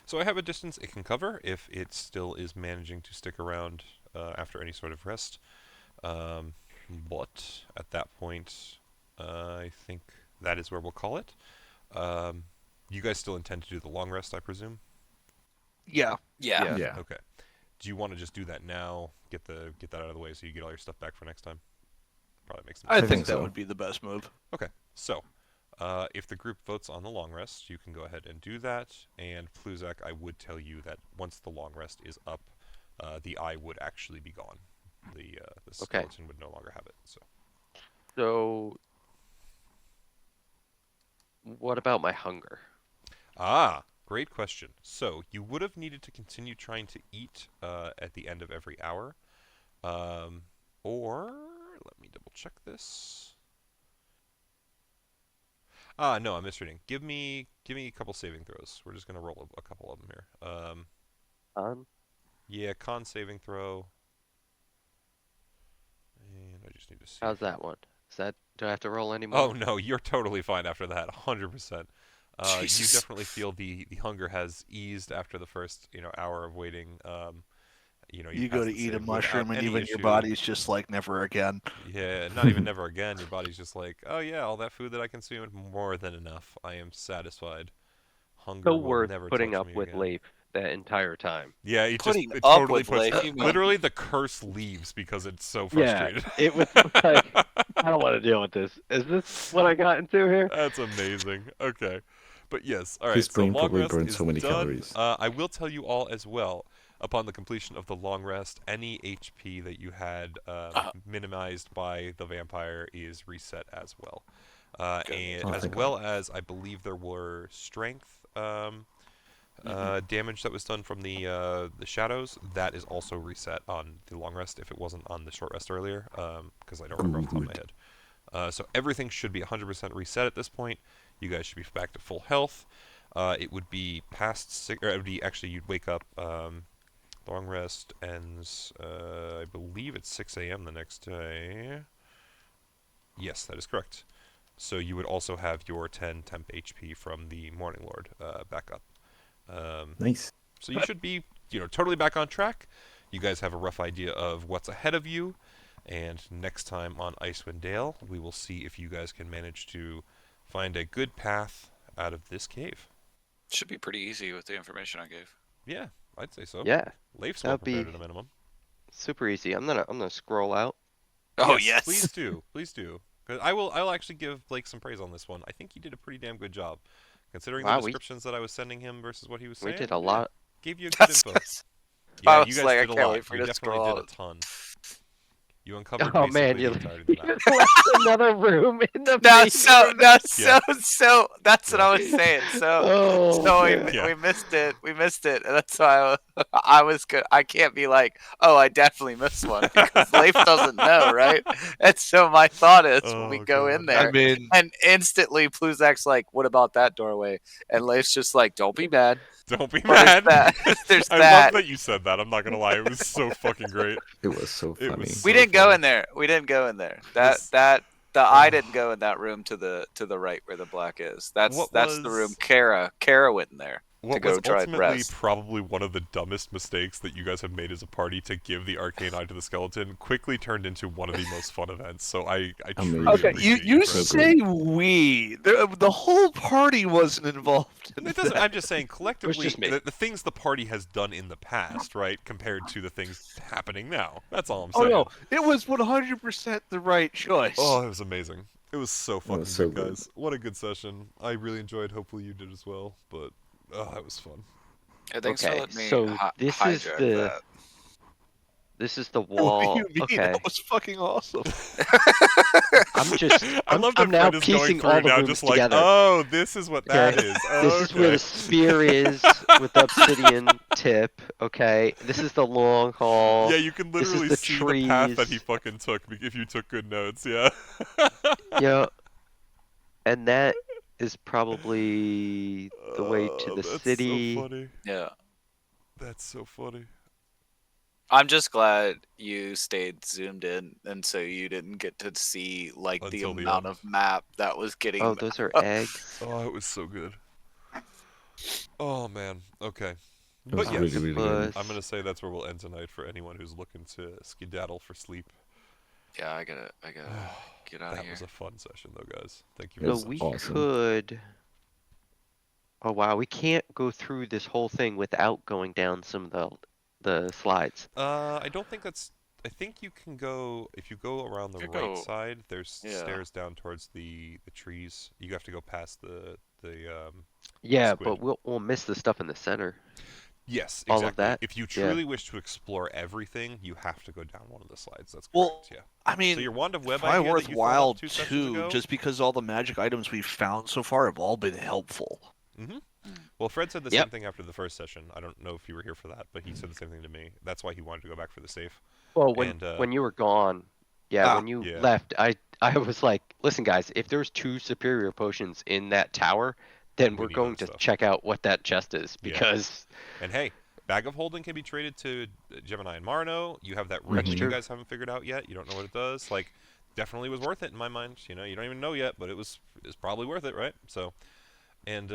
So I have a distance it can cover if it still is managing to stick around after any sort of rest. But at that point, I think that is where we'll call it. You guys still intend to do the long rest, I presume? Yeah. Yeah. Yeah. Okay. Do you want to just do that now? Get that out of the way so you get all your stuff back for next time. Probably makes sense. I I think think that so. would be the best move. Okay. So, if the group votes on the long rest, you can go ahead and do that. And Pluzak, I would tell you that once the long rest is up, the eye would actually be gone. The skeleton would no longer have it. So, what about my hunger? Great question. So you would have needed to continue trying to eat at the end of every hour, or let me double check this. No, I'm misreading. Give me a couple saving throws. We're just gonna roll a couple of them here. Yeah, con saving throw. And I just need to see. How's that one? Do I have to roll any Oh more? no, you're totally fine after that. 100%. You Jesus. definitely feel the hunger has eased after the first hour of waiting. You go to eat a mushroom, and any even your issue. body's just like, never again. Yeah, not even never again. Your body's just like, oh yeah, all that food that I consumed, more than enough. I am satisfied. Hunger So will worth never putting touch up me with again. Leif that entire time. Yeah, it Putting just it up totally with puts. Leif, you mean? Literally, the curse leaves because it's so Yeah, frustrated. it was like, I don't want to deal with this. Is this what I got into here? That's amazing. Okay. But yes, all right. His So brain long probably rest burned is so many done. calories. I will tell you all as well. Upon the completion of the long rest, any HP that you had minimized by the vampire is reset as well, and Oh, as thank well as I believe there were strength damage that was done from the shadows. That is also reset on the long rest if it wasn't on the short rest earlier, because I don't remember off the top of my Good. head. So everything should be 100% reset at this point. You guys should be back to full health. It would be past six, or it would be actually you'd wake up. Long rest ends, I believe it's 6 a.m. the next day. Yes, that is correct. So you would also have your 10 temp HP from the Morning Lord back up. Nice. So you should be, totally back on track. You guys have a rough idea of what's ahead of you, and next time on Icewind Dale, we will see if you guys can manage to find a good path out of this cave. Should be pretty easy with the information I gave. Yeah, I'd say so. Yeah, Leif's well that'd be prepared at a minimum. super easy. I'm gonna scroll out. Oh, Yes, yes. please do, please do. 'Cause I'll actually give Blake some praise on this one. I think he did a pretty damn good job, considering the Wow, descriptions that I was sending him versus what he was we saying. did a yeah, lot. Gave you a good That's info. nice. Yeah, I you was guys like, I did a can't lot. wait for You you to definitely scroll did a out. ton. You uncovered Oh basically man, the you entirety of the map. left another room in the No, main so room. no, Yeah. so that's what Yeah. I was saying. So Oh we man. Yeah. we missed it. We missed it, and that's why I was good. I can't be like, oh, I definitely missed one because Leif doesn't know, right? And so my thought is when we Oh, go God. in there, I mean, and instantly Pluzak's like, what about that doorway? And Leif's just like, don't be mad. Don't be Well, mad. there's that. There's I that. love that you said that. I'm not gonna lie. It was so fucking great. It was so It funny. was We so didn't go funny. in there. We didn't go in there. This- I didn't go in that room to the right where the black is. That's What the room was- Kara went in there to What go was try and ultimately rest. probably one of the dumbest mistakes that you guys have made as a party to give the arcane eye to the skeleton quickly turned into one of the most fun events. So I truly Amazing. okay, appreciate you for it. say we. The whole party wasn't involved in It doesn't. that. I'm just saying collectively just me. the things the party has done in the past, right, compared to the things happening now. That's all I'm Oh saying. no, it was 100% the right choice. Oh, it was amazing. It was so fucking was so good, good. guys. What a good session. I really enjoyed. Hopefully you did as well. But that was fun. Yeah, thanks for Okay, letting me so this is hijack the- that. This is the What do wall. you mean? Okay, That was fucking awesome. I'm just. I love that I'm now Fred is going piecing through all the now rooms just like, together. oh, this is what that Okay. is. This is where the spear is with the obsidian tip. Okay, this is the long hall. Yeah, you can this is literally the see the path that he trees. fucking took if you took good notes. Yeah. Yeah, and that is probably the way to the That's city. so funny. Yeah. That's so funny. I'm just glad you stayed zoomed in, and so you didn't get to see like the Until the amount end. of map that was getting. Oh, those are eggs. Oh, it was so good. Oh man. Okay. It was But yes, really, really good. Octopus. I'm gonna say that's where we'll end tonight for anyone who's looking to skedaddle for sleep. Yeah, I gotta get out of That here. was a fun session, though, guys. Thank you It very So was much. we awesome. could. Oh wow, we can't go through this whole thing without going down some of the slides. I don't think that's. I think you can go if you go around the You right go- side. There's yeah. stairs down towards the trees. You have to go past the Yeah, Squid. but we'll miss the stuff in the center. Yes, All of exactly. that? If you Yeah. truly wish to explore everything, you have to go down one of the slides. That's correct. Well, Yeah. I mean, So your wand of web probably idea that you thought worthwhile up 2 sessions too, ago? just because all the magic items we've found so far have all been helpful. Well, Fred said the Yep. same thing after the first session. I don't know if you were here for that, but he said the same thing to me. That's why he wanted to go back for the safe. Well, And, when you were gone, yeah, Ah, when you yeah. left, I was like, listen, guys, if there's 2 superior potions in that tower, then We we're need going other to stuff. check out what that chest is Yeah. because And hey, Bag of Holding can be traded to Gemini and Marno. You have that ring that you true. guys haven't figured out yet. You don't know what it does. Like, definitely was worth it in my mind. You know, you don't even know yet, but it's probably worth it, right? So, and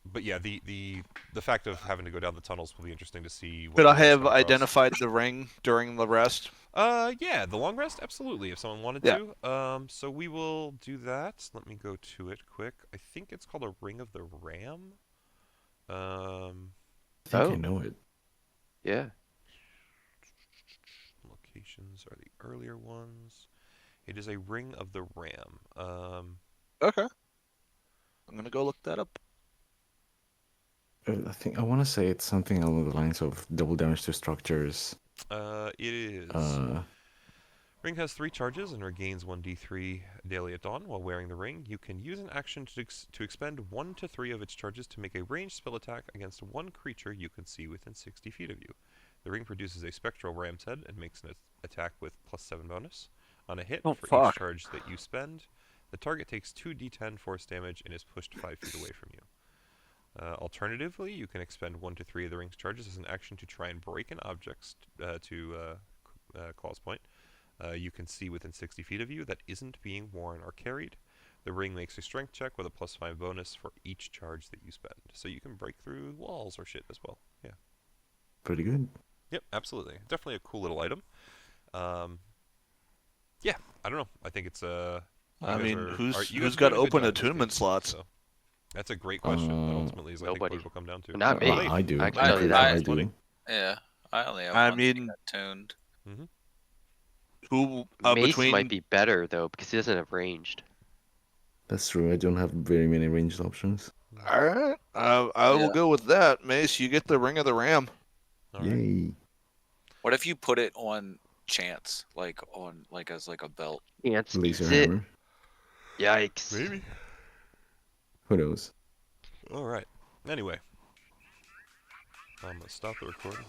but yeah, the fact of having to go down the tunnels will be interesting to see. What Could you I guys have come across. identified the ring during the rest? Yeah, the long rest, absolutely. If someone wanted Yeah. to, so we will do that. Let me go to it quick. I think it's called a Ring of the Ram. I think I Oh. know it. yeah. Locations are the earlier ones. It is a Ring of the Ram. Okay. I'm gonna go look that up. I think I want to say it's something along the lines of double damage to structures. It is. Ring has 3 charges and regains 1d3 daily at dawn. While wearing the ring, you can use an action to expend 1 to 3 of its charges to make a ranged spell attack against one creature you can see within 60 feet of you. The ring produces a spectral ram's head and makes an attack with +7 bonus. On a hit, Oh, for fuck. each charge that you spend, the target takes 2d10 force damage and is pushed 5 feet away from you. Alternatively, you can expend 1 to 3 of the ring's charges as an action to try and break an object to Claw's point. You can see within 60 feet of you that isn't being worn or carried. The ring makes a strength check with a +5 bonus for each charge that you spend. So you can break through walls or shit as well. Yeah. Pretty good. Yep, absolutely. Definitely a cool little item. Yeah, I don't know. I think it's I mean, you who's guys are got doing a good open job with the attunement things, slots? so. That's a great question. That Uh, ultimately is, I think, what nobody. it'll come down to. Not me. Leif, I do. I can I- tell you I- that. I do. Yeah, I only have I one mean- thing attuned. Who Mace between might be better though because he doesn't have ranged. That's true. I don't have very many ranged options. All right, I will Yeah. go with that. Mace, you get the Ring of the Ram. All right. Yay. What if you put it on chance, like as like a belt? Can't speak Laser it. hammer. Yikes. Maybe. Who knows? All right. Anyway, I'm gonna stop the recording.